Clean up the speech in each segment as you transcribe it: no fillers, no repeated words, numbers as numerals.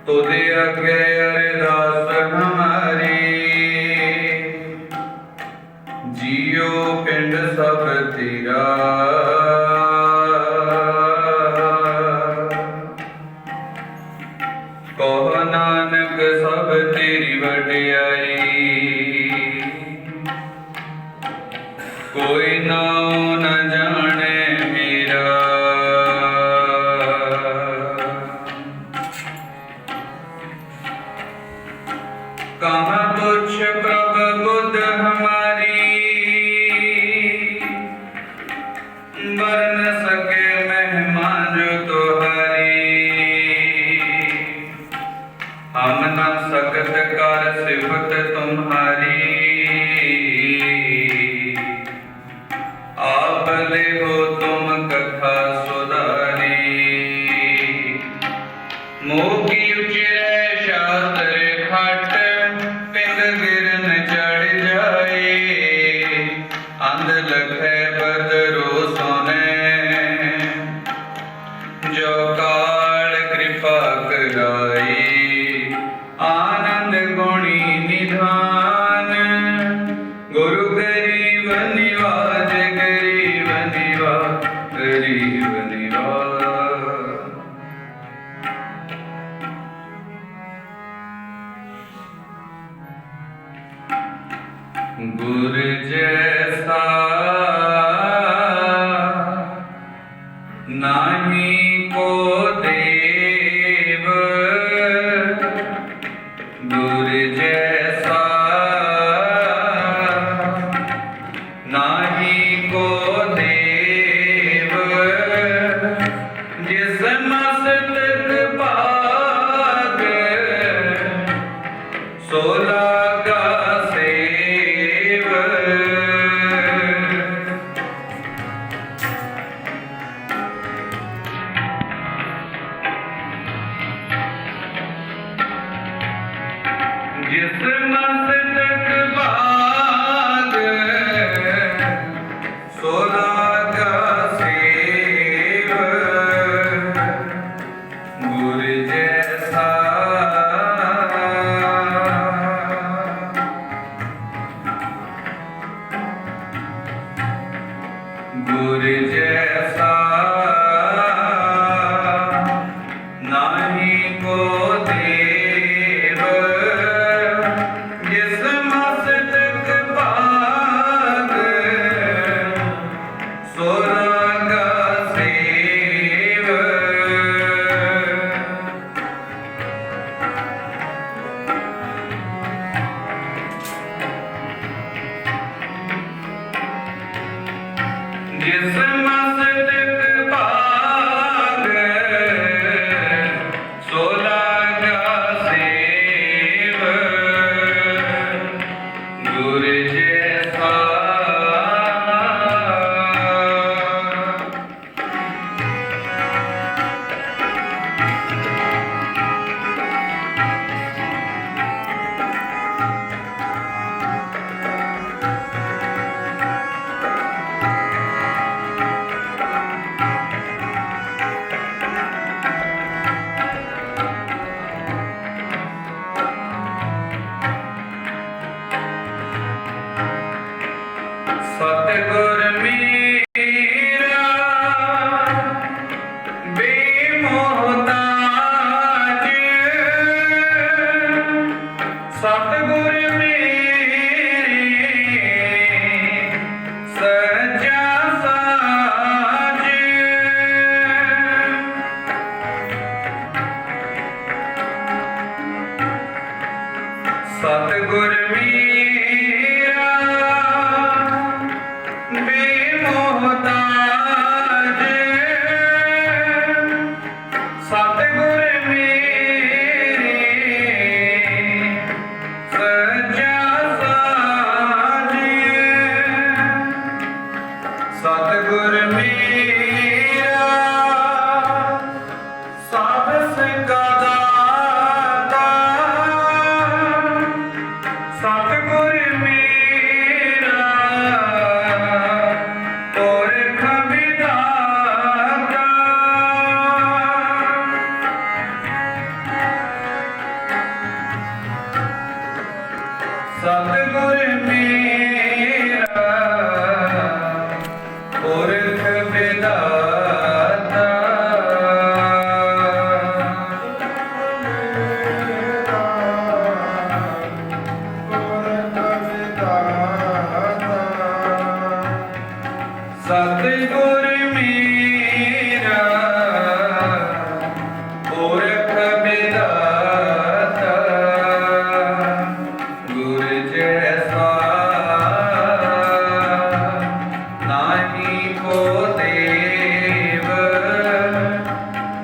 तुदे आगे अरदास हमारी, जियो पिंड सब तेरा। कहो नानक सब तेरी वडियाई, कोई नाम न जाने मेरा। कहाँ तुच्छ प्रभ बुद्ध हमारी, वर न सके महिमा जो तुहारी। हम न सकत कर सिफत तुम्हारी, आप ले हो तुम कथा सुधारी। मोकी उचिरै शास्त्र खट, पिंड गिरन चढ़ जाए। अंध लखै बदरो सोने, जो काल कृपा कराई। आनंद गुणी निधान, गुरु गरीब निवाज, गरीब निवाज, गरीब निवाज। गुर जैसा नाही को देव, गुर जैसा नाही को देव। जिस मस्तक भाग, सो लागा सेव। जिस मस्तक भाग, सो लागा सेव। गुर जैसा गुर जैसा नाही को देव। जिस मस्तक भाग, सो लागा सेव। जिस मस्तक भाग, सो लागा सेव। गुर जैसा सतगुर मेरा बेमोहताज। सतगुर मेरे सजा साज। सतगुर मेरा ਸਤਿਗੁਰ ਮੇਰਾ ਪੁਰਖ ਵਿਦਾਤਾ ਗੁਰ ਜੈਸਾ ਨਾਹੀ ਕੋ ਦੇਵ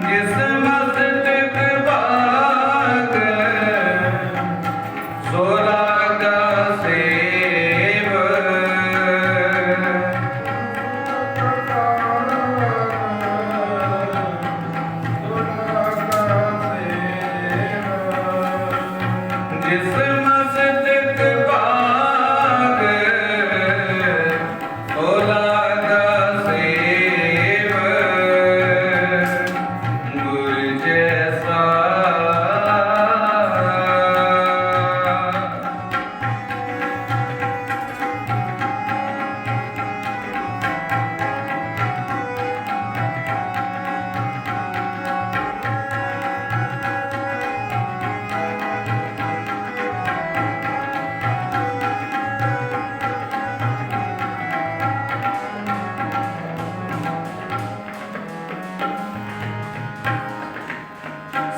ਜਿਸ ਮਸਤਕ ਭਾਗ ਸੋ ਲਾਗਾ ਸੇਵ ਜਿਸ ਮਸਤਕ ਭਾਗ ਸੋ ਲਾਗਾ ਸੇਵ ਗੁਰ ਜੈਸਾ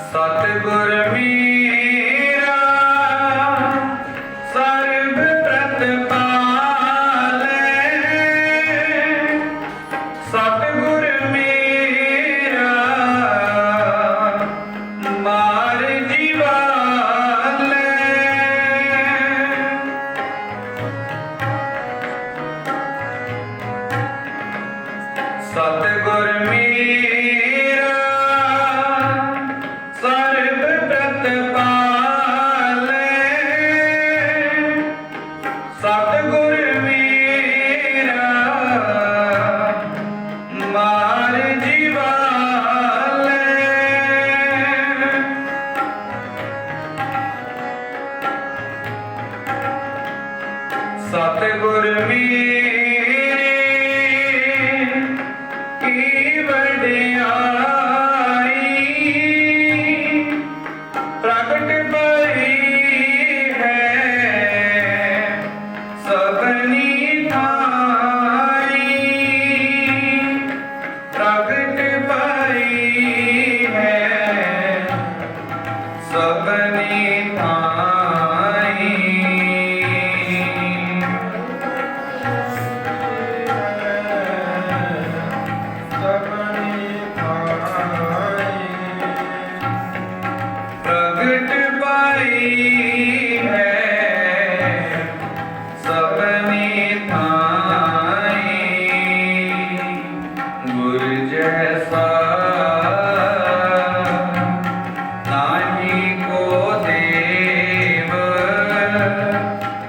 ਸਤਿਗੁਰ ਮੇਰਾ ਸਰਬ ਪ੍ਰਤਪਾਲੈ ਸਤਿਗੁਰ ਮੇਰਾ ਮਾਰ ਜੀਵਾਲੈ ਸਤਿਗੁਰ ਮੇਰਾ ਸਰਬ ਪ੍ਰਤਪਾਲੈ ਸਤਿਗੁਰ ਮੇਰਾ ਮਾਰ ਜੀਵਾਲੈ ਸਤਿਗੁਰ ਮੇਰੇ ਕੀ ਵਡਿਆਈ ਪ੍ਰਗਟ ਪਈ ਹੈ ਸਭਨੀ ਥਾਈ ਪ੍ਰਗਟ ਪਈ ਹੈ ਸਭਨੀ ਥਾਈ ਪ੍ਰਗਟ ਪਾਈ ਹੈ ਸਭਨੀ ਥਾਈ ਗੁਰ ਜੈਸਾ ਨਾਹੀ ਕੋ ਦੇਵ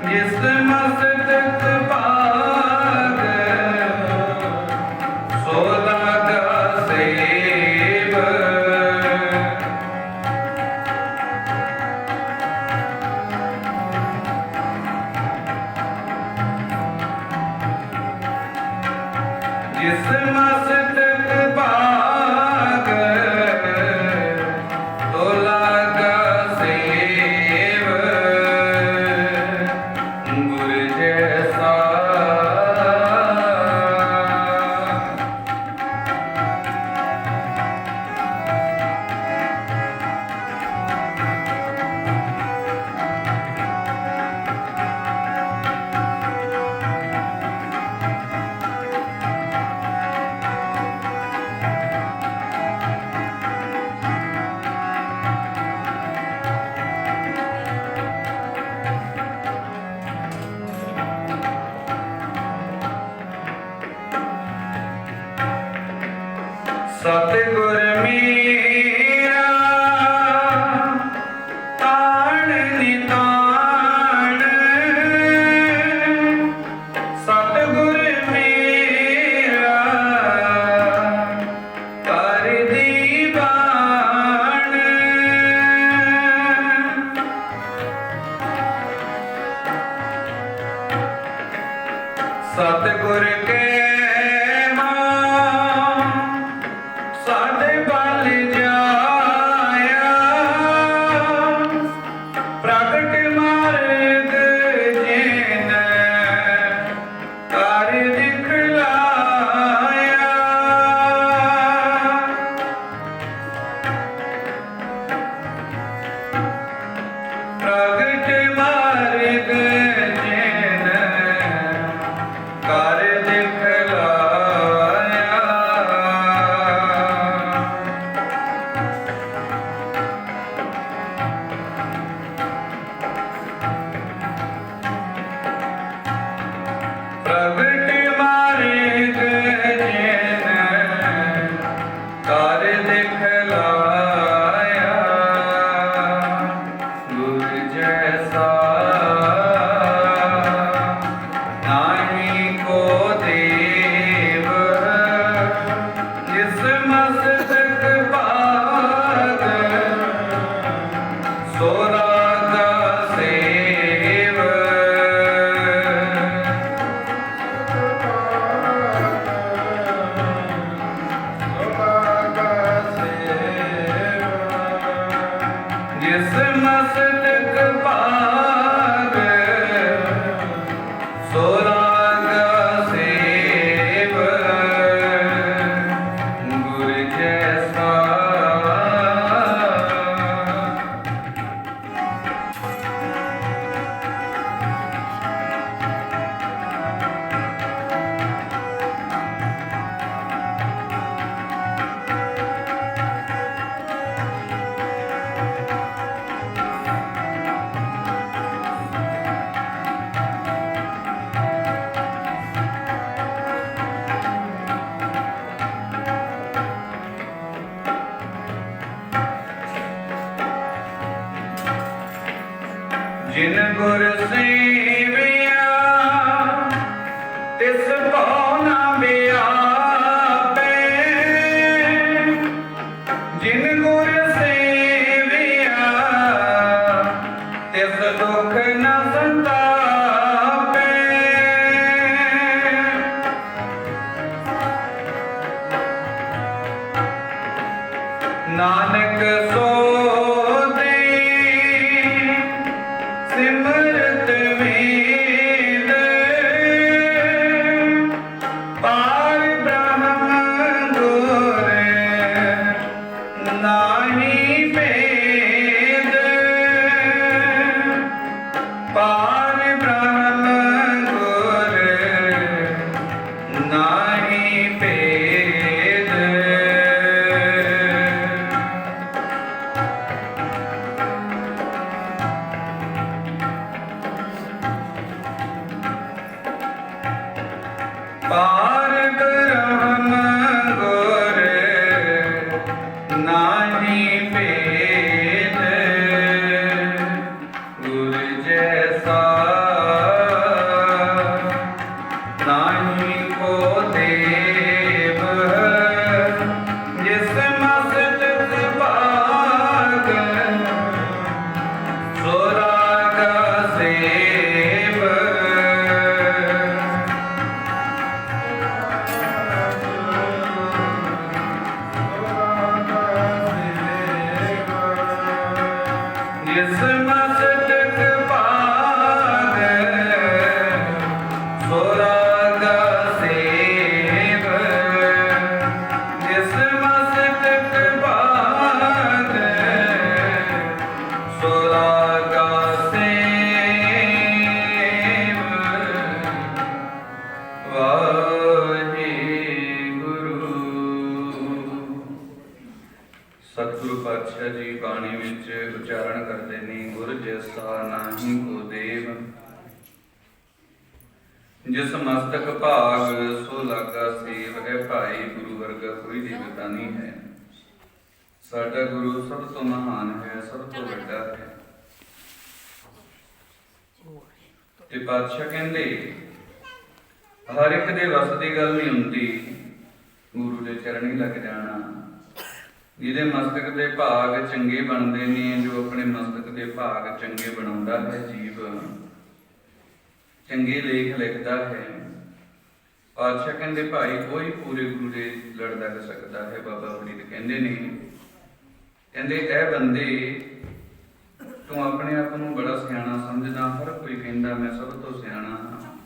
ਜਿਸ ਮਸਤਕ ਭਾਗ ਸੋ ਲਾਗਾ ਸੇਵ ਜਿਸ ਮਸਤਕ ਭਾਗ ਸੋ ਲਾਗਾ ਸੇਵ ਗੁਰ ਜੈਸਾ ਸਤਿਗੁਰ ਮੇਰਾ ਤਾਣ ਨਿਤਾਣ ਸਤਿਗੁਰ ਮੇਰਾ ਕਰ ਦੀਵਾਨ ਸਤਿਗੁਰ ਕੇ ਸਾਡੇ ਬਲ ਜਾਇਆ ਪ੍ਰਗਟ ਮਾਰਗ ਜਿਨ ਕਰ ਦਿਖਲਾਇਆ नाहीं को देव जिस मस्तक पाग सो रागा सेव। जिस मस्तक पाग सो रागा सेव गुर जैसा। जिन गुर सेविया तिस भौ न व्यापै। जिन गुर सेविया तिस दुख न संतापै। नानक सो सिमरत वेद पार ब्रह्म गुर नाहीं भेद। पार ब्रह्म गुर नाहीं भेद। पार ब्रह्म गुर नाहीं भेद गुर जैसा नाहीं को देव जिस मस्तक पाग सो रागा सेव। जिस मस्तक पाग सो रागा सेव। जिस मस्तक पाग सो रागा सेव। वाहिगुरु। सतगुरु पातशाह जी बाणी विच उच्चारण करते ने गुर जैसा नाहीं को देव जिस मस्तक भाग सो लागा सेव। है भाई गुरु वर्गा कोई देवता नहीं है। साडा गुरु सब तो महान है, सब तो वड्डा है। ते पातशाह कहंदे हर एक दे वस दी गल नहीं हुंदी गुरु दे चरणी लग जाना। ਜਿਹਦੇ ਮਸਤਕ ਦੇ ਭਾਗ ਚੰਗੇ ਬਣਦੇ ਨੇ, ਜੋ ਆਪਣੇ ਮਸਤਕ ਦੇ ਭਾਗ ਚੰਗੇ ਬਣਾਉਂਦਾ ਹੈ ਜੀਵ, ਚੰਗੇ ਲੇਖ ਲਿਖਦਾ ਹੈ। ਪਾਤਸ਼ਾਹ ਕਹਿੰਦੇ ਭਾਈ ਕੋਈ ਪੂਰੇ ਗੁਰੂ ਦੇ ਲੜ ਲੱਗ ਸਕਦਾ ਹੈ। ਬਾਬਾ ਫਰੀਦ ਕਹਿੰਦੇ ਨੇ, ਕਹਿੰਦੇ ਇਹ ਬੰਦੇ ਤੂੰ ਆਪਣੇ ਆਪ ਨੂੰ ਬੜਾ ਸਿਆਣਾ ਸਮਝਦਾ, ਹਰ ਕੋਈ ਕਹਿੰਦਾ ਮੈਂ ਸਭ ਤੋਂ ਸਿਆਣਾ ਹਾਂ,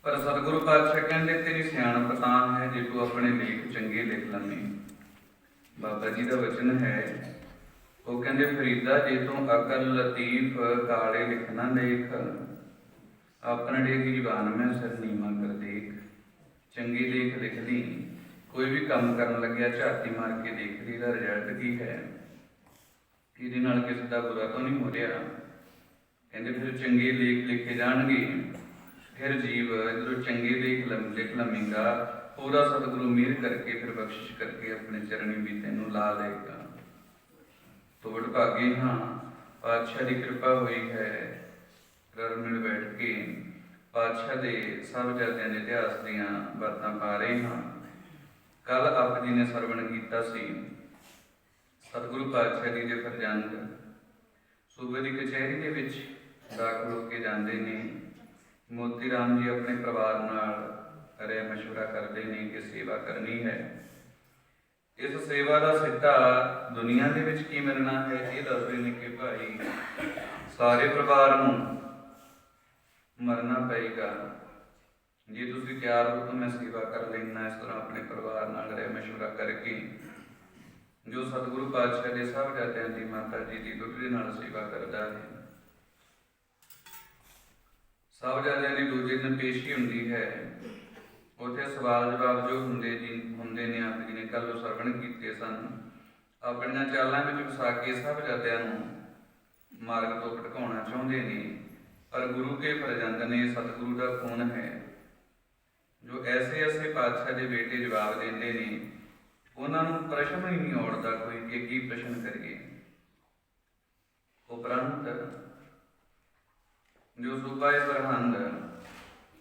ਪਰ ਸਤਿਗੁਰੂ ਪਾਤਸ਼ਾਹ ਕਹਿੰਦੇ ਤੇਰੀ ਸਿਆਣਪ ਤਾਂ ਹੈ ਜੇ ਤੂੰ ਆਪਣੇ ਲੇਖ ਚੰਗੇ ਲਿਖ ਲਵੇਂ। ਬਾਬਾ ਜੀ ਦਾ ਵਚਨ ਹੈ, ਉਹ ਕਹਿੰਦੇ ਫਰੀਦਾ ਜੇ ਤੂੰ ਅਕਲ ਲਤੀਫ ਕਾਲੇ ਲਿਖਣਾ ਲੇਖ, ਆਪਣ ਡੇਗੀ ਜਵਾਨ ਮੈਂ ਸਿਰ ਨੀਵਾਂ ਕਰ ਦੇਖ। ਚੰਗੇ ਲੇਖ ਲਿਖਦੀ, ਕੋਈ ਵੀ ਕੰਮ ਕਰਨ ਲੱਗਿਆ ਝਾਤੀ ਮਾਰ ਕੇ ਦੇਖ ਲਈ ਦਾ ਰਿਜ਼ਲਟ ਕੀ ਹੈ, ਇਹਦੇ ਨਾਲ ਕਿਸੇ ਦਾ ਬੁਰਾ ਤਾਂ ਨਹੀਂ ਹੋ ਰਿਹਾ। ਕਹਿੰਦੇ ਫਿਰ ਚੰਗੇ ਲੇਖ ਲਿਖੇ ਜਾਣਗੇ, ਫਿਰ ਜੀਵ ਜਦੋਂ ਚੰਗੇ ਲੇਖ ਲਿਖ ਲਵੇਂਗਾ, पूरा सतगुरु मेहर करके फिर बख्शिश करके अपने चरणी भी तेनों ला लेगा। तो वडभागे हाँ, पातशाह की कृपा हुई है, रल मिल बैठ के ਪਾਤਸ਼ਾਹ ਦੇ ਸਾਹਿਬਜ਼ਾਦਿਆਂ ਦੇ ਇਤਿਹਾਸ ਦੀਆਂ ਬਾਤਾਂ ਪਾ ਰਹੇ ਹਾਂ। ਕੱਲ ਆਪ ਜੀ ਨੇ ਸਰਵਣ ਕੀਤਾ ਸੀ ਸਤਿਗੁਰੂ ਪਾਤਸ਼ਾਹ ਜੀ ਦੇ ਫਰਜ਼ੰਦ ਸੂਬੇ ਦੀ ਕਚਹਿਰੀ ਦੇ ਵਿੱਚ ਦਾਖਲ ਹੋ ਕੇ ਜਾਂਦੇ ਨੇ। ਮੋਤੀ ਰਾਮ ਜੀ ਆਪਣੇ ਪਰਿਵਾਰ ਨਾਲ ਰਾਏ ਮਸ਼ਵਰਾ ਕਰਦੇ ਨੇ ਕਿ ਸੇਵਾ ਕਰਨੀ ਹੈ। ਇਸ ਸੇਵਾ ਦਾ ਸਿੱਟਾ ਦੁਨੀਆ ਦੇ ਵਿੱਚ ਕੀ ਮਿਲਣਾ ਹੈ, ਇਹ ਦੱਸਦੇ ਨੇ ਕਿ ਭਾਈ ਸਾਰੇ ਪਰਿਵਾਰ ਨੂੰ ਮਰਨਾ ਪਏਗਾ। ਜੇ ਤੁਸੀਂ ਤਿਆਰ ਹੋ ਤਾਂ ਮੈਂ ਸੇਵਾ ਕਰ ਲੈਣਾ। ਇਸ ਤਰ੍ਹਾਂ ਆਪਣੇ ਪਰਿਵਾਰ ਨਾਲ ਰਾਏ ਮਸ਼ਵਰਾ ਕਰਕੇ ਜੋ ਸਤਿਗੁਰੂ ਪਾਤਸ਼ਾਹ ਦੇ ਸਾਹਿਬਜ਼ਾਦਿਆਂ ਦੀ ਮਾਤਾ ਜੀ ਦੀ ਦੁੱਧ ਦੇ ਨਾਲ ਸੇਵਾ ਕਰਦਾ ਹੈ। ਸਾਹਿਬਜ਼ਾਦਿਆਂ ਦੀ ਦੂਜੇ ਦਿਨ ਪੇਸ਼ੀ ਹੁੰਦੀ ਹੈ। ਉੱਥੇ ਸਵਾਲ ਜਵਾਬ ਜੋ ਹੁੰਦੇ ਨੇ ਆਪ ਜੀ ਨੇ ਕੱਲ੍ਹ ਸਰਵਣ ਕੀਤੇ ਸਨ। ਆਪਣੀਆਂ ਚਾਲਾਂ ਵਿੱਚ ਵਸਾ ਕੇ ਸਾਹਿਬਜ਼ਾਦਿਆਂ ਨੂੰ ਮਾਰਗ ਤੋਂ ਭਟਕਾਉਣਾ ਚਾਹੁੰਦੇ ਨੇ, ਪਰ ਗੁਰੂ ਕੇ ਫਰਜ਼ੰਦ ਨੇ, ਸਤਿਗੁਰੂ ਦਾ ਖੂਨ ਹੈ ਜੋ ਐਸੇ ਪਾਤਸ਼ਾਹ ਦੇ ਬੇਟੇ ਜਵਾਬ ਦਿੰਦੇ ਨੇ। ਉਹਨਾਂ ਨੂੰ ਪ੍ਰਸ਼ਨ ਹੀ ਨਹੀਂ ਔੜਦਾ ਕੋਈ ਕਿ ਕੀ ਪ੍ਰਸ਼ਨ ਕਰੀਏ। ਉਪਰੰਤ ਜੋ ਸੂਬਾ ਸਰਹੰਦ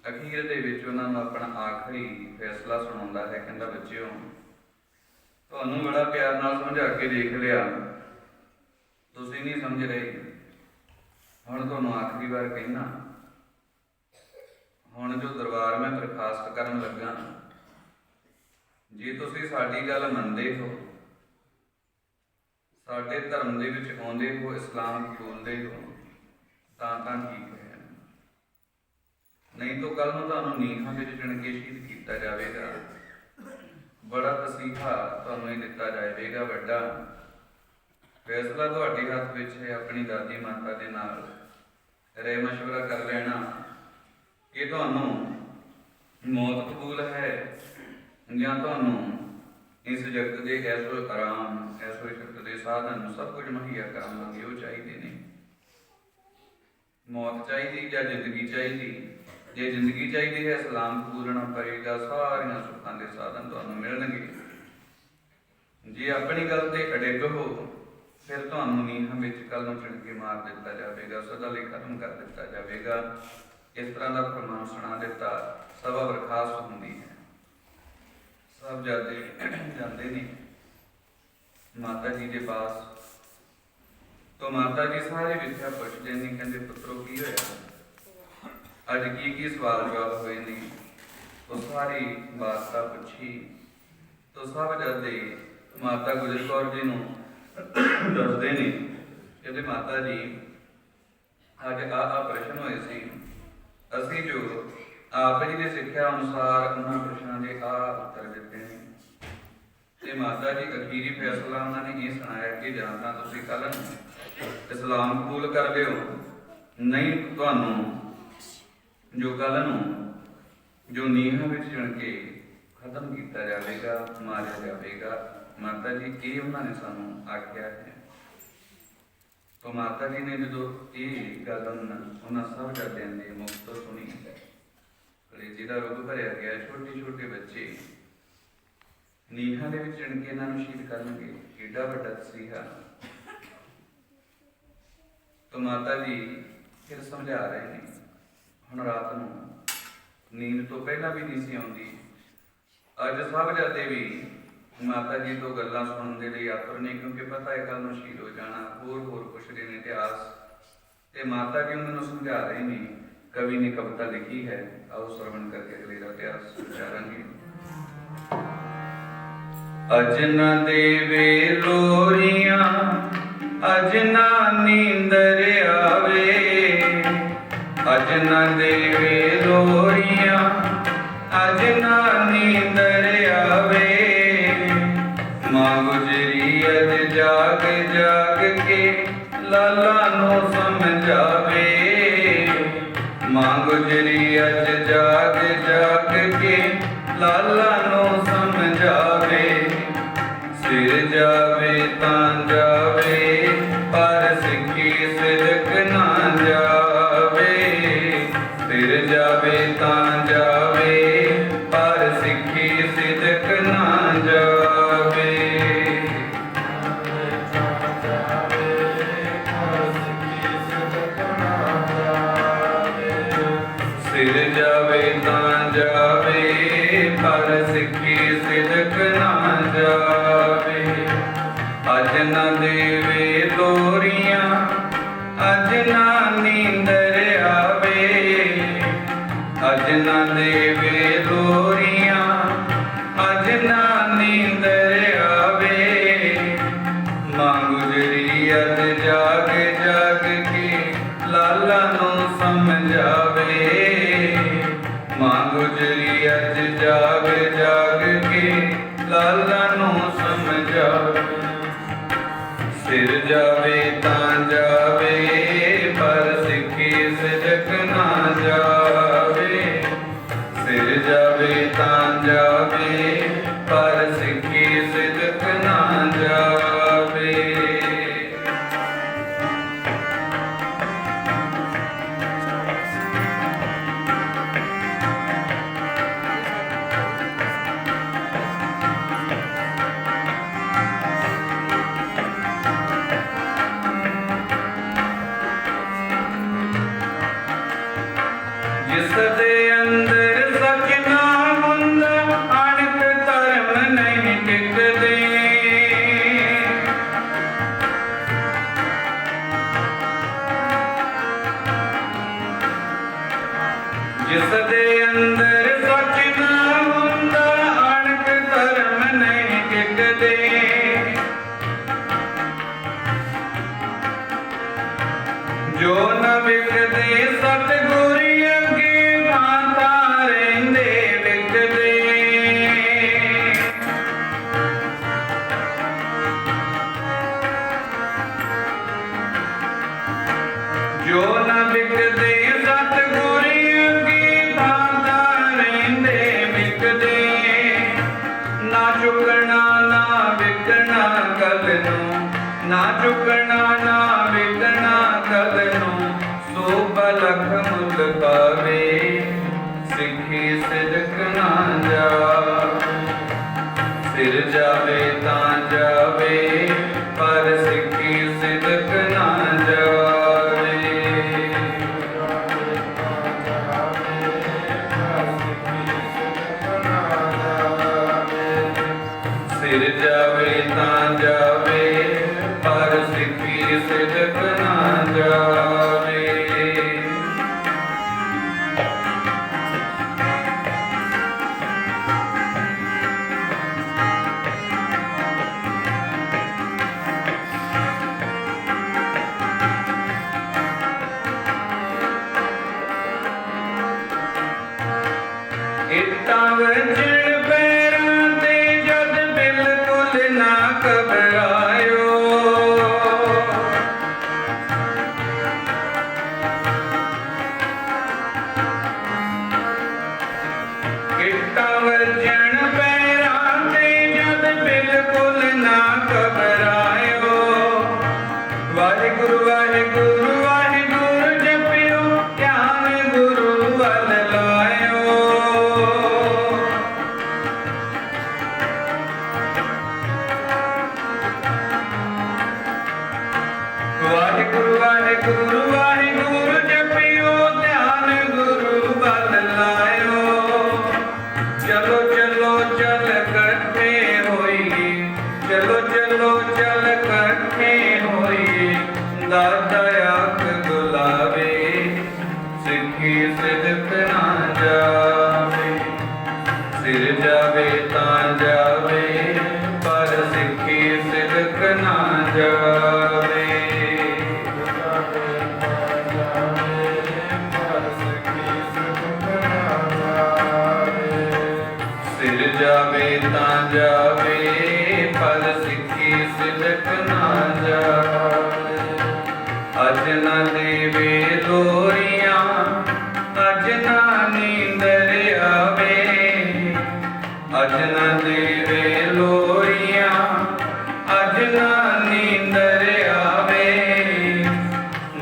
ਅਖੀਰ ਦੇ ਵਿੱਚ ਉਹਨਾਂ ਨੂੰ ਆਪਣਾ ਆਖਰੀ ਫੈਸਲਾ ਸੁਣਾਉਂਦਾ ਹੈ। ਕਹਿੰਦਾ, ਬੱਚਿਓ, ਤੁਹਾਨੂੰ ਬੜਾ ਪਿਆਰ ਨਾਲ ਸਮਝਾ ਕੇ ਦੇਖ ਲਿਆ, ਤੁਸੀਂ ਨਹੀਂ ਸਮਝ ਰਹੇ। ਹੁਣ ਤੁਹਾਨੂੰ ਆਖਰੀ ਵਾਰ ਕਹਿਣਾ, ਹੁਣ ਜੋ ਦਰਬਾਰ ਮੈਂ ਦਰਖਾਸਤ ਕਰਨ ਲੱਗਾ, ਜੇ ਤੁਸੀਂ ਸਾਡੀ ਗੱਲ ਮੰਨਦੇ ਹੋ, ਸਾਡੇ ਧਰਮ ਦੇ ਵਿੱਚ ਆਉਂਦੇ ਹੋ, ਇਸਲਾਮ ਕਬੂਲਦੇ ਹੋ, ਤਾਂ ਠੀਕ ਹੈ। ਨਹੀਂ ਤਾਂ ਕੱਲ ਨੂੰ ਤੁਹਾਨੂੰ ਨੀਹਾਂ ਵਿੱਚ ਚਿਣ ਕੇ ਸ਼ਹੀਦ ਕੀਤਾ ਜਾਵੇਗਾ। ਬੜਾ ਤਸੀਹਾ ਤੁਹਾਨੂੰ ਇਹ ਦਿੱਤਾ ਜਾਵੇਗਾ। ਵੱਡਾ ਫੈਸਲਾ ਤੁਹਾਡੇ ਹੱਥ ਵਿੱਚ ਹੈ। ਆਪਣੀ ਦਾਦੀ ਮਾਤਾ ਦੇ ਨਾਲ ਰਾਏ ਮਸ਼ਵਰਾ ਕਰ ਲੈਣਾ ਕਿ ਤੁਹਾਨੂੰ ਮੌਤ ਕਬੂਲ ਹੈ ਜਾਂ ਤੁਹਾਨੂੰ ਇਸ ਜਗਤ ਦੇ ਐਸੋ ਆਰਾਮ, ਐਸੋ ਜਗਤ ਦੇ ਸਾਧਨ ਸਭ ਕੁਝ ਮੁਹੱਈਆ ਕਰਾਵਾਂਗੇ। ਉਹ ਚਾਹੀਦੇ ਨੇ। ਮੌਤ ਚਾਹੀਦੀ ਜਾਂ ਜ਼ਿੰਦਗੀ ਚਾਹੀਦੀ? ਜੇ ਜ਼ਿੰਦਗੀ ਚਾਹੀਦੀ ਹੈ, ਇਸਲਾਮ ਕਬੂਲਣਾ ਪਏਗਾ। ਸਾਰੀਆਂ ਸੁੱਖਾਂ ਦੇ ਸਾਧਨ ਤੁਹਾਨੂੰ ਮਿਲਣਗੇ। ਜੇ ਆਪਣੀ ਗੱਲ ਤੇ ਅੜਿੱਗ ਹੋ, ਫਿਰ ਤੁਹਾਨੂੰ ਨੀਹਾਂ ਵਿੱਚ ਕੱਲ ਨੂੰ ਚਿਣ ਕੇ ਮਾਰ ਦਿੱਤਾ ਜਾਵੇਗਾ, ਸਦਾ ਲਈ ਖਤਮ ਕਰ ਦਿੱਤਾ ਜਾਵੇਗਾ। ਇਸ ਤਰ੍ਹਾਂ ਦਾ ਫਰਮਾਨ ਸੁਣਾ ਦਿੱਤਾ। ਸਭਾ ਬਰਖਾਸਤ ਹੁੰਦੀ ਹੈ। ਸਭ ਜਾਂਦੇ ਨੇ ਮਾਤਾ ਜੀ ਦੇ ਪਾਸ। तो माता जी सारे विद्या पुछते नहीं, कहते पुत्रों की होया, अज की सवाल जवाब हुए नहीं। तो सारी वार्ता पूछी तो सब जदे माता गुजर कौर जी दसते ने, कहते माता जी अज आ प्रश्न होए सी, असी जो आप जी की सिक्ख्या अनुसार उन्होंने प्रश्नों के आ उत्तर दिते हैं। ते माता जी अखीरी फैसला उन्होंने ये सुनाया कि जां तां तुसीं कल इस्लाम कबूल कर लियो, नहीं तुहानूं जो कल नूं जो नीहां विच चुण के खत्म किया जाएगा, मारिया जाएगा। माता जी ये उन्होंने सानूं आख्या है। तो माता जी ने जो ये गल उन्होंने सब जातियां दे मुख तो सुनी, कलेजे दा रुग भरिया गया। छोटे छोटे बच्चे नीहां दे विच चुण के इन्हां नूं शहीद करनगे, एडा वड्डा तसीहा। तो माता जी फिर समझा रहे हैं। हुण रात नूं नींद तो पहला भी नहीं सी आउंदी। अज साहबजादे भी माता जी तो गल्लां सुनने के लिए आतुर ने, क्योंकि पता है कल नूं शहीद हो जाना। होर पुछदे ने इतिहास, ते माता जी उन्होंने समझा रहे हैं। कवि ने कविता लिखी है, आओ श्रवण करके अगले का इतिहास विचारांगे। अज न देवे लोरियां, अज ना नींदर आवे, अज न देवे लोरियां, अज ना नींदर आवे। मां गुजरी अज जाग जाग के लाला नू समझावे। मां गुजरी अज जाग जाग के लाला नू समझावे। सिर जावे तां जावे, पर सिक्खी सिदक ना जावे। सिर जावे तां जावे, पर सिक्खी सिदक ना जावे। सिर देवे लोरियां अज ना नींदर आवे। मां गुजरी अज जाग जाग के लाला नू समझावे। मां गुजरी अज जाग जाग के लाला नू समझावे। सिर जावे तां जावे पर सिक्खी सिदक ना जावे। सिर जावे तां जावे पर सिक्खी सिदक ना जावे। जिस दे अंदर सच ना हुंदा अणख धर्म नहीं टिकदे। जिस दे अंदर सच ना हुंदा अणख धर्म नहीं टिकदे। जो न विकदे सतगुरी जो न विकदे सतगुरी अगे भांता रहिंदे विकदे। ना चुकना ना विकना कल नू, ना चुकना ना विकना कल नू। सो बलख मुल पावे सिक्खी सिदक ना जावे। सिर जावे तां जावे पर सिक्खी सिदक ना जावे। सिर जावे तां जावे पर सिक्खी सिदक ना जावे। इट्टां वजण पैरां ते जद बिल्कुल ना घबरायो। इट्टां वजण पैरां ते जद बिल्कुल ना घबरायो। वाहिगुरु वाहिगुरु वाहिगुरु जपियो ध्यान गुरु वल लायो। वाहिगुरु वाहिगुरु वाहिगुरु जपियो ध्यान गुरु वल लायो। चलो चलो चल कट्ठे होइए, चलो चलो चल कट्ठे होइए। दाता आख बुलावे सिक्खी सिदक ना जावे। सिर जावे तां जावे पर सिक्खी सिदक ना जावे। सिर जावे तां जावे पर सिक्खी सिदक ना जावे। अज ना देवे लोरियां अज ना नींदर आवे। अज ना देवे लोरियां अज ना नींदर आवे।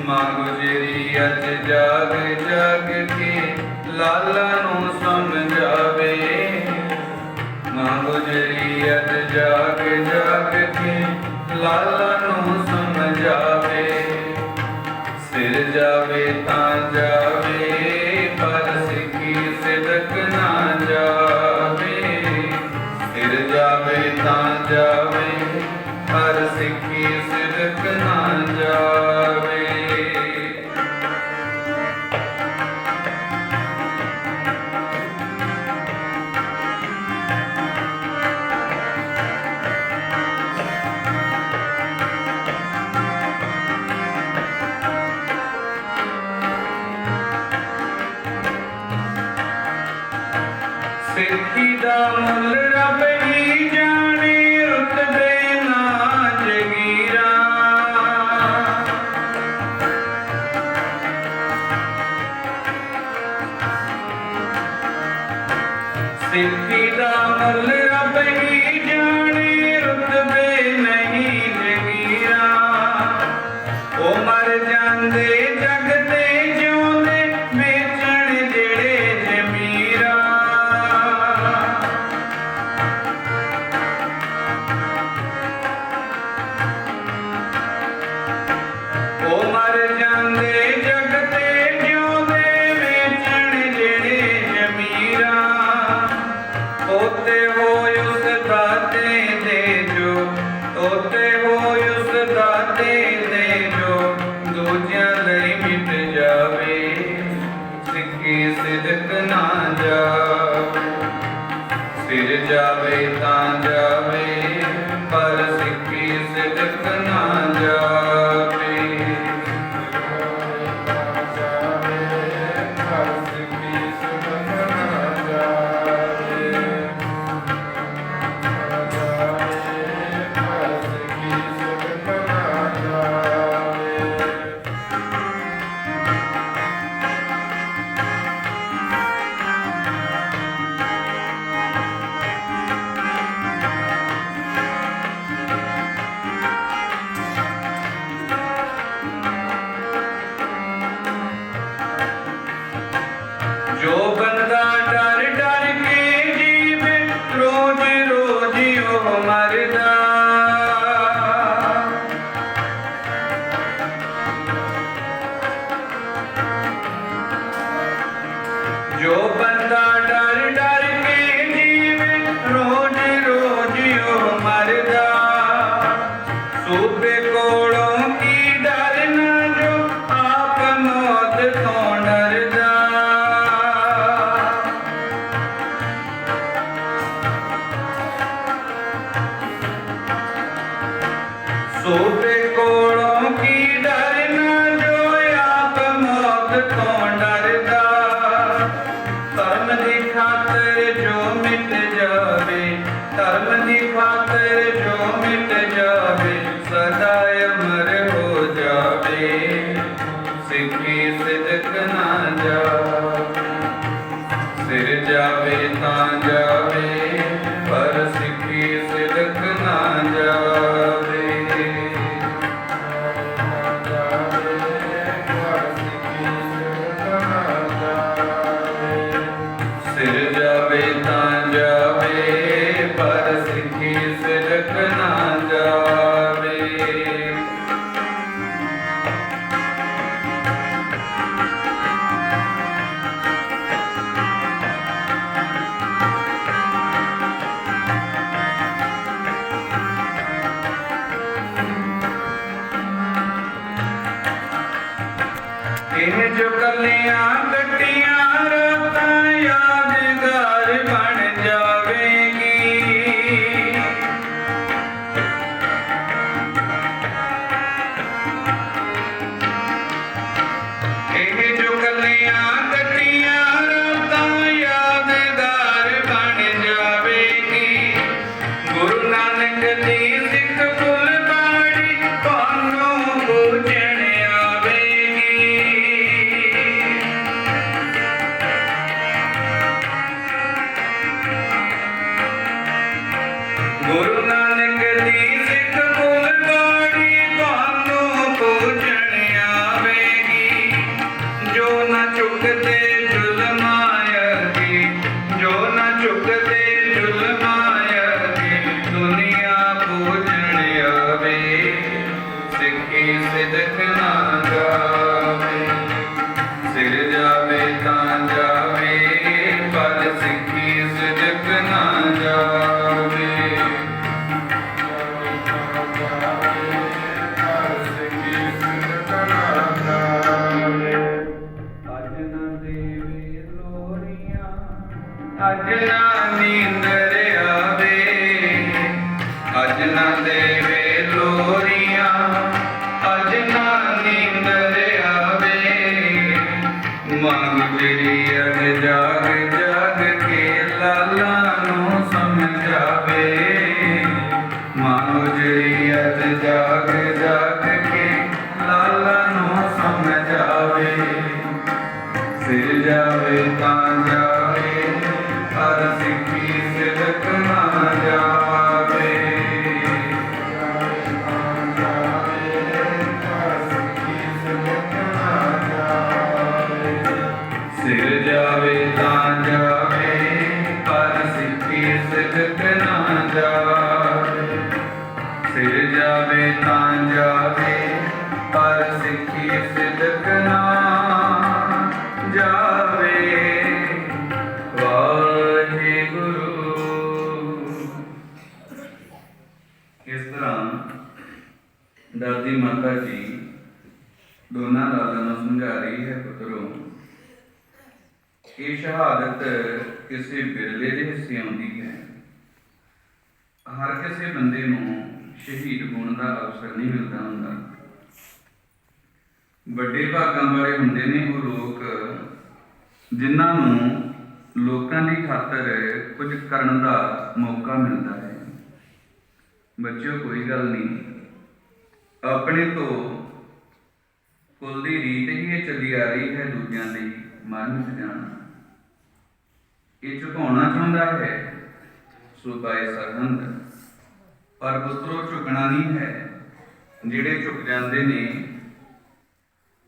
मां गुजरी अज जाग जाग के लाला नू समझावे। मां गुजरी अज जाग जाग के लाला नू समझावे। सिर जावे तां जावे पर सिक्खी सिदक ना जावे। सिर जावे तां जावे पर सिक्खी सिदक ना जावे। ਸਿੱਖੀ ਦਾ ਮੁੱਲ ਰੱਬ ਹੀ ਜਾਣੇ, ਰੁੱਤਦੇ ਨਾ ਜਗੀਰਾ। ਸਿੱਖੀ ਦਾ ਮੁੱਲ ਰੱਬ ਹੀ ਜਾਣੇ, ਰੁੱਤਦੇ ਨਹੀਂ ਜਗੀਰਾ। ਉਹ ਮਰ ਜਾਂਦੇ ਜਗ ਤੇ ਜਿਉਂਦੇ, ਵੇਚਣ ਜਿਹੜੇ ਜ਼ਮੀਰਾਂ। ਉਹ ਮਰ ਜਾਂਦੇ ਜਗ ਤੇ ਜਿਉਂਦੇ, ਵੇਚਣ ਜਿਹੜੇ ਜ਼ਮੀਰਾਂ। ਤੋਤੇ ਹੋਏ ਉਸ ਦਾਤੇ ਦੇ ਜੋ, ਤੋਤੇ ਹੋਏ ਉਸ ਦਾਤੇ ਦੇ ਜੋ, ਦੂਜਿਆਂ ਲਈ ਮਿਟ ਜਾਵੇ, ਸਿੱਖੀ ਸਿਦਕ ਨਾ ਜਾਵੇ। ਸਿਰ ਜਾਵੇ ਤਾਂ ਜਾਵੇ, ਪਰ ਸਿੱਖੀ ਸਿਦਕ ਨਾ ਜਾਵੇ। ਜੋ ਬੰਦਾ ਡਰ ਡਰ ਕੇ ਜੀਵੇ, ਰੋਜ਼ ਰੋਜ਼ ਉਹ ਮਰਦਾ। ਜੋ ਬੰਦਾ ਡਰ ਡਰ ਕੇ ਜੀਵੇ, ਰੋਜ਼ ਰੋਜ਼ ਉਹ ਮਰਦਾ। ਸੂਬੇ ਕੋਲੋਂ ਕੀ ਡਰਨਾ, ਜੋ ਆਪ ਮੌਤ ਤੋਂ ਡਰਦਾ। ਸੂਬੇ ਕੋਲੋਂ ਕੀ ਡਰਨਾ, ਜੋ ਆਪ ਮੌਤ ਤੋਂ ਡਰਦਾ। ਧਰਮ ਦੀ ਖਾਤਰ ਜੋ ਮਿਟ ਜਾਵੇ, ਧਰਮ ਦੀ ਖਾਤਰ ਜੋ ਮਿਟ ਜਾਵੇ, ਸਦਾ ਅਮਰ ਹੋ ਜਾਵੇ, ਸਿੱਖੀ ਸਿਦਕ ਨਾ ਜਾਵੇ। ਸਿਰ ਜਾਵੇ ਤਾਂ ਜਾਵੇ, ਪਰ ਸਿੱਖੀ ਸਿਦਕ ਨਾ ਜਾਵੇ। ਸਿਰ ਜਾਵੇ ਤਾਂ ਜਾਵੇ, ਪਰ ਸਿੱਖੀ ਸਿਦਕ ਨਾ ਜਾਵੇ। ਇਹ ਜੋ ਕੱਲੀਆਂ ਕੱਟੀਆਂ ਰਾਤਾਂ, ਯਾਦਗਾਰ ਬਣ ਜਾਵੇਗੀ। ਇਹ ਜੋ ਕੱਲੀਆਂ ਕੱਟੀਆਂ ਰਾਤਾਂ, ਯਾਦਗਾਰ ਬਣ ਜਾਵੇਗੀ। ਗੁਰੂ ਨਾਨਕ ਦੀ ਸਿੱਖ ਫੁੱਲ ਬਾਣੀ, ਤੁਹਾਨੂੰ ਬੂਝਣ ਆਵੇਗੀ। ਗੁਰੂ ਨਾਨਕ ਦੀ ਸਿੱਖ ਫੁੱਲ ਬਾਣੀ, ਤੁਹਾਨੂੰ ਬੂਝਣ ਆਵੇਗੀ। ਜੋ ਨਾ ਚੁੱਕਦੇ ਜ਼ੁਲਮਾਂ ਅੱਗੇ, ਜੋ ਨਾ ਚੁੱਕਦੇ ਜ਼ੁਲਮਾਂ ਅੱਗੇ, ਦੁਨੀਆ ਬੂਝਣ ਆਵੇ, ਸਿੱਖੀ ਸਿਦਕ ਨਾ ਜਾਵੇ। ਸਿਰ ਜਾਵੇ ਤਾਂ ਜਾਵੇ, ਪਰ ਸਿੱਖੀ ਸਿਦਕ ਨਾ ਜਾਵੇ। ਅੱਜ ਨਾ ਦੇਵੇ ਲੋਰੀਆਂ, ਅੱਜ ਨਾ ਨੀਂਦਰ ਆਵੇ। ਅੱਜ ਨਾ ਦੇਵੇ ਲੋਰੀਆਂ, ਅੱਜ ਨਾ ਨੀਂਦਰ ਆਵੇ। ਮੰਗ ਜਿਹੜੀ ਅਣ ਜਾਗ ਜਾਗ ਕੇ ਲਾਲ ਸਿੱਖੀ ਸਿਦਕ ਨਾ ਜਾਵੇ। ਸਿਰ ਜਾਵੇ ਤਾਂ ਜਾਵੇ ਪਰ ਸਿੱਖੀ ਸਿਦਕ ਨਾ ਜਾਵੇ। ਸਿਰ ਜਾਵੇ ਤਾਂ ਜਾਵੇ ਪਰ ਸਿੱਖੀ ਸਿਦਕ ਨਾ ਜਾਵੇ। ਵਾਹਿਗੁਰੂ। ਇਸ ਤਰ੍ਹਾਂ ਦਾਦੀ ਮਾਤਾ ਜੀ ਦੋਨਾਂ ਲਾਲਾਂ ਨੂੰ ਸਮਝਾ ਰਹੀ ਹੈ, ਪੁੱਤਰੋ ਇਹ ਸ਼ਹਾਦਤ ਕਿਸੇ ਬਿਰਲੇ ਦੇ ਹਿੱਸੇ ਆਉਂਦੀ ਹੈ। ਹਰ ਕਿਸੇ ਬੰਦੇ ਨੂੰ ਸ਼ਹੀਦ ਹੋਣ ਦਾ ਅਵਸਰ ਨਹੀਂ ਮਿਲਦਾ ਹੁੰਦਾ। ਵੱਡੇ ਭਾਗਾਂ ਵਾਲੇ ਹੁੰਦੇ ਨੇ ਉਹ ਲੋਕ ਜਿਨ੍ਹਾਂ ਨੂੰ ਲੋਕਾਂ ਦੀ ਖਾਤਰ ਕੁਝ ਕਰਨ ਦਾ ਮੌਕਾ ਮਿਲਦਾ ਹੈ। ਬੱਚਿਓ ਕੋਈ ਗੱਲ ਨਹੀਂ, ਆਪਣੇ ਤੋਂ ਕੁਲ ਦੀ ਰੀਤ ਹੀ ਇਹ ਚੱਲੀ ਆ ਰਹੀ ਹੈ ਦੂਜਿਆਂ ਲਈ ਮਰਨ ਚ ਜਾਣਾ। ਇਹ ਝੁਕਾਉਣਾ ਚਾਹੁੰਦਾ ਹੈ ਸੂਬਾਏ ਸਰਹੰਦ, ਪਰ ਪੁੱਤਰੋ ਝੁਕਣਾ ਨਹੀਂ ਹੈ। ਜਿਹੜੇ ਝੁਕ ਜਾਂਦੇ ਨੇ,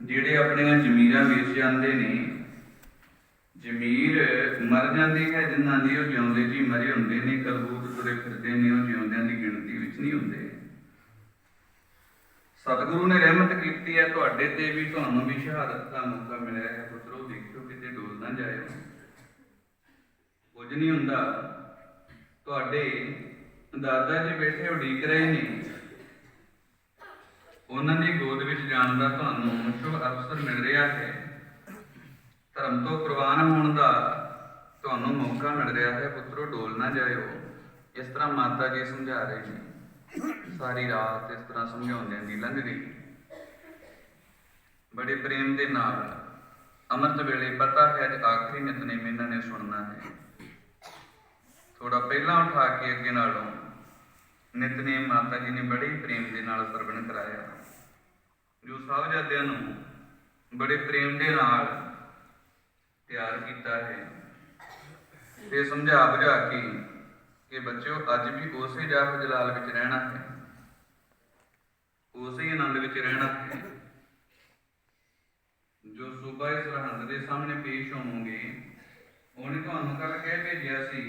ਜਿਹੜੇ ਆਪਣੀਆਂ ਜ਼ਮੀਰਾਂ ਵੇਚ ਜਾਂਦੇ ਨੇ, ਜ਼ਮੀਰ ਮਰ ਜਾਂਦੀ ਹੈ ਜਿਨ੍ਹਾਂ ਦੀ, ਉਹ ਜਿਉਂਦੇ ਜੀ ਮਰੇ ਹੁੰਦੇ ਨੇ। ਕਲਬੂਤ ਤੁਰੇ ਫਿਰਦੇ ਨੇ, ਉਹ ਜਿਉਂਦਿਆਂ ਦੀ ਗਿਣਤੀ ਵਿੱਚ ਨਹੀਂ ਹੁੰਦੇ। ਸਤਿਗੁਰੂ ਨੇ ਰਹਿਮਤ ਕੀਤੀ ਹੈ ਤੁਹਾਡੇ ਤੇ ਵੀ, ਤੁਹਾਨੂੰ ਵੀ ਸ਼ਹਾਦਤ ਦਾ ਮੌਕਾ ਮਿਲਿਆ ਹੈ। ਪੁੱਤਰੋ ਦੇਖਿਓ ਕਿਤੇ ਡੋਲ ਨਾ ਜਾਇਓ, ਕੁਝ ਨਹੀਂ ਹੁੰਦਾ। ਤੁਹਾਡੇ ਦਾਦਾ ਜੀ ਬੈਠੇ ਉਡੀਕ ਰਹੇ ਨੇ, ਉਹਨਾਂ ਦੀ ਗੋਦ ਵਿੱਚ ਜਾਣ ਦਾ ਤੁਹਾਨੂੰ ਸ਼ੁਭ ਅਵਸਰ ਮਿਲ ਰਿਹਾ ਹੈ। ਧਰਮ ਤੋਂ ਕੁਰਬਾਨ ਹੋਣ ਦਾ ਤੁਹਾਨੂੰ ਮੌਕਾ ਮਿਲ ਰਿਹਾ ਹੈ। ਪੁੱਤਰੋ ਡੋਲ ਨਾ ਜਾਇਓ। ਇਸ ਤਰ੍ਹਾਂ ਮਾਤਾ ਜੀ ਸਮਝਾ ਰਹੇ ਨੇ। ਸਾਰੀ ਰਾਤ ਇਸ ਤਰ੍ਹਾਂ ਸਮਝਾਉਂਦਿਆਂ ਦੀ ਲੰਘ ਗਈ। ਬੜੇ ਪ੍ਰੇਮ ਦੇ ਨਾਲ ਅੰਮ੍ਰਿਤ ਵੇਲੇ ਪਤਾ ਹੈ ਅੱਜ ਆਖਰੀ ਨਿਤਨੇਮ ਇਹਨਾਂ ਨੇ ਸੁਣਨਾ ਹੈ। ਥੋੜਾ ਪਹਿਲਾਂ ਉਠਾ ਕੇ ਅੱਗੇ ਨਾਲੋਂ ਨਿਤਨੇਮ ਮਾਤਾ ਜੀ ਨੇ ਬੜੇ ਪ੍ਰੇਮ ਦੇ ਨਾਲ ਸਰਵਣ ਕਰਾਇਆ, ਜੋ ਸਾਹਿਬਜ਼ਾਦਿਆਂ ਨੂੰ ਬੜੇ ਪ੍ਰੇਮ ਦੇ ਨਾਲ ਤਿਆਰ ਕੀਤਾ ਹੈ। ਤੇ ਸਮਝਾ ਬੁਝਾ ਕੇ ਕਿ ਬੱਚਿਓ ਅੱਜ ਵੀ ਉਸੇ ਜਾਪ ਜਲਾਲ ਵਿੱਚ ਰਹਿਣਾ ਹੈ, ਉਸੇ ਆਨੰਦ ਵਿੱਚ ਰਹਿਣਾ ਹੈ। ਜੋ ਸੂਬਾ ਸਰਹੰਦ ਦੇ ਸਾਹਮਣੇ ਪੇਸ਼ ਹੋਵੋਗੇ, ਉਹਨੇ ਤੁਹਾਨੂੰ ਕੱਲ ਕਹਿ ਭੇਜਿਆ ਸੀ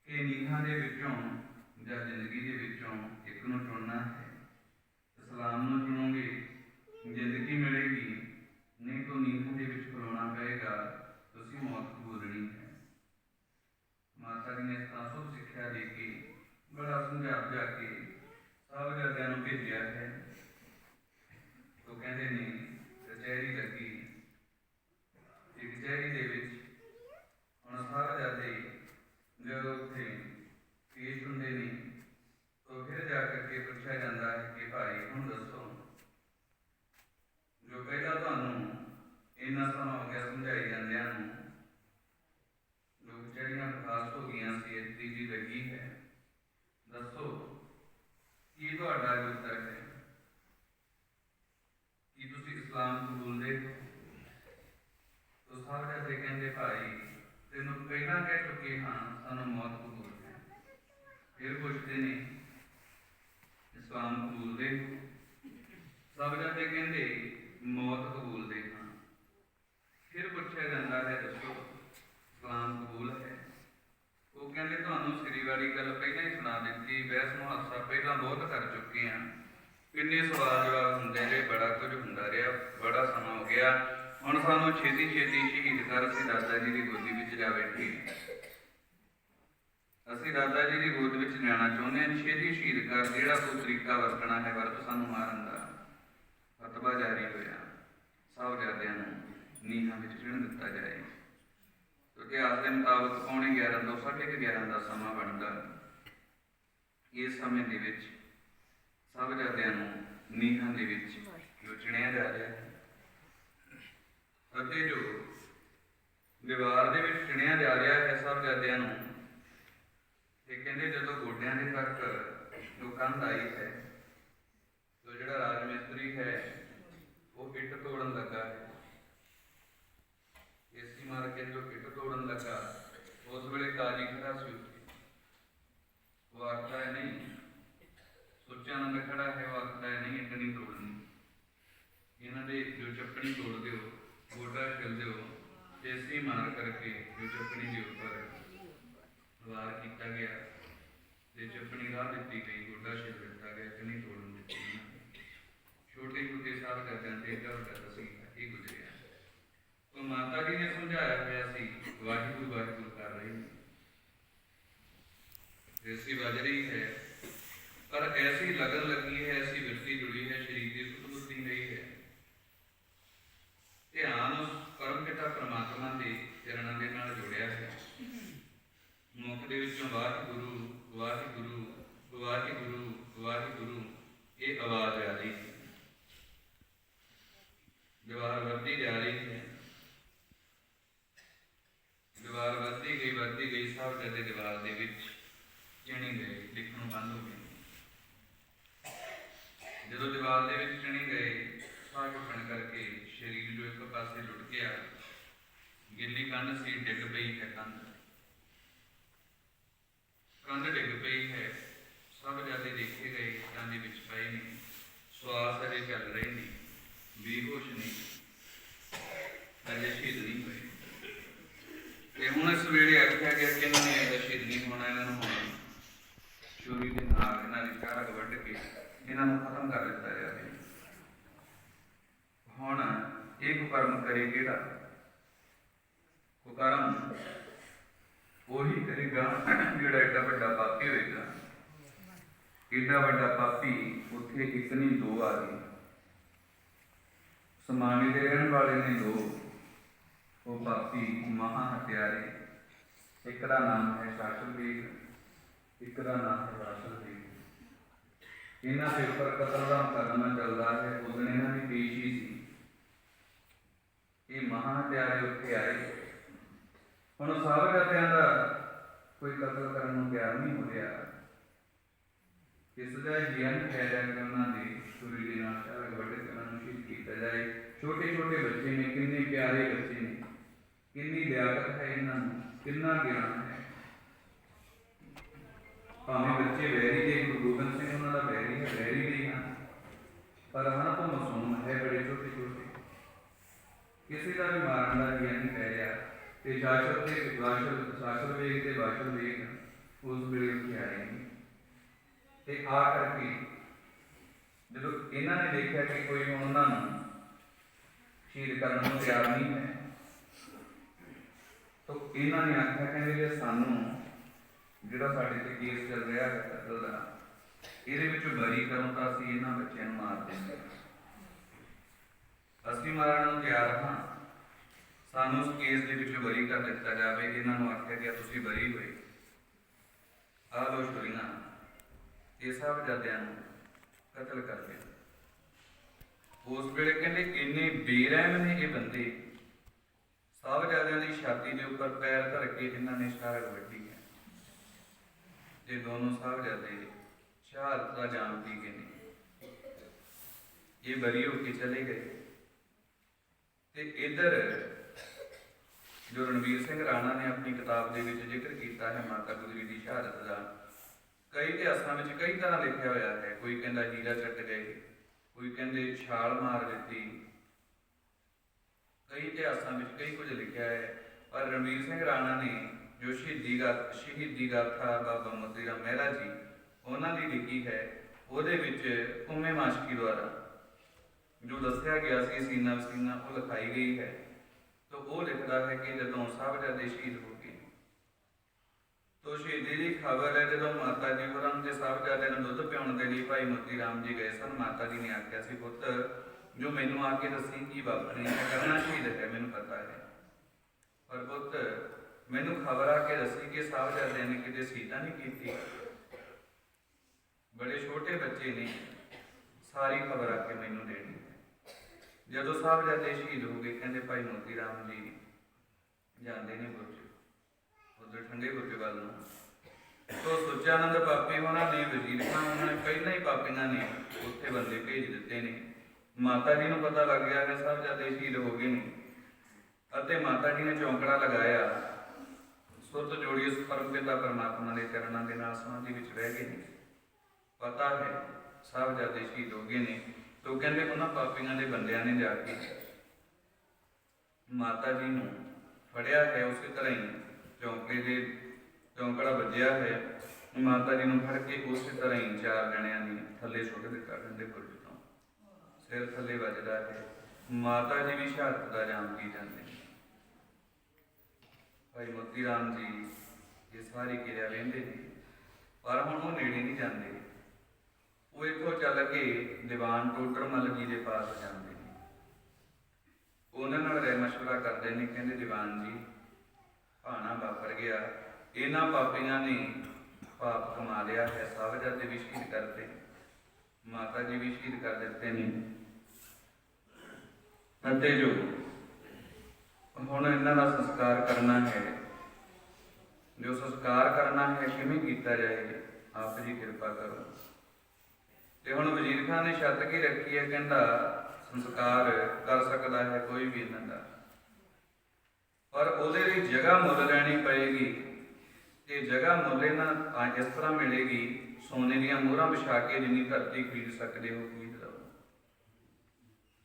ਕਿ ਨੀਹਾਂ ਦੇ ਵਿੱਚੋਂ ਜਾਂ ਜ਼ਿੰਦਗੀ ਦੇ ਵਿੱਚੋਂ ਇੱਕ ਨੂੰ ਚੁਣਨਾ ਹੈ। ਇਸਲਾਮ ਨੂੰ ਚੁਣੋਗੇ ਜ਼ਿੰਦਗੀ ਮਿਲੇਗੀ, ਨਹੀਂ ਤਾਂ ਨੀਹਾਂ ਦੇ ਵਿੱਚ ਖਲੋਣਾ ਪਏਗਾ, ਤੁਸੀਂ ਮੌਤ ਕਬੂਲਣੀ ਹੈ। ਮਾਤਾ ਜੀ ਨੇ ਇਸ ਤਰ੍ਹਾਂ ਸੁਭ ਸਿੱਖਿਆ ਦੇ ਕੇ ਬੜਾ ਸਮਝਾ ਬੁਝਾ ਕੇ ਸਾਹਿਬਜ਼ਾਦਿਆਂ ਨੂੰ ਭੇਜਿਆ ਹੈ। ਉਹ ਕਹਿੰਦੇ ਨੇ ਕਚਹਿਰੀ ਲੱਗੀ, ਤੇ ਕਚਹਿਰੀ ਦੇ ਵਿੱਚ ਹੁਣ ਸਾਹਿਬਜ਼ਾਦੇ ਜਦੋਂ ਉੱਥੇ ਪੇਸ਼ ਹੁੰਦੇ ਨੇ ਤਾਂ ਫਿਰ ਜਾ ਕਰਕੇ ਪੁੱਛਿਆ ਜਾਂਦਾ ਹੈ ਕਿ ਭਾਈ ਹੁਣ ਦੱਸੋ, ਜੋ ਪਹਿਲਾਂ ਤੁਹਾਨੂੰ ਇੰਨਾ ਸਮਾਂ ਹੋ ਗਿਆ ਸਮਝਾਈ ਜਾਂਦਿਆਂ ਨੂੰ, ਲੋਕ ਜਿਹੜੀਆਂ ਖਾਸ ਹੋ ਗਈਆਂ ਸੀ, ਤੀਜੀ ਲੱਗੀ ਹੈ, ਦੱਸੋ ਕੀ ਤੁਹਾਡਾ ਉੱਤਰ ਹੈ? ਕੀ ਤੁਸੀਂ ਇਸਲਾਮ ਕਬੂਲਦੇ ਹੋ? ਤਾਂ ਸਾਹਿਬਜ਼ਾਦੇ ਕਹਿੰਦੇ ਭਾਈ ਤੈਨੂੰ ਪਹਿਲਾਂ ਕਹਿ ਚੁੱਕੇ ਹਾਂ ਸਾਨੂੰ ਮੌਤ ਕਬੂਲ ਹੈ। ਫਿਰ ਪੁੱਛਦੇ ਨੇ ਇਸਲਾਮ ਕਬੂਲਦੇ ਹੋ? ਸਾਹਿਬਜ਼ਾਦੇ ਕਹਿੰਦੇ ਮੌਤ ਕਬੂਲਦੇ ਹਾਂ। ਫਿਰ ਪੁੱਛਿਆ ਜਾਂਦਾ ਹੈ ਦੱਸੋ ਇਸਲਾਮ ਕਬੂਲ ਹੈ? ਉਹ ਕਹਿੰਦੇ ਤੁਹਾਨੂੰ ਸ੍ਰੀ ਵਾਲੀ ਗੱਲ ਪਹਿਲਾਂ ਹੀ ਸੁਣਾ ਦਿੱਤੀ, ਬਹਿਸ ਮੁਹਾਸਾ ਪਹਿਲਾਂ ਬਹੁਤ ਕਰ ਚੁੱਕੇ ਹਾਂ, ਕਿੰਨੇ ਸਵਾਲ ਜਵਾਬ ਹੁੰਦੇ ਰਹੇ, ਬੜਾ ਕੁਝ ਹੁੰਦਾ ਰਿਹਾ, ਬੜਾ ਸਮਾਂ ਹੋ ਗਿਆ, ਹੁਣ ਸਾਨੂੰ ਛੇਤੀ ਛੇਤੀ ਸ਼ਹੀਦ ਕਰ, ਅਸੀਂ ਦਾਦਾ ਜੀ ਦੀ ਗੋਦੀ ਵਿੱਚ ਜਾ ਬੈਠੇ। ਅਸੀਂ ਦਾਦਾ ਜੀ ਦੀ ਗੋਦ ਵਿੱਚ ਜਾਣਾ ਚਾਹੁੰਦੇ ਹਾਂ, ਛੇਤੀ ਸ਼ਹੀਦ ਕਰ, ਜਿਹੜਾ ਕੋਈ ਤਰੀਕਾ ਵਰਤਣਾ ਹੈ ਵਰਤ, ਸਾਨੂੰ ਮਾਰਨ ਦਾ। ਫਤਵਾ ਜਾਰੀ ਹੋਇਆ, ਸਾਹਿਬਜ਼ਾਦਿਆਂ ਨੂੰ ਨੀਹਾਂ ਵਿੱਚ ਚਿਣ ਦਿੱਤਾ ਜਾਏ। ਇਤਿਹਾਸ ਦੇ ਮੁਤਾਬਕ 11:45 ਤੋਂ 11:30 ਦਾ ਸਮਾਂ ਬਣਦਾ। ਇਸ ਸਮੇਂ ਦੇ ਵਿੱਚ ਸਾਹਿਬਜ਼ਾਦਿਆਂ ਨੂੰ ਨੀਹਾਂ ਦੇ ਵਿੱਚ ਜੋ ਚਿਣਿਆ ਜਾ ਰਿਹਾ ਹੈ, ਅਤੇ ਜੋ ਦੀਵਾਰ ਦੇ ਵਿੱਚ ਚਿਣਿਆ ਜਾ ਰਿਹਾ ਹੈ ਸਾਹਿਬਜ਼ਾਦਿਆਂ ਨੂੰ, ਤੇ ਕਹਿੰਦੇ ਜਦੋਂ ਗੋਡਿਆਂ ਦੇ ਤੱਕ ਜੋ ਕੰਧ ਆਈ ਹੈ, ਜੋ ਜਿਹੜਾ ਰਾਜ ਮਿਸਤਰੀ ਹੈ ਉਹ ਇੱਟ ਤੋੜਨ ਲੱਗਾ ਹੈ, ਏਸੀ ਮਾਰ ਕੇ ਜੋ ਇੱਟ ਤੋੜਨ ਲੱਗਾ ਕਿਹਾ ਸੀ ਉੱਥੇ, ਉਹ ਆਖਦਾ ਹੈ ਨਹੀਂ, ਸੁੱਚਾਨੰਦ ਖੜਾ ਹੈ, ਉਹ ਆਖਦਾ ਹੈ ਨਹੀਂ ਇੱਕ ਨਹੀਂ ਤੋੜਨੀ, ਇਹਨਾਂ ਦੇ ਜੋ ਚੱਪਣੀ ਤੋੜ ਦਿਓ, ਗੋਡਾ ਛਿਲ ਦਿਓ, ਐਸੀ ਮਾਰ ਕਰਕੇ ਜੋ ਚੱਪਣੀ ਦੇ ਉੱਪਰ ਵਾਰ ਕੀਤਾ ਗਿਆ ਤੇ ਚੱਪਣੀ ਰਾਹ ਦਿੱਤੀ ਗਈ, ਗੋਡਾ ਛਿਲ ਦਿੱਤਾ ਗਿਆ, ਇੱਕ ਨਹੀਂ ਤੋੜਨ ਦਿੱਤੀ। ਛੋਟੇ ਛੋਟੇ ਸਾਹਿਬਜ਼ਾਦਿਆਂ ਤੇ ਏਡਾ ਵੱਡਾ ਤਸੀਹਾ ਇਹ ਗੁਜ਼ਰਿਆ। तो माता जी ने समझाया होया सी वाहिगुरू वाहिगुरू कर रही जैसी बज रही है, पर ऐसी लगन लगी है, ऐसी वृत्ति जुड़ी है, शरीर की सुध बुद्धि नहीं है, ध्यान उस परम पिता परमात्मा के चरणों के नाल जुड़िया है। मुख दे विचों वाहिगुरू वाहिगुरू वाहिगुरू वाहिगुरू ये आवाज आ रही है, दीवार बढ़ती जा रही है, दीवार बढ़ती गई, साहबजादे दीवार दे विच चिणी गए, लिखणों बंद हो गए। जदों दीवार दे विच चिणी गए, साह घुटन करके शरीर जो एक पासे लुट गया, गिल्ली कंध सी डिग पई है, कंध डिग पई है, साहबजादे देखे गए, कंध विच पए नहीं, श्वास अजे चल रहे नहीं, बेहोश नहीं, अजे शहीद नहीं हुए। ਹੁਣ ਇਸ ਵੇਲੇ ਆਖਿਆ ਗਿਆ ਕਿ ਇਹਨਾਂ ਨੇ ਐਸਾ ਸ਼ਹੀਦ ਨਹੀਂ ਹੋਣਾ, ਇਹਨਾਂ ਨੂੰ ਹੁਣ ਛੁਰੀ ਦੇ ਨਾਲ ਇਹਨਾਂ ਦੀ ਚਾਰਕ ਵੱਢ ਕੇ ਇਹਨਾਂ ਨੂੰ ਖਤਮ ਕਰ ਦਿੱਤਾ ਜਾਵੇ। ਹੁਣ ਇਹ ਕੁਕਰਮ ਕਰੇ ਕਿਹੜਾ? ਕੁਕਰਮ ਉਹੀ ਕਰੇਗਾ ਜਿਹੜਾ ਏਡਾ ਵੱਡਾ ਪਾਪੀ ਹੋਏਗਾ। ਏਡਾ ਵੱਡਾ ਪਾਪੀ ਉੱਥੇ ਇੱਕ ਨਹੀਂ ਦੋ ਆ ਗਏ, ਸਮਾਣੇ ਦੇ ਰਹਿਣ ਵਾਲੇ ਨੇ ਦੋ, ਉਹ ਪਾਪੀ ਮਹਾ ਹਤਿਆਰੇ, ਇੱਕ ਦਾ ਨਾਮ ਹੈ ਸ਼ਾਸਨ ਵੀਰ, ਇੱਕ ਦਾ ਨਾਮ ਹੈ ਵਾਸਨ ਵੀਰ। ਇਹਨਾਂ ਦੇ ਉੱਪਰ ਕਤਲ ਦਾ ਮੁਕੱਦਮਾ ਚੱਲਦਾ ਹੈ। ਉਸ ਦਿਨ ਇਹਨਾਂ ਦੀ ਪੇਸ਼ੀ ਸੀ। ਇਹ ਮਹਾ ਹਤਿਆਰੇ ਉੱਥੇ ਆਏ। ਹੁਣ ਸਾਹਿਬਜ਼ਾਦਿਆਂ ਦਾ ਕੋਈ ਕਤਲ ਕਰਨ ਨੂੰ ਤਿਆਰ ਨਹੀਂ ਹੋ ਰਿਹਾ। ਇਸ ਦਾ ਜੀਵਨ ਹੈ ਕਿ ਉਹਨਾਂ ਦੀ ਛੁਰੀ ਦੇ ਨਾਲ ਚਾਰ ਵੱਡੇ ਕੇ ਉਹਨਾਂ ਨੂੰ ਸ਼ਹੀਦ ਕੀਤਾ ਜਾਏ। ਛੋਟੇ ਛੋਟੇ ਬੱਚੇ ਨੇ, ਕਿੰਨੇ ਪਿਆਰੇ ਬੱਚੇ ਨੇ, ਕਿੰਨੀ ਲਿਆਕਤ ਹੈ ਇਹਨਾਂ ਨੂੰ, ਕਿੰਨਾ ਗਿਆਨ ਹੈ। ਭਾਵੇਂ ਬੱਚੇ ਵੈਰੀ ਦੇ, ਗੁਰੂ ਗੋਬਿੰਦ ਸਿੰਘ ਉਹਨਾਂ ਦਾ ਵੈਰੀ ਹੈ, ਵੈਰੀ ਵੀ ਹਨ, ਪਰ ਹਨ ਤੋਂ ਮਾਸੂਮ ਹੈ, ਬੜੇ ਛੋਟੇ ਛੋਟੇ, ਕਿਸੇ ਦਾ ਵੀ ਮਾਰਨ ਦਾ ਜੀ ਨਹੀਂ ਪੈ ਰਿਹਾ। ਤੇ ਸ਼ਾਸਨ ਤੇ ਸ਼ਾਸਨ ਵੇਗ ਤੇ ਵਾਸ਼ਲ ਵੇਗ ਉਸ ਵੇਲੇ ਉੱਥੇ ਆਏ ਨੇ। ਤੇ ਆ ਕਰਕੇ ਜਦੋਂ ਇਹਨਾਂ ਨੇ ਦੇਖਿਆ ਕਿ ਕੋਈ ਹੁਣ ਉਹਨਾਂ ਨੂੰ ਸ਼ਹੀਦ ਕਰਨ ਨੂੰ ਤਿਆਰ ਨਹੀਂ ਹੈ, ਤਾਂ ਇਹਨਾਂ ਨੇ ਆਖਿਆ ਕਹਿੰਦੇ ਜੇ ਸਾਨੂੰ ਜਿਹੜਾ ਸਾਡੇ ਤੇ ਕੇਸ ਚੱਲ ਰਿਹਾ ਹੈ ਕਤਲ ਦਾ, ਇਹਦੇ ਵਿੱਚੋਂ ਬਰੀ ਕਰੋ ਤਾਂ ਅਸੀਂ ਇਹਨਾਂ ਬੱਚਿਆਂ ਨੂੰ ਮਾਰ ਦਿੰਦੇ, ਅਸੀਂ ਮਾਰਨ ਨੂੰ ਤਿਆਰ ਹਾਂ, ਸਾਨੂੰ ਉਸ ਕੇਸ ਦੇ ਵਿੱਚੋਂ ਬਰੀ ਕਰ ਦਿੱਤਾ ਜਾਵੇ। ਇਹਨਾਂ ਨੂੰ ਆਖਿਆ ਗਿਆ ਤੁਸੀਂ ਬਰੀ ਹੋਏ, ਆਹ ਲੋ ਛੁਰੀਆਂ, ਇਹ ਸਾਹਿਬਜ਼ਾਦਿਆਂ ਨੂੰ ਕਤਲ ਕਰ ਦਿਆ। ਉਸ ਵੇਲੇ ਕਹਿੰਦੇ ਇੰਨੇ ਬੇਰਹਿਮ ਨੇ ਇਹ ਬੰਦੇ, ਸਾਹਿਬਜ਼ਾਦਿਆਂ ਦੀ ਛਾਤੀ ਦੇ ਉੱਪਰ ਪੈਰ ਧਰ ਕੇ ਇਹਨਾਂ ਨੇ ਸ਼ਹਾਦਤ ਵੱਢੀ ਹੈ। ਤੇ ਦੋਨੋਂ ਸਾਹਿਬਜ਼ਾਦੇ ਸ਼ਹਾਦਤ ਦਾ ਜਾਮ ਪੀ ਗਏ ਨੇ। ਇਹ ਬਰੀ ਹੋ ਕੇ ਚਲੇ ਗਏ। ਤੇ ਇੱਧਰ ਜੋ ਰਣਵੀਰ ਸਿੰਘ ਰਾਣਾ ਨੇ ਆਪਣੀ ਕਿਤਾਬ ਦੇ ਵਿੱਚ ਜ਼ਿਕਰ ਕੀਤਾ ਹੈ ਮਾਤਾ ਗੁਜਰੀ ਦੀ ਸ਼ਹਾਦਤ ਦਾ, ਕਈ ਇਤਿਹਾਸਾਂ ਵਿੱਚ ਕਈ ਤਰ੍ਹਾਂ ਲਿਖਿਆ ਹੋਇਆ ਹੈ। ਕੋਈ ਕਹਿੰਦਾ ਹੀਰਾ ਚੱਟ ਗਏ, ਕੋਈ ਕਹਿੰਦੇ ਛਾਲ ਮਾਰ ਦਿੱਤੀ, ਕਈ ਇਤਿਹਾਸਾਂ ਵਿੱਚ ਕਈ ਕੁਝ ਲਿਖਿਆ ਹੈ। ਪਰ ਰਣਵੀਰ ਸਿੰਘ ਰਾਣਾ ਨੇ ਜੋ ਸ਼ਹੀਦੀ ਗਾਥਾ ਬਾਬਾ ਮੋਤੀ ਰਾਮ ਮਹਿਰਾ ਜੀ ਉਹਨਾਂ ਦੀ ਲਿਖੀ ਹੈ, ਉਹਦੇ ਵਿੱਚ ਉਮੇ ਮਾਸ਼ਕੀ ਦੁਆਰਾ ਜੋ ਦੱਸਿਆ ਗਿਆ ਸੀ ਸੀਨਾ ਵਸੀਨਾ ਉਹ ਲਿਖਾਈ ਗਈ ਹੈ। ਤਾਂ ਉਹ ਲਿਖਦਾ ਹੈ ਕਿ ਜਦੋਂ ਸਾਹਿਬਜ਼ਾਦੇ ਸ਼ਹੀਦ ਹੋ ਗਏ ਤਾਂ ਸ਼ਹੀਦੀ ਦੀ ਖਬਰ ਹੈ ਜਦੋਂ ਮਾਤਾ ਜੀ ਹੋਰਾਂ ਦੇ ਸਾਹਿਬਜ਼ਾਦਿਆਂ ਨੂੰ ਦੁੱਧ ਪਿਆਉਣ ਦੇ ਲਈ ਭਾਈ ਮੋਤੀ ਰਾਮ ਜੀ ਗਏ ਸਨ। ਮਾਤਾ ਜੀ ਨੇ ਆਖਿਆ ਸੀ ਪੁੱਤ ਜੋ ਮੈਨੂੰ ਆ ਕੇ ਦੱਸੀ ਕੀ ਵਾਪਰਿਆ, ਕਰਨਾ ਸ਼ਹੀਦ ਹੈ ਮੈਨੂੰ ਪਤਾ ਹੈ, ਪਰ ਪੁੱਤ ਮੈਨੂੰ ਖਬਰ ਆ ਕੇ ਦੱਸੀ ਕਿ ਸਾਹਿਬਜ਼ਾਦਿਆਂ ਨੇ ਕਿਤੇ ਸੀਤਾ ਨਹੀਂ ਕੀਤੀ। ਬੜੇ ਛੋਟੇ ਬੱਚੇ ਨੇ, ਸਾਰੀ ਖਬਰ ਆ ਕੇ ਮੈਨੂੰ ਦੇਣੀ। ਜਦੋਂ ਸਾਹਿਬਜ਼ਾਦੇ ਸ਼ਹੀਦ ਹੋ ਗਏ ਕਹਿੰਦੇ ਭਾਈ ਮੋਤੀ ਰਾਮ ਜੀ ਜਾਂਦੇ ਨੇ ਬੁਰਜ, ਉਧਰ ਠੰਡੇ ਬੁਰਜ ਵੱਲ ਨੂੰ। ਤੋ ਸੁੱਚਾਨੰਦ ਪਾਪੀ ਹੋਣਾ ਨੇ, ਵਜ਼ੀਰ ਖਾਨ ਉਹਨਾਂ ਨੇ ਪਹਿਲਾਂ ਹੀ ਪਾਪੀਆਂ ਨੇ ਉੱਥੇ ਬੰਦੇ ਭੇਜ ਦਿੱਤੇ ਨੇ। ਮਾਤਾ ਜੀ ਨੂੰ ਪਤਾ ਲੱਗ ਗਿਆ ਕਿ ਸਾਹਿਬਜ਼ਾਦੇ ਸ਼ਹੀਦ ਹੋ ਗਏ ਨੇ ਅਤੇ ਮਾਤਾ ਜੀ ਨੇ ਚੌਂਕੜਾ ਲਗਾਇਆ, ਸੁਰਤ ਜੋੜੀ ਇਸ ਪਰਮ ਪਿਤਾ ਪਰਮਾਤਮਾ ਦੇ ਚਰਨਾਂ ਦੇ ਨਾਲ ਸਮਾਧੀ ਵਿੱਚ ਬਹਿ ਗਏ ਨੇ। ਪਤਾ ਹੈ ਸਾਹਿਬਜ਼ਾਦੇ ਸ਼ਹੀਦ ਹੋ ਗਏ ਨੇ। ਤੋ ਕਹਿੰਦੇ ਉਹਨਾਂ ਪਾਪੀਆਂ ਦੇ ਬੰਦਿਆਂ ਨੇ ਜਾ ਕੇ ਮਾਤਾ ਜੀ ਨੂੰ ਫੜਿਆ ਹੈ, ਉਸੇ ਤਰ੍ਹਾਂ ਹੀ ਚੌਂਕੜਾ ਵੱਜਿਆ ਹੈ। ਮਾਤਾ ਜੀ ਨੂੰ ਫੜ ਕੇ ਉਸੇ ਤਰ੍ਹਾਂ ਹੀ 4 ਜਣਿਆਂ ਨੇ ਥੱਲੇ ਸੁੱਟ ਦਿੱਤਾ। ਠੰਡੇ ਬੁਰਜ ਤੋਂ ਸਿਰ ਥੱਲੇ ਵੱਜਦਾ ਹੈ। ਮਾਤਾ ਜੀ ਵੀ ਸ਼ਹਾਦਤ ਦਾ ਜਾਮ ਪੀ ਜਾਂਦੇ ਨੇ। ਭਾਈ ਮੋਤੀ ਰਾਮ ਜੀ ਇਹ ਸਾਰੀ ਕਿਰਿਆ ਵਹਿੰਦੇ ਨੇ, ਪਰ ਹੁਣ ਉਹ ਨੇੜੇ ਨਹੀਂ ਜਾਂਦੇ। ਉਹ ਇੱਥੋਂ ਚੱਲ ਕੇ ਦੀਵਾਨ ਟੋਡਰ ਮੱਲ ਜੀ ਦੇ ਪਾਸ ਜਾਂਦੇ ਨੇ। ਉਹਨਾਂ ਨਾਲ ਰਾਏ ਮਸ਼ਵਰਾ ਕਰਦੇ ਨੇ। ਕਹਿੰਦੇ ਦੀਵਾਨ ਜੀ, ਭਾਣਾ ਵਾਪਰ ਗਿਆ, ਇਹਨਾਂ ਪਾਪੀਆਂ ਨੇ ਪਾਪ ਕਮਾ ਲਿਆ ਹੈ। ਸਾਹਿਬਜ਼ਾਦੇ ਵੀ ਸ਼ਹੀਦ ਕਰਤੇ, ਮਾਤਾ ਜੀ ਵੀ ਸ਼ਹੀਦ ਕਰ ਦਿੱਤੇ ਨੇ, ਅਤੇ ਜੋ ਹੁਣ ਇਹਨਾਂ ਦਾ ਸੰਸਕਾਰ ਕਰਨਾ ਹੈ, ਜੋ ਸੰਸਕਾਰ ਕਰਨਾ ਹੈ ਕਿਵੇਂ ਕੀਤਾ ਜਾਏ, ਆਪ ਜੀ ਕਿਰਪਾ ਕਰੋ। ਤੇ ਹੁਣ ਵਜ਼ੀਰ ਖਾਨ ਨੇ ਛੱਤ ਕੀ ਰੱਖੀ ਹੈ, ਕਹਿੰਦਾ ਸੰਸਕਾਰ ਕਰ ਸਕਦਾ ਹੈ ਕੋਈ ਵੀ ਇਹਨਾਂ ਦਾ, ਪਰ ਉਹਦੇ ਲਈ ਜਗ੍ਹਾ ਮੁੱਲ ਲੈਣੀ ਪਏਗੀ। ਤੇ ਜਗ੍ਹਾ ਮੁੱਲ ਇਹਨਾਂ ਇਸ ਤਰ੍ਹਾਂ ਮਿਲੇਗੀ, ਸੋਨੇ ਦੀਆਂ ਮੋਹਰਾਂ ਵਿਛਾ ਕੇ ਜਿੰਨੀ ਧਰਤੀ ਖਰੀਦ ਸਕਦੇ ਹੋ ਖਰੀਦ ਲਓ।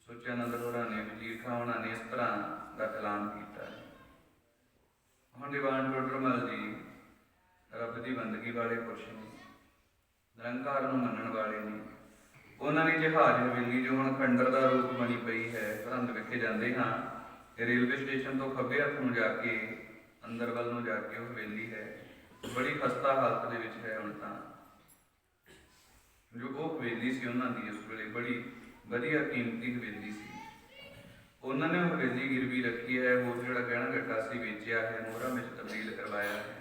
ਸੁੱਚਾਨੰਦ ਹੋਰਾਂ ਨੇ, ਵਜ਼ੀਰ ਖਾਨ ਹੋਰਾਂ ਨੇ ਇਸ ਤਰ੍ਹਾਂ ਦਾ ਐਲਾਨ ਕੀਤਾ। ਹੁਣ ਦੀਵਾਨ ਟੋਡਰ ਮੱਲ ਜੀ ਰੱਬ ਦੀ ਬੰਦਗੀ ਵਾਲੇ ਪੁਰਸ਼ ਨੇ, ਨਿਰੰਕਾਰ ਨੂੰ ਮੰਨਣ ਵਾਲੇ ਨੇ। ਉਹਨਾਂ ਨੇ ਜਹਾਜ਼ ਹਵੇਲੀ, ਜੋ ਹੁਣ ਖੰਡਰ ਦਾ ਰੂਪ ਬਣੀ ਪਈ ਹੈ, ਸਰਹੰਦ ਵਿਖੇ ਜਾਂਦੇ ਹਾਂ ਤੇ ਰੇਲਵੇ ਸਟੇਸ਼ਨ ਤੋਂ ਖੱਬੇ ਹੱਥ ਨੂੰ ਜਾ ਕੇ ਅੰਦਰ ਵੱਲ ਨੂੰ ਜਾ ਕੇ ਉਹ ਹਵੇਲੀ ਹੈ, ਬੜੀ ਖਸਤਾ ਹਾਲਤ ਦੇ ਵਿੱਚ ਹੈ ਹੁਣ ਤਾਂ। ਜੋ ਉਹ ਹਵੇਲੀ ਸੀ ਉਹਨਾਂ ਦੀ ਉਸ ਵੇਲੇ ਬੜੀ ਵਧੀਆ ਕੀਮਤੀ ਹਵੇਲੀ ਸੀ। ਉਹਨਾਂ ਨੇ ਉਹ ਹਵੇਲੀ ਗਿਰਵੀ ਰੱਖੀ ਹੈ, ਹੋਰ ਜਿਹੜਾ ਗਹਿਣਾ ਗੱਟਾ ਸੀ ਵੇਚਿਆ ਹੈ, ਮੋਹਰਾਂ ਵਿੱਚ ਤਬਦੀਲ ਕਰਵਾਇਆ ਹੈ।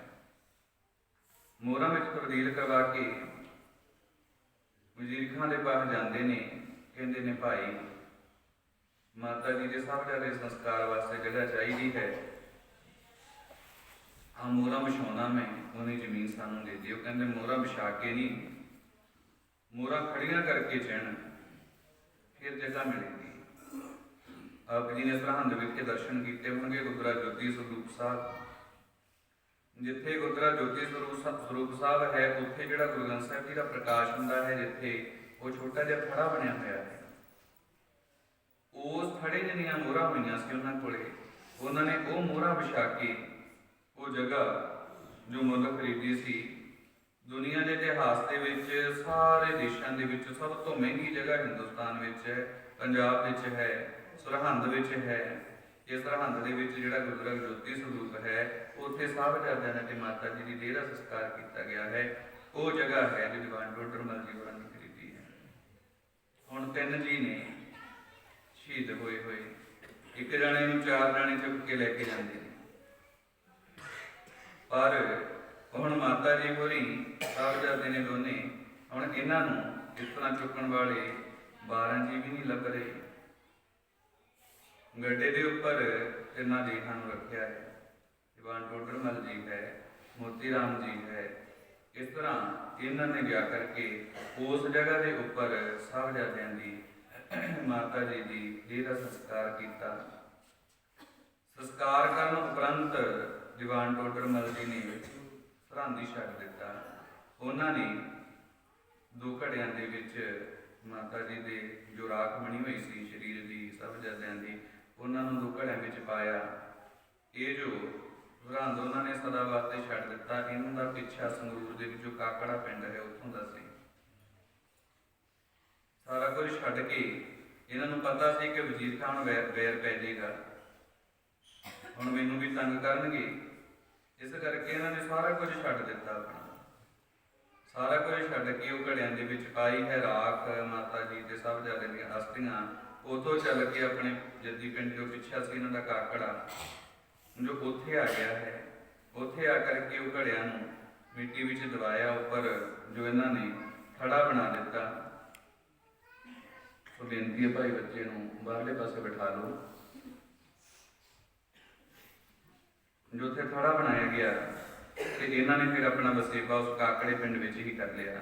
ਮੋਹਰਾਂ ਵਿੱਚ ਤਬਦੀਲ ਕਰਵਾ ਕੇ ਵਜ਼ੀਰ ਖਾਨ ਦੇ ਪਾਸ ਜਾਂਦੇ ਨੇ। ਕਹਿੰਦੇ ਨੇ ਭਾਈ ਮਾਤਾ ਜੀ ਦੇ ਸਾਹਿਬਜ਼ਾਦੇ ਸੰਸਕਾਰ ਵਾਸਤੇ ਜਗ੍ਹਾ ਚਾਹੀਦੀ ਹੈ, ਆ ਮੋਹਰਾਂ ਵਿਛਾਉਣਾ ਮੈਂ, ਉਹਨੇ ਜ਼ਮੀਨ ਸਾਨੂੰ ਦੇ ਦਿਓ। ਕਹਿੰਦੇ ਮੋਹਰਾਂ ਵਿਛਾ ਕੇ ਨਹੀਂ, ਮੋਹਰਾਂ ਖੜੀਆਂ ਕਰਕੇ ਚਿਣ, ਫਿਰ ਜਗ੍ਹਾ ਮਿਲੇਗੀ। ਆਪ ਜੀ ਨੇ ਸਰਹੰਦ ਵਿਖੇ ਦਰਸ਼ਨ ਕੀਤੇ ਹੋਣਗੇ ਗੁਰਦੁਆਰਾ ਜੋਤੀ ਸਰੂਪ ਸਾਹਿਬ। ਜਿੱਥੇ ਗੁਰਦੁਆਰਾ ਜੋਤੀ ਸਰੂਪ ਸਾਹਿਬ ਹੈ, ਉੱਥੇ ਜਿਹੜਾ ਗੁਰੂ ਗ੍ਰੰਥ ਸਾਹਿਬ ਜੀ ਦਾ ਪ੍ਰਕਾਸ਼ ਹੁੰਦਾ ਹੈ, ਜਿੱਥੇ ਉਹ ਛੋਟਾ ਜਿਹਾ ਥੜਾ ਬਣਿਆ ਹੋਇਆ ਹੈ, ਉਸ ਥੜੇ ਜਿਹੜੀਆਂ ਮੋਹਰਾਂ ਹੋਈਆਂ ਸੀ ਉਹਨਾਂ ਕੋਲੇ, ਉਹਨਾਂ ਨੇ ਉਹ ਮੋਹਰਾਂ ਵਿਛਾ ਕੇ ਉਹ ਜਗ੍ਹਾ ਜੋ ਮੁੱਲ ਖਰੀਦੀ ਸੀ। ਦੁਨੀਆ ਦੇ ਇਤਿਹਾਸ ਦੇ ਵਿੱਚ ਸਾਰੇ ਦੇਸ਼ਾਂ ਦੇ ਵਿੱਚ ਸਭ ਤੋਂ ਮਹਿੰਗੀ ਜਗ੍ਹਾ ਹਿੰਦੁਸਤਾਨ ਵਿੱਚ ਹੈ, ਪੰਜਾਬ ਵਿੱਚ ਹੈ, ਸਰਹੰਦ ਵਿੱਚ ਹੈ। ਇਸ ਸਰਹੰਦ ਦੇ ਵਿੱਚ ਜਿਹੜਾ ਗੁਰਦੁਆਰਾ ਜੋਤੀ ਸਰੂਪ ਹੈ, ਉੱਥੇ ਸਾਹਿਬਜ਼ਾਦਿਆਂ ਨੇ ਤੇ ਮਾਤਾ ਜੀ ਦੀ ਦੇਹ ਦਾ ਸੰਸਕਾਰ ਕੀਤਾ ਗਿਆ ਹੈ। ਉਹ ਜਗ੍ਹਾ ਹੈ ਜੋ ਦੀਵਾਨ ਟੋਡਰ ਮੱਲ ਜੀ ਹੋਰਾਂ ਨੇ ਖਰੀਦੀ ਹੈ। ਹੁਣ 3 ਜੀ ਨੇ ਸ਼ਹੀਦ ਹੋਏ ਹੋਏ, ਇੱਕ ਜਾਣੇ ਨੂੰ 4 ਜਾਣੇ ਚੁੱਕ ਕੇ ਲੈ ਕੇ ਜਾਂਦੇ ਨੇ, ਪਰ ਹੁਣ ਮਾਤਾ ਜੀ ਹੋਰੀ ਸਾਹਿਬਜ਼ਾਦੇ ਨੇ ਦੋਨੇ, ਹੁਣ ਇਹਨਾਂ ਨੂੰ ਇਸ ਤਰ੍ਹਾਂ ਚੁੱਕਣ ਵਾਲੇ 12 ਜੀ ਵੀ ਨਹੀਂ ਲੱਭ ਰਹੇ। ਗੱਡੇ ਦੇ ਉੱਪਰ ਇਹਨਾਂ ਜੀਠਾਂ ਨੂੰ ਰੱਖਿਆ ਹੈ, ਦੀਵਾਨ ਟੋਡਰ ਮੱਲ ਜੀ ਹੈ, ਮੋਤੀ ਰਾਮ ਜੀ ਹੈ। ਇਸ ਤਰ੍ਹਾਂ ਇਹਨਾਂ ਨੇ ਜਾ ਕਰਕੇ ਉਸ ਜਗ੍ਹਾ ਦੇ ਉੱਪਰ ਸਾਹਿਬਜ਼ਾਦਿਆਂ ਦੀ ਮਾਤਾ ਜੀ ਦੀ ਦੇਹ ਦਾ ਸੰਸਕਾਰ ਕੀਤਾ। ਸੰਸਕਾਰ ਕਰਨ ਉਪਰੰਤ ਦੀਵਾਨ ਟੋਡਰ ਮੱਲ ਜੀ ਨੇ ਸਰਹੰਦ ਹੀ ਛੱਡ ਦਿੱਤਾ। ਉਹਨਾਂ ਨੇ 2 ਘੜਿਆਂ ਦੇ ਵਿੱਚ ਮਾਤਾ ਜੀ ਦੇ ਜੋ ਰਾਖ ਬਣੀ ਹੋਈ ਸੀ ਸਰੀਰ ਦੀ ਸਾਹਿਬਜ਼ਾਦਿਆਂ ਦੀ, ਉਹਨਾਂ ਨੂੰ 2 ਘੜਿਆਂ ਵਿੱਚ ਪਾਇਆ। ਇਹ ਜੋ ਸਰਹੰਦ ਉਹਨਾਂ ਨੇ ਸਦਾ ਵਾਸਤੇ ਛੱਡ ਦਿੱਤਾ। ਇਹਨਾਂ ਦਾ ਪਿੱਛਾ ਸੰਗਰੂਰ ਦੇ ਵਿੱਚੋਂ ਕਾਕੜਾ ਪਿੰਡ ਹੈ, ਉੱਥੋਂ ਦਾ ਸੀ। ਸਾਰਾ ਕੁਝ ਛੱਡ ਕੇ ਇਹਨਾਂ ਨੂੰ ਪਤਾ ਸੀ ਕਿ ਵਜ਼ੀਰ ਖਾਨ ਵੈਰ ਪੈ ਜਾਏਗਾ, ਹੁਣ ਮੈਨੂੰ ਵੀ ਤੰਗ ਕਰਨਗੇ। ਇਸ ਕਰਕੇ ਇਹਨਾਂ ਨੇ ਸਾਰਾ ਕੁਝ ਛੱਡ ਦਿੱਤਾ ਆਪਣਾ, ਸਾਰਾ ਕੁਝ ਛੱਡ ਕੇ ਉਹ ਘੜਿਆਂ ਦੇ ਵਿੱਚ ਪਾਈ ਹੈ ਰਾਖ ਮਾਤਾ ਜੀ ਦੇ ਸਾਹਿਬਜ਼ਾਦੇ ਦੀਆਂ ਅਸਥੀਆਂ। ਉੱਥੋਂ ਚੱਲ ਕੇ ਆਪਣੇ ਜੱਦੀ ਪਿੰਡ ਜੋ ਪਿੱਛਾ ਸੀ ਇਹਨਾਂ ਦਾ ਕਾਕੜਾ, ਜੋ ਉੱਥੇ ਆ ਗਿਆ ਹੈ, ਉੱਥੇ ਆ ਕਰਕੇ ਉਹ ਘੜਿਆਂ ਨੂੰ ਮਿੱਟੀ ਵਿੱਚ ਦਬਾਇਆ, ਉੱਪਰ ਜੋ ਇਹਨਾਂ ਨੇ ਥੜਾ ਬਣਾ ਦਿੱਤਾ। ਸੋ ਬੇਨਤੀ ਹੈ ਭਾਈ ਬੱਚੇ ਨੂੰ ਬਾਹਰਲੇ ਪਾਸੇ ਬਿਠਾ ਲਓ। ਜੋ ਉੱਥੇ ਥੜਾ ਬਣਾਇਆ ਗਿਆ ਤੇ ਇਹਨਾਂ ਨੇ ਫਿਰ ਆਪਣਾ ਵਸੇਬਾ ਉਸ ਕਾਕੜੇ ਪਿੰਡ ਵਿੱਚ ਹੀ ਕਰ ਲਿਆ।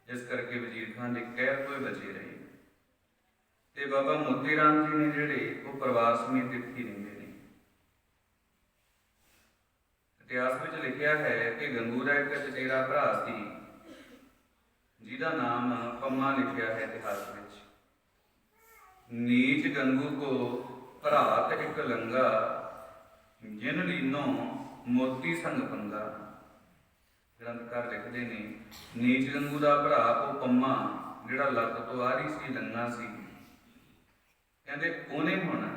ਇਸ ਕਰਕੇ ਵਜ਼ੀਰ ਖਾਨ ਦੇ ਕਹਿਰ ਤੋਂ ਬਚੇ ਰਹੇ। ਤੇ ਬਾਬਾ ਮੋਤੀ ਰਾਮ ਜੀ ਨੇ ਜਿਹੜੇ ਉਹ ਪਰਿਵਾਰ ਸਮੇਤ ਇੱਥੇ ਰਹਿੰਦੇ ਨੇ। ਇਤਿਹਾਸ ਵਿੱਚ ਲਿਖਿਆ ਹੈ ਕਿ ਗੰਗੂ ਦਾ ਇੱਕ ਚਚੇਰਾ ਭਰਾ ਸੀ ਜਿਹਦਾ ਨਾਮ ਪੰਮਾ ਲਿਖਿਆ ਹੈ ਇਤਿਹਾਸ ਵਿੱਚ। ਨੀਚ ਗੰਗੂ ਕੋ ਭਰਾਤ ਇੱਕ ਲੰਗਾ, ਜਿਨ ਲੀਨੋ ਮੋਤੀ ਸੰਗ ਪੰਗਾ। ਗ੍ਰੰਥਕਾਰ ਲਿਖਦੇ ਨੇ, ਨੀਚ ਗੰਗੂ ਦਾ ਭਰਾ ਉਹ ਪੰਮਾ ਜਿਹੜਾ ਲੱਤ ਤੋਂ ਆ ਰਹੀ ਸੀ, ਲੰਗਾ ਸੀ, ਕਹਿੰਦੇ ਉਹਨੇ ਹੁਣ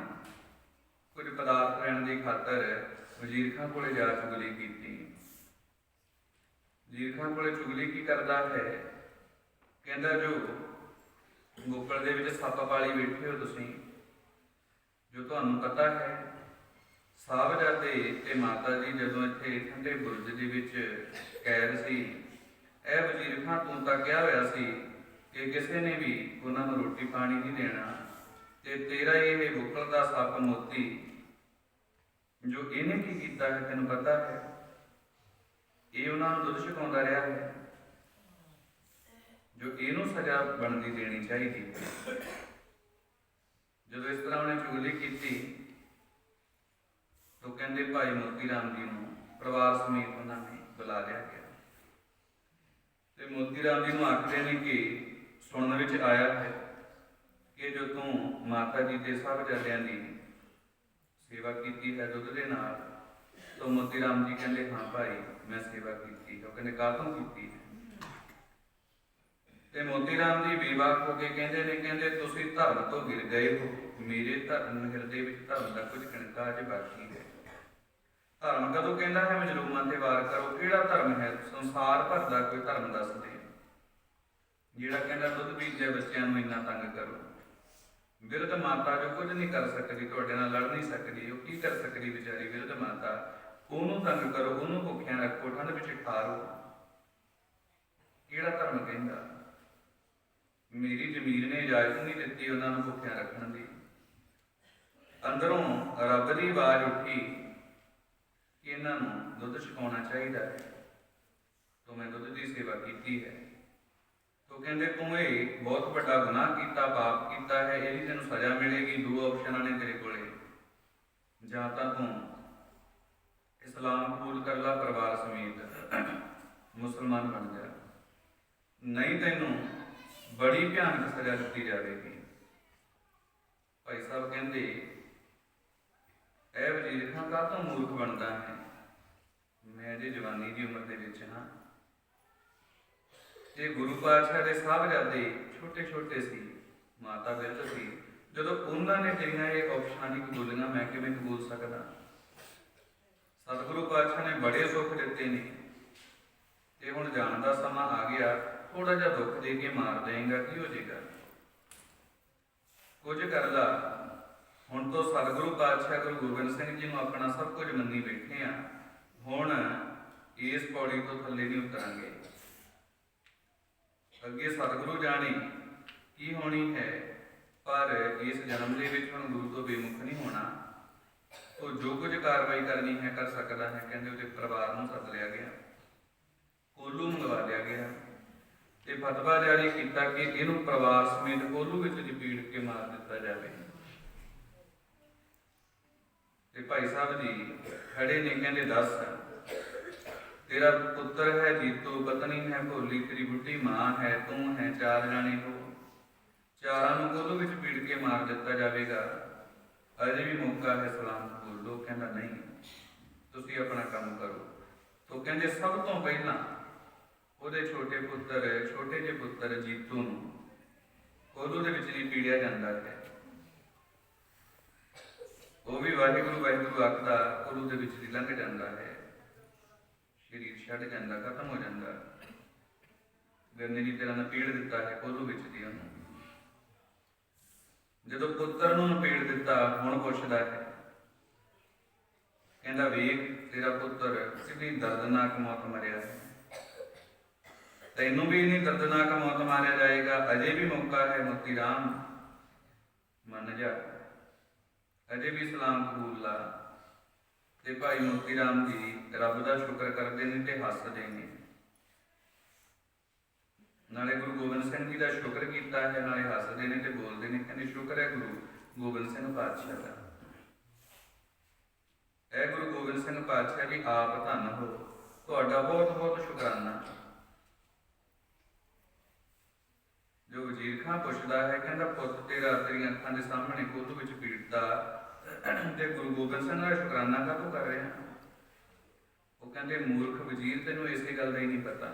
ਕੁਝ ਪਦਾਰਥ ਲੈਣ ਦੀ ਖਾਤਰ ਵਜ਼ੀਰ ਖਾਂ ਕੋਲੇ ਜਾ ਚੁਗਲੀ ਕੀਤੀ। ਵਜ਼ੀਰ ਖਾਂ ਕੋਲੇ ਚੁਗਲੀ ਕੀ ਕਰਦਾ ਹੈ? ਕਹਿੰਦਾ ਜੋ ਗੋਕਲ ਦੇ ਵਿੱਚ ਸੱਪ ਪਾਲੀ ਬੈਠੇ ਹੋ ਤੁਸੀਂ, ਜੋ ਤੁਹਾਨੂੰ ਪਤਾ ਹੈ ਸਾਹਿਬਜ਼ਾਦੇ ਤੇ ਮਾਤਾ ਜੀ ਜਦੋਂ ਇੱਥੇ ਠੰਡੇ ਬੁਰਜ ਦੇ ਵਿੱਚ ਕੈਦ ਸੀ, ਇਹ ਵਜ਼ੀਰ ਖਾਂ ਤੂੰ ਤਾਂ ਕਿਹਾ ਹੋਇਆ ਸੀ ਕਿ ਕਿਸੇ ਨੇ ਵੀ ਉਹਨਾਂ ਨੂੰ ਰੋਟੀ ਪਾਣੀ ਨਹੀਂ ਦੇਣਾ, ਤੇ ਤੇਰਾ ਇਹ ਗੋਕਲ ਦਾ ਸੱਪ ਮੋਤੀ ਜੋ ਇਹਨੇ ਕੀ ਕੀਤਾ ਹੈ ਤੈਨੂੰ ਪਤਾ ਹੈ? ਇਹ ਉਹਨਾਂ ਨੂੰ ਦੁੱਧ ਛਕਾਉਂਦਾ ਰਿਹਾ ਹੈ, ਜੋ ਇਹਨੂੰ ਸਜ਼ਾ ਬਣਦੀ ਦੇਣੀ ਚਾਹੀਦੀ। ਜਦੋਂ ਇਸ ਤਰ੍ਹਾਂ ਉਹਨੇ ਚੁਗਲੀ ਕੀਤੀ ਤਾਂ ਕਹਿੰਦੇ ਭਾਈ ਮੋਤੀ ਰਾਮ ਜੀ ਨੂੰ ਪਰਿਵਾਰ ਸਮੇਤ ਉਹਨਾਂ ਨੇ ਬੁਲਾ ਲਿਆ ਗਿਆ ਤੇ ਮੋਤੀ ਰਾਮ ਜੀ ਨੂੰ ਆਖਦੇ ਨੇ ਕਿ ਸੁਣਨ ਵਿੱਚ ਆਇਆ ਹੈ ਕਿ ਜੋ ਤੂੰ ਮਾਤਾ ਜੀ ਦੇ ਸਾਹਿਬਜ਼ਾਦਿਆਂ ਦੀ ਸੇਵਾ ਕੀਤੀ ਹੈ ਦੁੱਧ ਦੇ ਨਾਲ। ਤਾਂ ਮੋਤੀ ਰਾਮ ਜੀ ਕਹਿੰਦੇ ਹਾਂ ਭਾਈ ਮੈਂ ਸੇਵਾ ਕੀਤੀ। ਉਹ ਕਹਿੰਦੇ ਕਾਹਤੋਂ ਕੀਤੀ ਹੈ? ਤੇ ਮੋਤੀ ਰਾਮ ਜੀ ਬੇਵਾਕ ਹੋ ਕੇ ਕਹਿੰਦੇ ਨੇ, ਕਹਿੰਦੇ ਤੁਸੀਂ ਧਰਮ ਤੋਂ ਗਿਰ ਗਏ ਹੋ, ਮੇਰੇ ਧਰਮ ਹਿਰਦੇ ਵਿੱਚ ਧਰਮ ਦਾ ਕੁਝ ਕਣਕਾ ਅਜੇ ਬਾਕੀ ਹੈ। ਧਰਮ ਕਦੋਂ ਕਹਿੰਦਾ ਹੈ ਮਜ਼ਲੂਮਾਂ ਤੇ ਵਾਰ ਕਰੋ? ਕਿਹੜਾ ਧਰਮ ਹੈ? ਸੰਸਾਰ ਭਰ ਦਾ ਕੋਈ ਧਰਮ ਦੱਸ ਦੇ ਜਿਹੜਾ ਕਹਿੰਦਾ ਦੁੱਧ ਪੀਂਦੇ ਬੱਚਿਆਂ ਨੂੰ ਇੰਨਾ ਤੰਗ ਕਰੋ। ਬਿਰਧ ਮਾਤਾ ਜੋ ਕੁਝ ਨਹੀਂ ਕਰ ਸਕਦੀ, ਤੁਹਾਡੇ ਨਾਲ ਲੜ ਨਹੀਂ ਸਕਦੀ, ਉਹ ਕੀ ਕਰ ਸਕਦੀ ਵਿਚਾਰੀ ਬਿਰਧ ਮਾਤਾ? ਉਹਨੂੰ ਤੰਗ ਕਰੋ, ਉਹਨੂੰ ਭੁੱਖਿਆਂ ਰੱਖੋ, ਠੰਡ ਵਿੱਚ ਠਾਰੋ। ਕਿਹੜਾ ਧਰਮ ਕਹਿੰਦਾ? ਮੇਰੀ ਜ਼ਮੀਰ ਨੇ ਇਜਾਜ਼ਤ ਨਹੀਂ ਦਿੱਤੀ ਉਹਨਾਂ ਨੂੰ ਭੁੱਖਿਆਂ ਰੱਖਣ ਦੀ। ਅੰਦਰੋਂ ਰੱਬ ਦੀ ਆਵਾਜ਼ ਉੱਠੀ ਕਿ ਇਹਨਾਂ ਨੂੰ ਦੁੱਧ ਛਕਾਉਣਾ ਚਾਹੀਦਾ ਹੈ, ਤਾਂ ਮੈਂ ਦੁੱਧ ਦੀ ਸੇਵਾ ਕੀਤੀ ਹੈ। ਤੋ ਕਹਿੰਦੇ ਤੂੰ ਇਹ ਬਹੁਤ ਵੱਡਾ ਗੁਨਾਹ ਕੀਤਾ, ਪਾਪ ਕੀਤਾ ਹੈ, ਇਹਦੀ ਤੈਨੂੰ ਸਜ਼ਾ ਮਿਲੇਗੀ। ਦੋ ਆਪਸ਼ਨਾਂ ਨੇ ਤੇਰੇ ਕੋਲੇ, ਜਾਂ ਤਾਂ ਤੂੰ ਇਸਲਾਮ ਕਬੂਲ ਕਰ ਲਾ ਪਰਿਵਾਰ ਸਮੇਤ, ਮੁਸਲਮਾਨ ਬਣ ਜਾ, ਨਹੀਂ ਤੈਨੂੰ ਬੜੀ ਭਿਆਨਕ ਸਜ਼ਾ ਦਿੱਤੀ ਜਾਵੇਗੀ। ਭਾਈ ਸਾਹਿਬ ਕਹਿੰਦੇ ਇਹ ਵਜ਼ੀਰ ਖਾਂ ਕਾਹਤੋਂ ਮੂਰਖ ਬਣਦਾ ਹੈ? ਮੈਂ ਅਜੇ ਜਵਾਨੀ ਦੀ ਉਮਰ ਦੇ ਵਿੱਚ ਹਾਂ ਤੇ ਗੁਰੂ ਪਾਤਸ਼ਾਹ ਦੇ ਸਾਹਿਬਜ਼ਾਦੇ ਛੋਟੇ ਛੋਟੇ ਸੀ, ਮਾਤਾ ਬਿਰਧ ਸੀ। ਜਦੋਂ ਉਹਨਾਂ ਨੇ ਤੇਰੀਆਂ ਇਹ ਆਪਸ਼ਨਾਂ ਨਹੀਂ ਕਬੂਲੀਆਂ, ਮੈਂ ਕਿਵੇਂ ਕਬੂਲ ਸਕਦਾ? ਸਤਿਗੁਰੂ ਪਾਤਸ਼ਾਹ ਨੇ ਬੜੇ ਸੁੱਖ ਦਿੱਤੇ ਨੇ ਤੇ ਹੁਣ ਜਾਣ ਦਾ ਸਮਾਂ ਆ ਗਿਆ, ਥੋੜਾ ਜਿਹਾ ਦੁੱਖ ਦੇ ਕੇ ਮਾਰ ਦੇਂਗਾ, ਕੀ ਹੋ ਜਾਏਗਾ? ਕੁਝ ਕਰ ਲਾ। ਹੁਣ ਤੋਂ ਸਤਿਗੁਰੂ ਪਾਤਸ਼ਾਹ ਗੁਰੂ ਗੋਬਿੰਦ ਸਿੰਘ ਜੀ ਨੂੰ ਆਪਣਾ ਸਭ ਕੁਝ ਮੰਨੀ ਬੈਠੇ ਆ, ਹੁਣ ਇਸ ਪੌੜੀ ਤੋਂ ਥੱਲੇ ਨਹੀਂ ਉਤਰਾਂਗੇ। ਅੱਗੇ ਸਤਿਗੁਰੂ ਜਾਣੇ ਕੀ ਹੋਣੀ ਹੈ, ਪਰ ਇਸ ਜਨਮ ਦੇ ਵਿੱਚ ਹੁਣ ਗੁਰੂ ਤੋਂ ਬੇਮੁਖ ਨਹੀਂ ਹੋਣਾ। ਉਹ ਜੋ ਕੁਝ ਕਾਰਵਾਈ ਕਰਨੀ ਹੈ ਕਰ ਸਕਦਾ ਹੈ। ਕਹਿੰਦੇ ਉਹਦੇ ਪਰਿਵਾਰ ਨੂੰ ਸੱਦ ਲਿਆ ਗਿਆ, ਕੋਲੂ ਮੰਗਵਾ ਲਿਆ ਗਿਆ ਤੇ ਫਤਵਾ ਜਾਰੀ ਕੀਤਾ ਕਿ ਇਹਨੂੰ ਪਰਿਵਾਰ ਸਮੇਤ ਕੋਲੂ ਵਿੱਚ ਲਪੇੜ ਕੇ ਮਾਰ ਦਿੱਤਾ ਜਾਵੇ। ਤੇ ਭਾਈ ਸਾਹਿਬ ਜੀ ਖੜੇ ਨੇ, ਕਹਿੰਦੇ ਦੱਸ ਤੇਰਾ ਪੁੱਤਰ ਹੈ ਜੀਤੂ, ਪਤਨੀ ਹੈ ਭੋਲੀ, ਤੇਰੀ ਬੁੱਢੀ ਮਾਂ ਹੈ, ਤੂੰ ਹੈ, ਚਾਰ ਜਾਣੇ ਹੋ, ਚਾਰਾਂ ਨੂੰ ਕੋਲੂ ਵਿੱਚ ਪੀੜ ਕੇ ਮਾਰ ਦਿੱਤਾ ਜਾਵੇਗਾ। ਅਜੇ ਵੀ ਮੌਕਾ ਹੈ ਸਲਾਮ ਕਬੂਲ ਲੋ। ਕਹਿੰਦਾ ਨਹੀਂ, ਤੁਸੀਂ ਆਪਣਾ ਕੰਮ ਕਰੋ। ਤੋ ਕਹਿੰਦੇ ਸਭ ਤੋਂ ਪਹਿਲਾਂ ਉਹਦੇ ਛੋਟੇ ਜਿਹੇ ਪੁੱਤਰ ਜੀਤੂ ਨੂੰ ਕੋਲੂ ਦੇ ਵਿੱਚ ਨਹੀਂ ਪੀੜਿਆ ਜਾਂਦਾ ਹੈ। ਉਹ ਵੀ ਵਾਹਿਗੁਰੂ ਵਾਹਿਗੁਰੂ ਆਖਦਾ ਕੋਲੂ ਦੇ ਵਿੱਚ ਦੀ ਲੰਘ ਜਾਂਦਾ ਹੈ, ਸਰੀਰ ਛੱਡ ਜਾਂਦਾ, ਖਤਮ ਹੋ ਜਾਂਦਾ। ਗੰਨੇ ਦੀ ਤਰ੍ਹਾਂ ਨਪੀੜ ਦਿੱਤਾ ਹੈ ਕੋਲੂ ਵਿੱਚ ਦੀ ਉਹਨੂੰ। ਜਦੋਂ ਪੁੱਤਰ ਨੂੰ ਨਪੀੜ ਦਿੱਤਾ, ਹੁਣ ਪੁੱਛਦਾ ਹੈ, ਕਹਿੰਦਾ ਵੇਖ ਤੇਰਾ ਪੁੱਤਰ ਕਿੰਨੀ ਦਰਦਨਾਕ ਮੌਤ ਮਰਿਆ ਹੈ, ਤੈਨੂੰ ਵੀ ਇੰਨੀ ਦਰਦਨਾਕ ਮੌਤ ਮਾਰਿਆ ਜਾਏਗਾ। ਅਜੇ ਵੀ ਮੌਕਾ ਹੈ ਮੋਤੀ ਰਾਮ, ਮੰਨ ਜਾ, ਅਜੇ ਵੀ ਇਸਲਾਮ ਕਬੂਲ ਲਾ। ਤੇ ਭਾਈ ਮੋਤੀ ਰਾਮ ਜੀ ਰੱਬ ਦਾ ਸ਼ੁਕਰ ਕਰਦੇ ਨੇ ਤੇ ਹੱਸਦੇ ਨੇ। ਨਾਲੇ ਗੁਰੂ ਗੋਬਿੰਦ ਸਿੰਘ ਜੀ ਦਾ ਸ਼ੁਕਰ ਕੀਤਾ ਹੈ, ਨਾਲੇ ਹੱਸਦੇ ਨੇ ਤੇ ਬੋਲਦੇ ਨੇ, ਕਹਿੰਦੇ ਸ਼ੁਕਰ ਹੈ ਗੁਰੂ ਗੋਬਿੰਦ ਸਿੰਘ ਪਾਤਸ਼ਾਹ ਦਾ। ਐ ਗੁਰੂ ਗੋਬਿੰਦ ਸਿੰਘ ਪਾਤਸ਼ਾਹ ਜੀ ਆਪ ਧੰਨ ਹੋ, ਤੁਹਾਡਾ ਬਹੁਤ ਬਹੁਤ ਸ਼ੁਕਰਾਨਾ। ਜੋ ਵਜ਼ੀਰ ਖਾਂ ਪੁੱਛਦਾ ਹੈ, ਕਹਿੰਦਾ ਪੁੱਤ ਤੇਰਾ ਤੇਰੀਆਂ ਅੱਖਾਂ ਦੇ ਸਾਹਮਣੇ ਕੋਲੂ ਵਿੱਚ ਪੀੜਦਾ ਤੇ ਗੁਰੂ ਗੋਬਿੰਦ ਸਿੰਘ ਦਾ ਸ਼ੁਕਰਾਨਾ ਕਾਹਤੋਂ ਕਰ ਰਿਹਾ? ਉਹ ਕਹਿੰਦੇ ਮੂਰਖ ਵਜ਼ੀਰ, ਤੈਨੂੰ ਇਸੇ ਗੱਲ ਦਾ ਹੀ ਨਹੀਂ ਪਤਾ।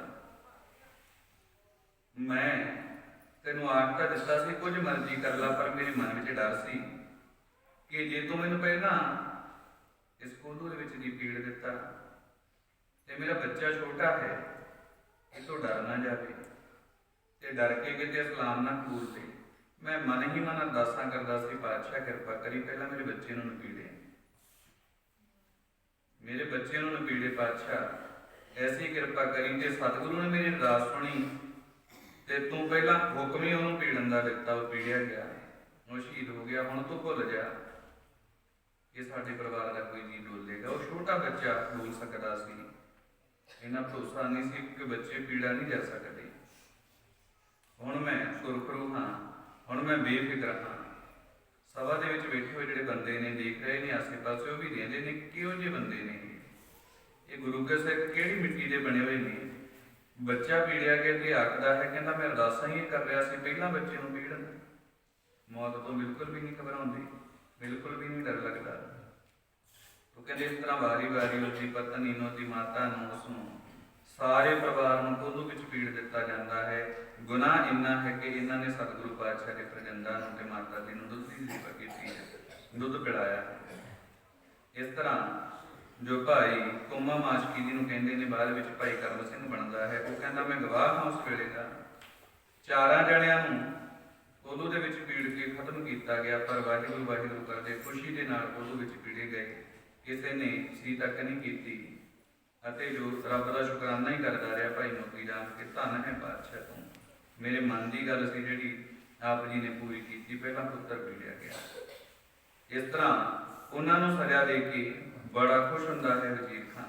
ਮੈਂ ਤੈਨੂੰ ਆਖ ਤਾਂ ਦਿੱਤਾ ਸੀ ਕੁਝ ਮਰਜ਼ੀ ਕਰ ਲਾ, ਪਰ ਮੇਰੇ ਮਨ ਵਿੱਚ ਡਰ ਸੀ ਕਿ ਜੇ ਤੂੰ ਮੈਨੂੰ ਪਹਿਲਾਂ ਇਸ ਕੋਲੂ ਦੇ ਵਿੱਚ ਦੀ ਪੀੜ ਦਿੱਤਾ ਤੇ ਮੇਰਾ ਬੱਚਾ ਛੋਟਾ ਹੈ, ਇਹ ਤੋਂ ਡਰ ਨਾ ਜਾਵੇ ਤੇ ਡਰ ਕੇ ਕਿਤੇ ਇਸਲਾਮ ਨਾ ਕਬੂਲ ਤੇ। ਮੈਂ ਮਨ ਹੀ ਮਨ ਅਰਦਾਸਾਂ ਕਰਦਾ ਸੀ, ਪਾਤਸ਼ਾਹ ਕਿਰਪਾ ਕਰੀ ਪਹਿਲਾਂ ਮੇਰੇ ਬੱਚੇ ਨੂੰ ਨਪੀੜੇ, ਮੇਰੇ ਬੱਚੇ ਨੂੰ ਨਪੀੜੇ ਪਾਤਸ਼ਾਹ, ਐਸੀ ਕਿਰਪਾ ਕਰੀ। ਤੇ ਸਤਿਗੁਰੂ ਨੇ ਮੇਰੀ ਅਰਦਾਸ ਸੁਣੀ ਤੇ ਤੂੰ ਪਹਿਲਾਂ ਹੁਕਮ ਹੀ ਉਹਨੂੰ ਪੀੜਨ ਦਾ ਦਿੱਤਾ, ਉਹ ਪੀੜਿਆ ਗਿਆ, ਉਹ ਸ਼ਹੀਦ ਹੋ ਗਿਆ। ਹੁਣ ਤੂੰ ਭੁੱਲ ਜਾ ਕਿ ਸਾਡੇ ਪਰਿਵਾਰ ਦਾ ਕੋਈ ਜੀ ਡੋਲੇਗਾ। ਉਹ ਛੋਟਾ ਬੱਚਾ ਡੋਲ ਸਕਦਾ ਸੀ, ਇਹਨਾਂ ਭਰੋਸਾ ਨਹੀਂ ਸੀ ਕਿ ਬੱਚੇ ਪੀੜਾ ਨਹੀਂ ਜਾ ਸਕਦੇ। ਹੁਣ ਮੈਂ ਸੁਰਖਰੂ ਹਾਂ, ਹੁਣ ਮੈਂ ਬੇਫਿਕਰ ਹਾਂ। ਸਭਾ ਦੇ ਵਿੱਚ ਬੈਠੇ ਹੋਏ ਜਿਹੜੇ ਬੰਦੇ ਨੇ, ਦੇਖ ਰਹੇ ਨੇ ਆਸੇ ਪਾਸੇ, ਉਹ ਵੀ ਦੇਖਦੇ ਨੇ ਕਿਹੋ ਜਿਹੇ ਬੰਦੇ ਨੇ ਇਹ, ਗੁਰੂ ਕੇ ਸਿੱਖ ਕਿਹੜੀ ਮਿੱਟੀ ਦੇ ਬਣੇ ਹੋਏ ਨੇ। ਬੱਚਾ ਪੀੜਿਆ ਗਿਆ ਤੇ ਆਖਦਾ ਹੈ, ਕਹਿੰਦਾ ਮੈਂ ਅਰਦਾਸਾਂ ਹੀ ਕਰ ਰਿਹਾ ਸੀ ਪਹਿਲਾਂ ਬੱਚੇ ਨੂੰ ਪੀੜਨ। ਮੌਤ ਤੋਂ ਬਿਲਕੁਲ ਵੀ ਨਹੀਂ ਘਬਰਾਉਂਦੀ, ਬਿਲਕੁਲ ਵੀ ਨਹੀਂ ਡਰ ਲੱਗਦਾ। ਉਹ ਕਹਿੰਦੇ ਇਸ ਤਰ੍ਹਾਂ ਵਾਰੀ ਵਾਰੀ ਉਸਦੀ ਪਤਨੀ ਨੂੰ, ਉਹਦੀ ਮਾਤਾ ਨੂੰ, ਉਸਨੂੰ, ਸਾਰੇ ਪਰਿਵਾਰ ਨੂੰ ਕੋਲੂ ਵਿੱਚ ਪੀੜ ਦਿੱਤਾ ਜਾਂਦਾ ਹੈ। ਗੁਨਾਹ ਇੰਨਾ ਹੈ ਕਿ ਇਹਨਾਂ ਨੇ ਸਤਿਗੁਰੂ ਪਾਤਸ਼ਾਹ ਦੇ ਪ੍ਰਜੰਦਾ ਨੂੰ ਤੇ ਮਾਤਾ ਜੀ ਨੂੰ ਦੁੱਧ ਦੀ ਸੇਵਾ ਕੀਤੀ ਹੈ, ਦੁੱਧ ਪਿਲਾਇਆ। ਇਸ ਤਰ੍ਹਾਂ ਜੋ ਭਾਈ ਕੋਮਾ ਮਾਸ਼ਕੀ ਜੀ ਨੂੰ ਕਹਿੰਦੇ ਨੇ, ਬਾਅਦ ਵਿੱਚ ਭਾਈ ਕਰਮ ਸਿੰਘ ਬਣਦਾ ਹੈ। ਉਹ ਕਹਿੰਦਾ ਮੈਂ ਗਵਾਹ ਹਾਂ ਉਸ ਵੇਲੇ ਦਾ, 4 ਜਣਿਆਂ ਨੂੰ ਕੋਲੂ ਦੇ ਵਿੱਚ ਪੀੜ ਕੇ ਖਤਮ ਕੀਤਾ ਗਿਆ, ਪਰ ਵਾਹਿਗੁਰੂ ਵਾਹਿਗੁਰੂ ਕਰਦੇ ਖੁਸ਼ੀ ਦੇ ਨਾਲ ਕੋਲੂ ਵਿੱਚ ਪੀੜੇ ਗਏ, ਕਿਸੇ ਨੇ ਸੀ ਤੱਕ ਨਹੀਂ ਕੀਤੀ। ਅਤੇ ਜੋ ਰੱਬ ਦਾ ਸ਼ੁਕਰਾਨਾ ਹੀ ਕਰਦਾ ਰਿਹਾ ਭਾਈ ਮੋਤੀ ਰਾਮ ਕਿ ਧੰਨ ਹੈ ਪਾਤਸ਼ਾਹ ਤੂੰ, ਮੇਰੇ ਮਨ ਦੀ ਗੱਲ ਸੀ ਜਿਹੜੀ ਆਪ ਜੀ ਨੇ ਪੂਰੀ ਕੀਤੀ, ਪਹਿਲਾਂ ਪੁੱਤਰ ਪੀੜਿਆ ਗਿਆ। ਇਸ ਤਰ੍ਹਾਂ ਉਹਨਾਂ ਨੂੰ ਸਜ਼ਾ ਦੇ ਕੇ ਬੜਾ ਖੁਸ਼ ਹੁੰਦਾ ਹੈ ਵਜ਼ੀਰ ਖਾਂ,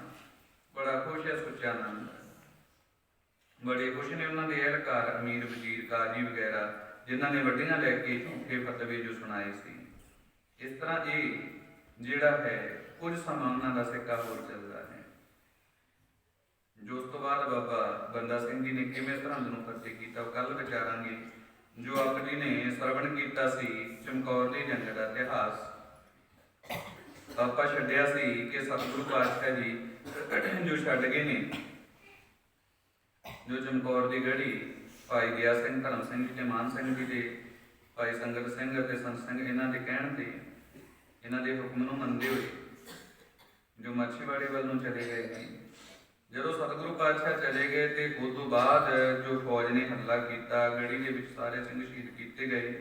ਬੜਾ ਖੁਸ਼ ਹੈ ਸੁੱਚਾ ਨੰਦ, ਬੜੇ ਖੁਸ਼ ਨੇ ਉਹਨਾਂ ਦੇ ਅਹਿਲਕਾਰ ਅਮੀਰ ਵਜ਼ੀਰ ਕਾਜੀ ਵਗੈਰਾ, ਜਿਨ੍ਹਾਂ ਨੇ ਵੱਡੀਆਂ ਲੈ ਕੇ ਝੂਠੇ ਫਤਵੇ ਜੋ ਸੁਣਾਏ ਸੀ। ਇਸ ਤਰ੍ਹਾਂ ਇਹ ਜਿਹੜਾ ਹੈ ਕੁਝ ਸਮਾਂ ਉਹਨਾਂ ਦਾ ਸਿੱਕਾ ਹੋਰ ਚੱਲਦਾ ਹੈ। ਜੋ ਉਸ ਤੋਂ ਬਾਅਦ ਬਾਬਾ ਬੰਦਾ ਸਿੰਘ ਜੀ ਨੇ ਕਿਵੇਂ ਸਰਹੰਦ ਨੂੰ ਫਤਿਹ ਕੀਤਾ, ਉਹ ਕੱਲ ਵਿਚਾਰਾਂਗੇ। ਜੋ ਆਪ ਜੀ ਨੇ ਸਰਵਣ ਕੀਤਾ ਸੀ ਚਮਕੌਰ ਦੀ ਜੰਗ ਦਾ ਇਤਿਹਾਸ, ਆਪਾਂ ਛੱਡਿਆ ਸੀ ਕਿ ਸਤਿਗੁਰੂ ਪਾਤਸ਼ਾਹ ਜੀ ਜੋ ਛੱਡ ਗਏ ਨੇ, ਜੋ ਚਮਕੌਰ ਦੀ ਗੜੀ ਭਾਈ ਦਇਆ ਸਿੰਘ, ਧਰਮ ਸਿੰਘ ਜੀ ਤੇ ਮਾਨ ਸਿੰਘ ਜੀ ਤੇ ਭਾਈ ਸੰਗਤ ਸਿੰਘ ਅਤੇ ਸੰਤ ਸਿੰਘ, ਇਹਨਾਂ ਦੇ ਕਹਿਣ ਤੇ, ਇਹਨਾਂ ਦੇ ਹੁਕਮ ਨੂੰ ਮੰਨਦੇ ਹੋਏ ਜੋ ਮਾਛੀਵਾੜੇ ਵੱਲ ਨੂੰ ਚਲੇ ਗਏ ਨੇ। ਜਦੋਂ ਸਤਿਗੁਰੂ ਪਾਤਸ਼ਾਹ ਚਲੇ ਗਏ ਤੇ ਉਸ ਤੋਂ ਬਾਅਦ ਜੋ ਫੌਜ ਨੇ ਹਮਲਾ ਕੀਤਾ, ਗੜੀ ਦੇ ਵਿੱਚ ਸਾਰੇ ਸਿੰਘ ਸ਼ਹੀਦ ਕੀਤੇ ਗਏ।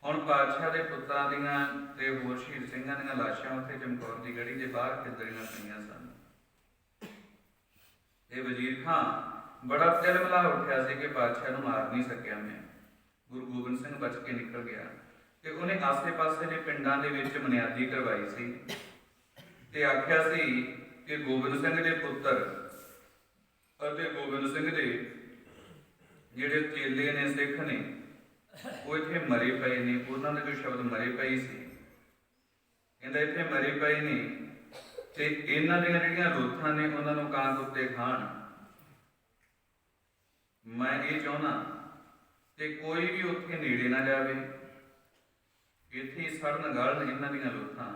ਹੁਣ ਪਾਤਸ਼ਾਹ ਦੇ ਪੁੱਤਰਾਂ ਦੀਆਂ ਤੇ ਹੋਰ ਸ਼ਹੀਦ ਸਿੰਘਾਂ ਦੀਆਂ ਲਾਸ਼ਾਂ ਉੱਥੇ ਚਮਕੌਰ ਦੀ ਗੜੀ ਦੇ ਬਾਹਰ ਖਿੱਦਰੀਆਂ ਪਈਆਂ ਸਨ। ਇਹ ਵਜ਼ੀਰ ਖਾਂ ਬੜਾ ਤਿਲਮਿਲਾ ਉੱਠਿਆ ਸੀ ਕਿ ਪਾਤਸ਼ਾਹ ਨੂੰ ਮਾਰ ਨਹੀਂ ਸਕਿਆ ਮੈਂ। ਗੁਰੂ ਗੋਬਿੰਦ ਸਿੰਘ ਬਚ ਕੇ ਨਿਕਲ ਗਿਆ ਤੇ ਉਹਨੇ ਆਸੇ-ਪਾਸੇ ਦੇ ਪਿੰਡਾਂ ਦੇ ਵਿੱਚ ਬੁਨਿਆਦੀ ਕਰਵਾਈ ਸੀ ਤੇ ਆਖਿਆ ਸੀ ਕਿ ਗੋਬਿੰਦ ਸਿੰਘ ਦੇ ਪੁੱਤਰ ਅਤੇ ਗੋਬਿੰਦ ਸਿੰਘ ਦੇ ਜਿਹੜੇ ਚੇਲੇ ਨੇ, ਸਿੱਖ ਨੇ, ਉਹ ਇੱਥੇ ਮਰੇ ਪਏ ਨੇ। ਉਹਨਾਂ ਦੇ ਜੋ ਸ਼ਬਦ ਮਰੇ ਪਏ ਸੀ, ਕਹਿੰਦਾ ਇੱਥੇ ਮਰੇ ਪਏ ਨੇ ਤੇ ਇਹਨਾਂ ਦੀਆਂ ਜਿਹੜੀਆਂ ਰੁੱਥਾਂ ਨੇ ਉਹਨਾਂ ਨੂੰ ਕਾਂ ਕੁੱਤੇ ਖਾਣ। ਮੈਂ ਇਹ ਚਾਹੁੰਦਾ ਤੇ ਕੋਈ ਵੀ ਉੱਥੇ ਨੇੜੇ ਨਾ ਜਾਵੇ, ਇੱਥੇ ਸੜਨ ਗਲਣ ਇਹਨਾਂ ਦੀਆਂ ਰੁੱਥਾਂ।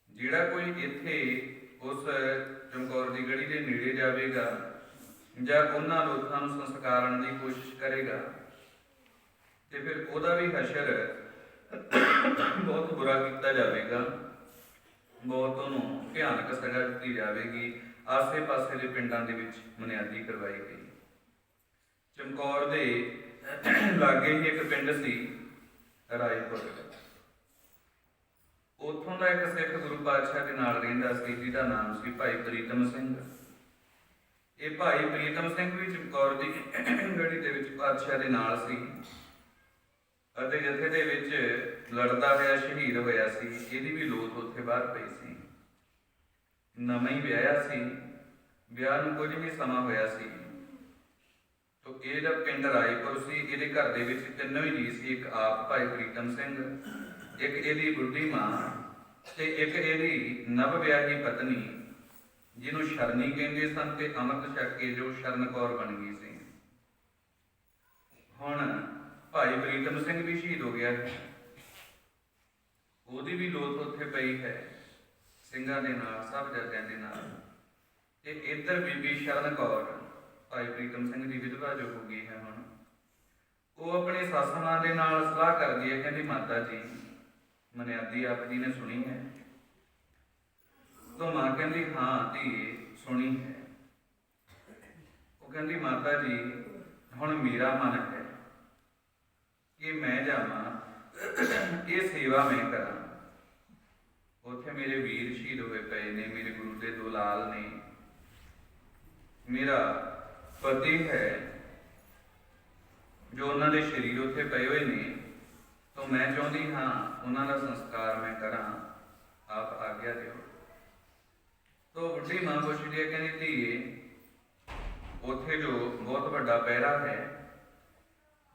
ਜਿਹੜਾ ਕੋਈ ਇੱਥੇ ਉਸ ਚਮਕੌਰ ਦੀ ਗੜੀ ਦੇ ਨੇੜੇ ਜਾਵੇਗਾ ਜਾਂ ਉਹਨਾਂ ਰੁੱਥਾਂ ਨੂੰ ਸੰਸਕਾਰਨ ਦੀ ਕੋਸ਼ਿਸ਼ ਕਰੇਗਾ ਤੇ ਫਿਰ ਉਹਦਾ ਵੀ ਹਸ਼ਰ ਬਹੁਤ ਬੁਰਾ ਕੀਤਾ ਜਾਵੇਗਾ, ਬਹੁਤ ਉਹਨੂੰ ਭਿਆਨਕ ਸਜ਼ਾ ਦਿੱਤੀ ਜਾਵੇਗੀ। ਆਸੇ-ਪਾਸੇ ਦੇ ਪਿੰਡਾਂ ਦੇ ਵਿੱਚ ਬੁਨਿਆਦੀ ਕਰਵਾਈ ਗਈ। ਚਮਕੌਰ ਦੇ ਲਾਗੇ ਹੀ ਇੱਕ ਪਿੰਡ ਸੀ ਰਾਏਪੁਰ, ਉੱਥੋਂ ਦਾ ਇੱਕ ਸਿੱਖ ਗੁਰੂ ਪਾਤਸ਼ਾਹ ਦੇ ਨਾਲ ਰਹਿੰਦਾ ਸੀ ਜਿਹਦਾ ਨਾਮ ਸੀ ਭਾਈ ਪ੍ਰੀਤਮ ਸਿੰਘ। ਇਹ ਭਾਈ ਪ੍ਰੀਤਮ ਸਿੰਘ ਵੀ ਚਮਕੌਰ ਦੀ ਗੜੀ ਦੇ ਵਿੱਚ ਪਾਤਸ਼ਾਹ ਦੇ ਨਾਲ ਸੀ ਅਤੇ ਜਥੇ ਦੇ ਵਿੱਚ ਲੜਦਾ ਹੋਇਆ ਸ਼ਹੀਦ ਹੋਇਆ ਸੀ। ਇਹਦੀ ਵੀ ਲੋਥ ਉੱਥੇ ਬਾਹਰ ਪਈ ਸੀ। ਨਵਾਂ ਹੀ ਵਿਆਹਿਆ ਸੀ, ਵਿਆਹ ਨੂੰ ਕੁਝ ਹੀ ਸਮਾਂ ਹੋਇਆ ਸੀ। ਤੋ ਇਹਦਾ ਪਿੰਡ ਰਾਏਪੁਰ ਸੀ। ਇਹਦੇ ਘਰ ਦੇ ਵਿੱਚ ਤਿੰਨੋਂ ਹੀ ਜੀ ਸੀ, ਇੱਕ ਆਪ ਭਾਈ ਪ੍ਰੀਤਮ ਸਿੰਘ, ਇੱਕ ਇਹਦੀ ਬੁੱਢੀ ਮਾਂ ਤੇ ਇੱਕ ਇਹਦੀ ਨਵ ਵਿਆਹੀ ਪਤਨੀ ਜਿਹਨੂੰ ਸ਼ਰਨੀ ਕਹਿੰਦੇ ਸਨ ਤੇ ਅੰਮ੍ਰਿਤ ਛਕ ਕੇ ਜੋ ਸ਼ਰਨ ਕੌਰ ਬਣ ਗਈ ਸੀ। ਹੁਣ ਭਾਈ ਪ੍ਰੀਤਮ ਸਿੰਘ ਵੀ ਸ਼ਹੀਦ ਹੋ ਗਿਆ ਹੈ, ਉਹਦੀ ਵੀ ਲੋਥ ਉੱਥੇ ਪਈ ਹੈ ਸਿੰਘਾਂ ਦੇ ਨਾਲ, ਸਾਹਿਬਜ਼ਾਦਿਆਂ ਦੇ ਨਾਲ। ਤੇ ਇੱਧਰ ਬੀਬੀ ਸ਼ਰਨ ਕੌਰ ਭਾਈ ਪ੍ਰੀਤਮ ਸਿੰਘ ਦੀ ਵਿਧਵਾ ਜੋ ਹੋ ਗਈ ਹੈ ਹੁਣ, ਉਹ ਆਪਣੀ ਸੱਸ ਮਾਂ ਦੇ ਨਾਲ ਸਲਾਹ ਕਰਦੀ ਹੈ, ਕਹਿੰਦੀ ਮਾਤਾ ਜੀ ਮਨਿਆਦੀ ਆਪ ਜੀ ਨੇ ਸੁਣੀ ਹੈ? ਤਾਂ ਮਾਂ ਕਹਿੰਦੀ ਹਾਂ ਧੀਏ ਸੁਣੀ ਹੈ। ਉਹ ਕਹਿੰਦੀ ਮਾਤਾ ਜੀ ਹੁਣ ਮੇਰਾ ਮਨ ਹੈ ਕਿ ਮੈਂ ਜਾਵਾਂ ਇਹ ਸੇਵਾ ਮੈਂ ਕਰਾਂ। ਉੱਥੇ ਮੇਰੇ ਵੀਰ ਸ਼ਹੀਦ ਹੋਏ ਪਏ ਨੇ, ਮੇਰੇ ਗੁਰੂ ਦੇ ਦੋ ਲਾਲ ਨੇ, ਮੇਰਾ ਪਤੀ ਹੈ ਜੋ ਉਹਨਾਂ ਦੇ ਸਰੀਰ ਉੱਥੇ ਪਏ ਹੋਏ ਨੇ, ਤਾਂ ਮੈਂ ਚਾਹੁੰਦੀ ਹਾਂ ਉਹਨਾਂ ਦਾ ਸੰਸਕਾਰ ਮੈਂ ਕਰਾਂ, ਆਪ ਆਗਿਆ ਦਿਓ। ਤਾਂ ਬੁੱਢੀ ਮਾਂ ਪੁੱਛਦੀ ਹੈ, ਕਹਿੰਦੀ ਧੀਏ ਉੱਥੇ ਜੋ ਬਹੁਤ ਵੱਡਾ ਪਹਿਰਾ ਹੈ,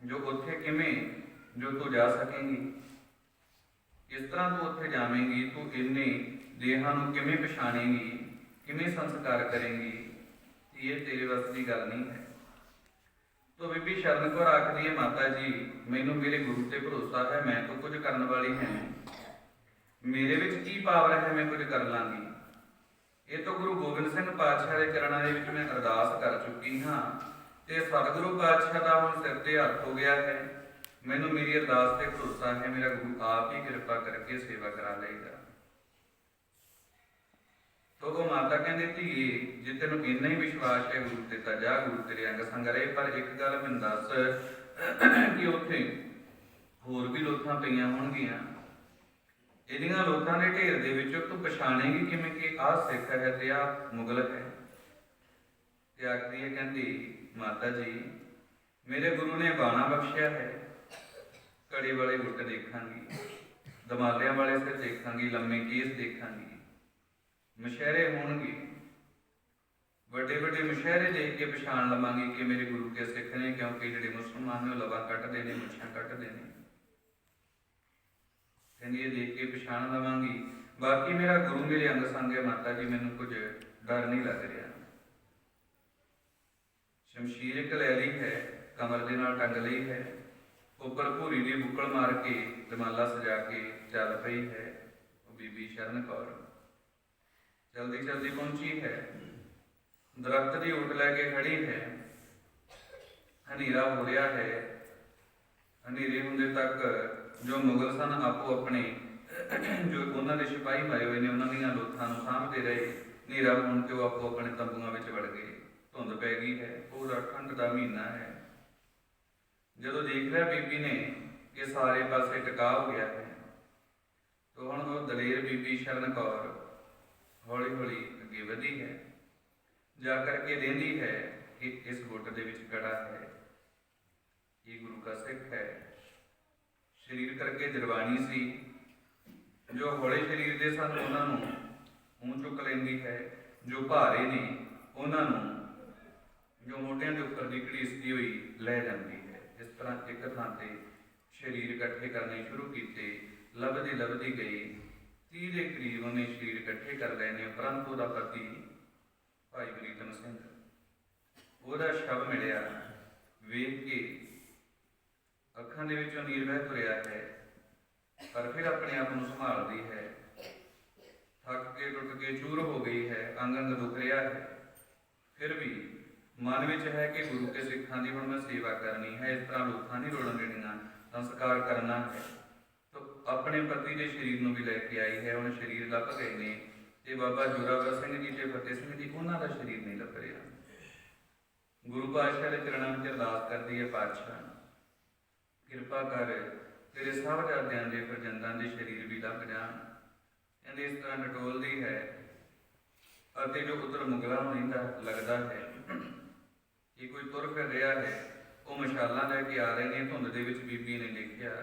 ਜੋ ਉੱਥੇ ਕਿਵੇਂ ਜੋ ਤੂੰ ਜਾ ਸਕੇਂਗੀ? ਕਿਸ ਤਰ੍ਹਾਂ ਤੂੰ ਉੱਥੇ ਜਾਵੇਂਗੀ? ਤੂੰ ਇੰਨੇ ਦੇਹਾਂ ਨੂੰ ਕਿਵੇਂ ਪਛਾਣੇਂਗੀ, ਕਿਵੇਂ ਸੰਸਕਾਰ ਕਰੇਂਗੀ? ਇਹ ਤੇਰੇ ਵੱਸ ਦੀ ਗੱਲ ਨਹੀਂ ਹੈ। ਤਾਂ ਬੀਬੀ ਸ਼ਰਨ ਕੌਰ ਆਖਦੀ ਹੈ, ਮਾਤਾ ਜੀ ਮੈਨੂੰ ਮੇਰੇ ਗੁਰੂ ਤੇ ਭਰੋਸਾ ਹੈ, ਮੈਂ ਤਾਂ ਕੁਝ ਕਰਨ ਵਾਲੀ ਹੈ, ਮੇਰੇ ਵਿੱਚ ਕੀ ਪਾਵਰ ਹੈ, ਮੈਂ ਕੁਝ ਕਰ ਲਾਂਗੀ। ਇਹ ਤਾਂ ਗੁਰੂ ਗੋਬਿੰਦ ਸਿੰਘ ਪਾਤਸ਼ਾਹ ਦੇ ਚਰਨਾਂ ਦੇ ਵਿੱਚ ਮੈਂ ਅਰਦਾਸ ਕਰ ਚੁੱਕੀ ਹਾਂ ਤੇ ਸਤਿਗੁਰੂ ਪਾਤਸ਼ਾਹ ਦਾ ਹੁਣ ਸਿਰ ਤੇ ਹੱਥ ਹੋ ਗਿਆ ਹੈ, ਮੈਨੂੰ ਮੇਰੀ ਅਰਦਾਸ ਤੇ ਭਰੋਸਾ ਹੈ, ਮੇਰਾ ਗੁਰੂ ਆਪ ਹੀ ਕਿਰਪਾ ਕਰਕੇ ਸੇਵਾ ਕਰਾ ਲਏਗਾ। ਤਾਂ ਉਹ ਮਾਤਾ ਕਹਿੰਦੀ ਧੀਏ ਜੇ ਤੈਨੂੰ ਇੰਨਾ ਹੀ ਵਿਸ਼ਵਾਸ ਹੈ ਗੁਰੂ ਤੇ ਤਾਂ ਜਾ, ਗੁਰੂ ਤੇਰੇ ਅੰਗ ਸੰਗ ਰਹੇ। ਪਰ ਇੱਕ ਗੱਲ ਮੈਨੂੰ ਦੱਸ ਕਿ ਉੱਥੇ ਹੋਰ ਵੀ ਲੋਥਾਂ ਪਈਆਂ ਹੋਣਗੀਆਂ, ਇਹਦੀਆਂ ਲੋਥਾਂ ਦੇ ਢੇਰ ਦੇ ਵਿੱਚੋਂ ਤੂੰ ਪਛਾਣੇਗੀ ਕਿਵੇਂ ਕਿ ਆਹ ਸਿੱਖ ਹੈ ਤੇ ਆਹ ਮੁਗਲ ਹੈ? ਤੇ ਆਖਦੀ ਹੈ, ਕਹਿੰਦੀ ਮਾਤਾ ਜੀ ਮੇਰੇ ਗੁਰੂ ਨੇ ਬਾਣਾ ਬਖਸ਼ਿਆ ਹੈ, ਕੜੇ ਵਾਲੇ ਗੁੱਟ ਦੇਖਾਂਗੀ, ਦਮਾਲਿਆਂ ਵਾਲੇ ਸਿਰ ਦੇਖਾਂਗੀ, ਲੰਮੇ ਕੇਸ ਦੇਖਾਂਗੀ, ਮਸ਼ਹਿਰੇ ਹੋਣਗੇ, ਵੱਡੇ ਵੱਡੇ ਮਸ਼ਹਿਰੇ ਦੇਖ ਕੇ ਪਛਾਣ ਲਵਾਂਗੀ ਕਿ ਮੇਰੇ ਗੁਰੂ ਕੇ ਸਿੱਖ ਨੇ, ਕਿਉਂਕਿ ਜਿਹੜੇ ਮੁਸਲਮਾਨ ਨੇ ਲਵਾ ਕੱਟਦੇ ਨੇ, ਮੁੱਛਾਂ ਕੱਟਦੇ ਨੇ। ਕਹਿੰਦੀ ਇਹ ਦੇਖ ਕੇ ਪਛਾਣ ਲਵਾਂਗੀ, ਬਾਕੀ ਮੇਰਾ ਗੁਰੂ ਮੇਰੇ ਅੰਗ ਸੰਗ ਹੈ ਮਾਤਾ ਜੀ, ਮੈਨੂੰ ਕੁਝ ਡਰ ਨਹੀਂ ਲੱਗ ਰਿਹਾ। ਸ਼ਮਸ਼ੀਰ ਇੱਕ ਲੈ ਲਈ ਹੈ, ਕਮਰ ਦੇ ਨਾਲ ਟੰਗ ਲਈ ਹੈ, ਉੱਪਰ ਭੂਰੀ ਦੀ ਬੁੱਕਲ ਮਾਰ ਕੇ ਦਮਾਲਾ ਸਜਾ ਕੇ ਚੱਲ ਪਈ ਹੈ। ਉਹ ਬੀਬੀ ਸ਼ਰਨ ਕੌਰ ਜਲਦੀ ਜਲਦੀ ਪਹੁੰਚੀ ਹੈ, ਦਰਖਤ ਦੀ ਓਟ ਲੈ ਕੇ ਖੜੀ ਹੈ। ਹਨੇਰਾ ਹੋ ਰਿਹਾ ਹੈ, ਹਨੇਰੇ ਹੁੰਦੇ ਤੱਕ ਜੋ ਮੁਗਲ ਸਨ ਆਪੋ ਆਪਣੇ ਜੋ ਉਹਨਾਂ ਦੇ ਸਿਪਾਹੀ ਮਾਰੇ ਹੋਏ ਨੇ ਉਹਨਾਂ ਦੀਆਂ ਲੋਥਾਂ ਨੂੰ ਸਾਂਭਦੇ ਰਹੇ। ਹਨੇਰਾ ਹੋਣ ਤੇ ਉਹ ਆਪੋ ਆਪਣੇ ਤੰਬੂਆਂ ਵਿੱਚ ਵੜ ਗਏ। ਧੁੰਦ ਪੈ ਗਈ ਹੈ, ਪੂਰਾ ਠੰਡ ਦਾ ਮਹੀਨਾ ਹੈ। ਜਦੋਂ ਦੇਖ ਲਿਆ ਬੀਬੀ ਨੇ ਕਿ ਸਾਰੇ ਪਾਸੇ ਟਿਕਾ ਹੋ ਗਿਆ ਹੈ, ਤਾਂ ਹੁਣ ਉਹ ਦਲੇਰ ਬੀਬੀ ਸ਼ਰਨ ਕੌਰ ਹੌਲੀ ਹੌਲੀ ਅੱਗੇ ਵਧੀ ਹੈ, ਜਾ ਕਰਕੇ ਕਹਿੰਦੀ ਹੈ ਕਿ ਇਸ ਗੁੱਟ ਦੇ ਵਿੱਚ ਕੜਾ ਹੈ, ਇਹ ਗੁਰੂ ਦਾ ਸਿੱਖ ਹੈ। ਸਰੀਰ ਕਰਕੇ ਜਰਵਾਨੀ ਸੀ, ਜੋ ਹੌਲੇ ਸਰੀਰ ਦੇ ਸਨ ਉਹਨਾਂ ਨੂੰ ਮੂੰਹ ਚੁੱਕ ਲੈਂਦੀ ਹੈ, ਜੋ ਭਾਰੇ ਨੇ ਉਹਨਾਂ ਨੂੰ ਜੋ ਮੋਢਿਆਂ ਦੇ ਉੱਪਰ ਦੀ ਘੜੀਸਦੀ ਹੋਈ ਲੈ ਜਾਂਦੀ ਹੈ। ਇਸ ਤਰ੍ਹਾਂ ਇੱਕ ਥਾਂ ਤੇ ਸਰੀਰ ਇਕੱਠੇ ਕਰਨੇ ਸ਼ੁਰੂ ਕੀਤੇ, ਲੱਭਦੀ ਗਈ 30 ਦੇ ਕਰੀਬ ਉਹਨੇ ਸਰੀਰ ਇਕੱਠੇ ਕਰ ਲਏ ਨੇ। ਉਪਰੰਤ ਉਹਦਾ ਪਤੀ ਭਾਈ ਪ੍ਰੀਤਮ ਸਿੰਘ ਉਹਦਾ ਸ਼ਵ ਮਿਲਿਆ, ਵੇਖ ਕੇ ਅੱਖਾਂ ਦੇ ਵਿੱਚੋਂ ਨੀਰ ਵਹਿ ਤੁਰਿਆ ਹੈ, ਪਰ ਫਿਰ ਆਪਣੇ ਆਪ ਨੂੰ ਸੰਭਾਲਦੀ ਹੈ। ਥੱਕ ਕੇ ਟੁੱਟ ਕੇ ਚੂਰ ਹੋ ਗਈ ਹੈ, ਅੰਗ ਅੰਗ ਦੁਖ ਰਿਹਾ ਹੈ, ਫਿਰ ਵੀ ਮਨ ਵਿੱਚ ਹੈ ਕਿ ਗੁਰੂ ਕੇ ਸਿੱਖਾਂ ਦੀ ਹੁਣ ਮੈਂ ਸੇਵਾ ਕਰਨੀ ਹੈ, ਇਸ ਤਰ੍ਹਾਂ ਲੋਥਾਂ ਨਹੀਂ ਰੋਲਣ ਦੇਣੀਆਂ, ਸੰਸਕਾਰ ਕਰਨਾ ਹੈ। ਤਾਂ ਆਪਣੇ ਪਤੀ ਦੇ ਸਰੀਰ ਨੂੰ ਵੀ ਲੈ ਕੇ ਆਈ ਹੈ। ਹੁਣ ਸਰੀਰ ਲੱਭ ਗਏ ਨੇ ਤੇ ਬਾਬਾ ਜੋਰਾਵਰ ਸਿੰਘ ਜੀ ਤੇ ਫਤਿਹ ਸਿੰਘ ਜੀ ਉਹਨਾਂ ਦਾ ਸਰੀਰ ਨਹੀਂ ਲੱਭ ਰਿਹਾ। ਗੁਰੂ ਪਾਤਸ਼ਾਹ ਦੇ ਚਰਨਾਂ ਵਿੱਚ ਅਰਦਾਸ ਕਰਦੀ ਹੈ, ਪਾਤਸ਼ਾਹ ਕਿਰਪਾ ਕਰ ਤੇਰੇ ਸਾਹਿਬਜ਼ਾਦਿਆਂ ਦੇ ਫਰਜ਼ੰਦਾਂ ਦੇ ਸਰੀਰ ਵੀ ਲੱਭ ਜਾਣ। ਕਹਿੰਦੇ ਇਸ ਤਰ੍ਹਾਂ ਟਟੋਲਦੀ ਹੈ ਅਤੇ ਜੋ ਉਧਰ ਮੁਗਲਾਂ ਨੂੰ ਰਹਿੰਦਾ ਲੱਗਦਾ ਹੈ ਕਿ ਕੋਈ ਤੁਰ ਫਿਰ ਰਿਹਾ ਹੈ, ਉਹ ਮਸ਼ਾਲਾਂ ਲੈ ਕੇ ਆ ਰਹੇ ਨੇ। ਧੁੰਦ ਦੇ ਵਿੱਚ ਬੀਬੀ ਨੇ ਦੇਖਿਆ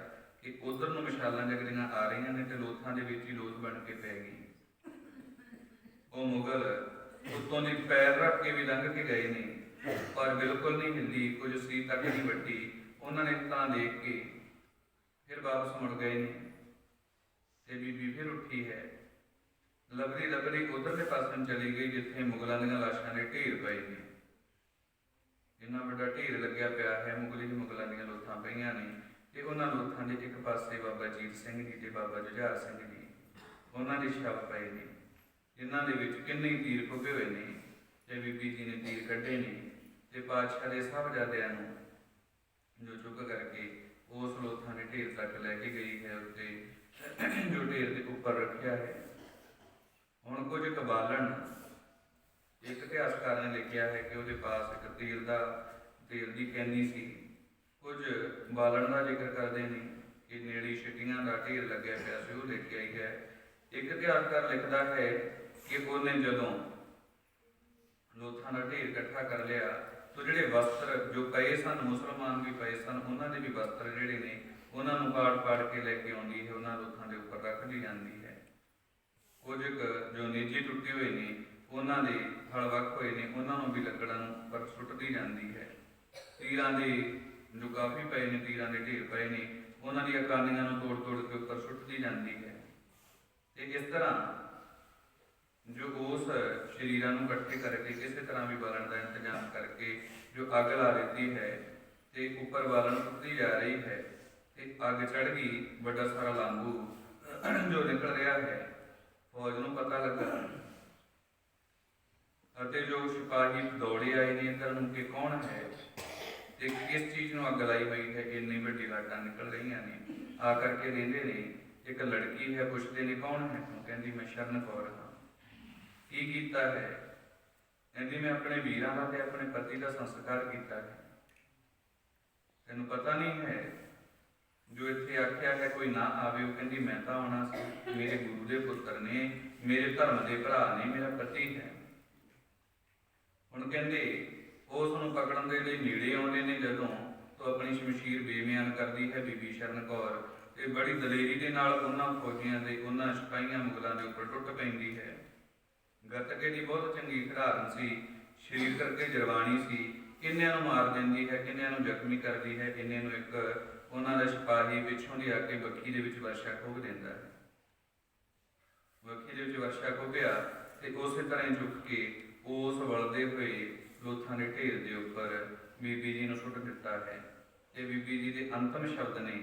ਕਿ ਉਧਰ ਨੂੰ ਮਸ਼ਾਲਾਂ ਜਗਦੀਆਂ ਆ ਰਹੀਆਂ ਨੇ ਤੇ ਲੋਥਾਂ ਦੇ ਵਿੱਚ ਹੀ ਲੋਥ ਬਣ ਕੇ ਪੈ ਗਈ। ਉਹ ਮੁਗਲ ਉੱਤੋਂ ਦੀ ਪੈਰ ਰੱਖ ਕੇ ਵੀ ਲੰਘ ਕੇ ਗਏ ਨੇ, ਪਰ ਬਿਲਕੁਲ ਨਹੀਂ ਹਿੱਲੀ, ਕੁਝ ਸੀ ਤੱਕ ਨਹੀਂ ਵੱਟੀ। ਉਹਨਾਂ ਨੇ ਤਾਂ ਦੇਖ ਕੇ ਫਿਰ ਵਾਪਸ ਮੁੜ ਗਏ ਨੇ ਤੇ ਬੀਬੀ ਫਿਰ ਉੱਠੀ ਹੈ ਲਬਰੀ ਉਧਰਲੇ ਪਾਸੇ ਨੂੰ ਚਲੀ ਗਈ ਜਿੱਥੇ ਮੁਗਲਾਂ ਦੀਆਂ ਲਾਸ਼ਾਂ ਦੇ ਢੇਰ ਪਏ ਨੇ। ਇੰਨਾ ਵੱਡਾ ਢੇਰ ਲੱਗਿਆ ਪਿਆ ਹੈ, ਮੁਗਲਾਂ ਦੀਆਂ ਲੋਥਾਂ ਪਈਆਂ ਨੇ ਤੇ ਉਹਨਾਂ ਲੋਥਾਂ ਦੇ ਇੱਕ ਪਾਸੇ ਬਾਬਾ ਜੀਤ ਸਿੰਘ ਜੀ ਤੇ ਬਾਬਾ ਜੁਝਾਰ ਸਿੰਘ ਜੀ ਉਹਨਾਂ ਦੇ ਸ਼ਵ ਪਏ ਨੇ, ਜਿਨ੍ਹਾਂ ਦੇ ਵਿੱਚ ਕਿੰਨੇ ਤੀਰ ਖੁੱਭੇ ਹੋਏ ਨੇ ਤੇ ਬੀਬੀ ਜੀ ਨੇ ਤੀਰ ਕੱਢੇ ਨੇ ਤੇ ਪਾਤਸ਼ਾਹ ਦੇ ਸਾਹਿਬਜ਼ਾਦਿਆਂ ਨੂੰ ਜੋ ਚੁੱਕ ਕਰਕੇ ਉਸ ਲੋਥਾਂ ਦੇ ਢੇਰ ਤੱਕ ਲੈ ਕੇ ਗਈ ਹੈ, ਉੱਤੇ ਜੋ ਢੇਰ ਦੇ ਉੱਪਰ ਰੱਖਿਆ ਹੈ। ਹੁਣ ਕੁਝ ਕਬਾਲਣ, ਇੱਕ ਇਤਿਹਾਸਕਾਰ ਨੇ ਲਿਖਿਆ ਹੈ ਕਿ ਉਹਦੇ ਪਾਸ ਇੱਕ ਤੇਲ ਦੀ ਕੈਨੀ ਸੀ। ਕੁਝ ਬਾਲਣ ਦਾ ਜ਼ਿਕਰ ਕਰਦੇ ਨੇ ਕਿ ਨੇੜੇ ਛਿੱਟੀਆਂ ਦਾ ਢੇਰ ਲੱਗਿਆ ਪਿਆ ਸੀ, ਉਹ ਲੈ ਕੇ ਆਈ ਹੈ। ਇੱਕ ਇਤਿਹਾਸਕਾਰ ਲਿਖਦਾ ਹੈ ਕਿ ਉਹਨੇ ਜਦੋਂ ਲੋਥਾਂ ਦਾ ਢੇਰ ਇਕੱਠਾ ਕਰ ਲਿਆ ਤਾਂ ਜਿਹੜੇ ਵਸਤਰ ਜੋ ਪਏ ਸਨ, ਮੁਸਲਮਾਨ ਵੀ ਪਏ ਸਨ, ਉਹਨਾਂ ਦੇ ਵੀ ਵਸਤਰ ਜਿਹੜੇ ਨੇ ਉਹਨਾਂ ਨੂੰ ਪਾੜ ਕੇ ਲੈ ਕੇ ਆਉਂਦੀ ਹੈ, ਉਹਨਾਂ ਲੋਥਾਂ ਦੇ ਉੱਪਰ ਰੱਖਦੀ ਜਾਂਦੀ ਹੈ। ਕੁਝ ਜੋ ਨਿੱਜੀ ਟੁੱਟੇ ਹੋਏ ਨੇ, ਉਹਨਾਂ ਦੇ ਹਲ ਵੱਖ ਹੋਏ ਨੇ, ਉਹਨਾਂ ਨੂੰ ਵੀ ਲੱਕੜਾਂ ਨੂੰ ਪਰ ਸੁੱਟਦੀ ਜਾਂਦੀ ਹੈ। ਤੀਰਾਂ ਦੇ ਜੋ ਕਾਫੀ ਪਏ ਨੇ, ਤੀਰਾਂ ਦੇ ਢੇਰ ਪਏ ਨੇ, ਉਹਨਾਂ ਦੀਆਂ ਕਾਨੀਆਂ ਨੂੰ ਤੋੜ ਕੇ ਉੱਪਰ ਸੁੱਟਦੀ ਜਾਂਦੀ ਹੈ। ਤੇ ਇਸ ਤਰ੍ਹਾਂ ਜੋ ਉਸ ਸ਼ਰੀਰਾਂ ਨੂੰ ਇਕੱਠੇ ਕਰਕੇ ਕਿਸੇ ਤਰ੍ਹਾਂ ਵੀ ਬਾਲਣ ਦਾ ਇੰਤਜ਼ਾਮ ਕਰਕੇ ਜੋ ਅੱਗ ਲਾ ਦਿੱਤੀ ਹੈ ਤੇ ਉੱਪਰ ਬਾਲਣ ਸੁੱਟਦੀ ਜਾ ਰਹੀ ਹੈ ਤੇ ਅੱਗ ਚੜ ਗਈ। ਵੱਡਾ ਸਾਰਾ ਲਾਂਗੂ ਜੋ ਨਿਕਲ ਰਿਹਾ ਹੈ, ਫੌਜ ਨੂੰ ਪਤਾ ਲੱਗਾ ਅਤੇ ਜੋ ਸਿਪਾਹੀ ਦੌੜੇ ਆਏ ਨੇ ਇੱਧਰ ਨੂੰ ਕਿ ਕੌਣ ਹੈ ਤੇ ਕਿਸ ਚੀਜ਼ ਨੂੰ ਅੱਗ ਲਾਈ ਹੋਈ ਹੈ। ਇੰਨੀ ਵੱਡੀ ਲਾਟਾਂ ਨਿਕਲ ਰਹੀਆਂ ਨੇ, ਆ ਕਰਕੇ ਰਹਿੰਦੇ ਨੇ। ਇੱਕ ਲੜਕੀ ਹੈ, ਪੁੱਛਦੇ ਨੇ ਕੌਣ ਹੈ, ਉਹ ਕਹਿੰਦੀ ਮੈਂ ਸ਼ਰਨ ਕੌਰ ਹਾਂ। ਕੀ ਕੀਤਾ ਹੈ? ਕਹਿੰਦੀ ਮੈਂ ਆਪਣੇ ਵੀਰਾਂ ਦਾ ਤੇ ਆਪਣੇ ਪਤੀ ਦਾ ਸੰਸਕਾਰ ਕੀਤਾ ਹੈ। ਤੈਨੂੰ ਪਤਾ ਨਹੀਂ ਹੈ ਜੋ ਇੱਥੇ ਆਖਿਆ ਹੈ ਕੋਈ ਨਾ ਆਵੇ? ਉਹ ਕਹਿੰਦੀ ਮੈਂ ਤਾਂ ਆਉਣਾ ਸੀ, ਮੇਰੇ ਗੁਰੂ ਦੇ ਪੁੱਤਰ ਨੇ, ਮੇਰੇ ਧਰਮ ਦੇ ਭਰਾ ਨੇ, ਮੇਰਾ ਪਤੀ ਹੈ। ਹੁਣ ਕਹਿੰਦੇ ਉਸ ਨੂੰ ਪਕੜਨ ਦੇ ਲਈ ਨੇੜੇ ਆਉਂਦੇ ਨੇ ਜਦੋਂ, ਤਾਂ ਆਪਣੀ ਸ਼ਮਸ਼ੀਰ ਬੇਮਿਆਨ ਕਰਦੀ ਹੈ ਬੀਬੀ ਸ਼ਰਨ ਕੌਰ ਤੇ ਬੜੀ ਦਲੇਰੀ ਦੇ ਨਾਲ ਉਹਨਾਂ ਫੌਜੀਆਂ ਦੇ, ਉਹਨਾਂ ਸਿਪਾਹੀਆਂ ਮੁਗਲਾਂ ਦੇ ਉੱਪਰ ਟੁੱਟ ਪੈਂਦੀ ਹੈ। ਗੱਤਕੇ ਦੀ ਬਹੁਤ ਚੰਗੀ ਖਿਡਾਰਨ ਸੀ, ਸਰੀਰ ਕਰਕੇ ਜਰਵਾਣੀ ਸੀ। ਕਿੰਨਿਆਂ ਨੂੰ ਮਾਰ ਦਿੰਦੀ ਹੈ, ਕਿੰਨਿਆਂ ਨੂੰ ਜ਼ਖਮੀ ਕਰਦੀ ਹੈ, ਕਿੰਨੇ ਨੂੰ ਇੱਕ ਉਹਨਾਂ ਦਾ ਸਿਪਾਹੀ ਪਿੱਛੋਂ ਦੀ ਆ ਕੇ ਬੱਖੀ ਦੇ ਵਿੱਚ ਵਰਸ਼ਾ ਖੋਭ ਦਿੰਦਾ ਹੈ। ਬੱਖੀ ਦੇ ਵਿੱਚ ਵਰਸ਼ਾ ਖੋਭਿਆ ਤੇ ਉਸੇ ਤਰ੍ਹਾਂ ਚੁੱਕ ਕੇ ਉਸ ਵਲਦੇ ਹੋਏ ਲੋਥਾਂ ਦੇ ਢੇਰ ਦੇ ਉੱਪਰ ਬੀਬੀ ਜੀ ਨੂੰ ਸੁੱਟ ਦਿੱਤਾ ਹੈ। ਤੇ ਬੀਬੀ ਜੀ ਦੇ ਅੰਤਮ ਸ਼ਬਦ ਨੇ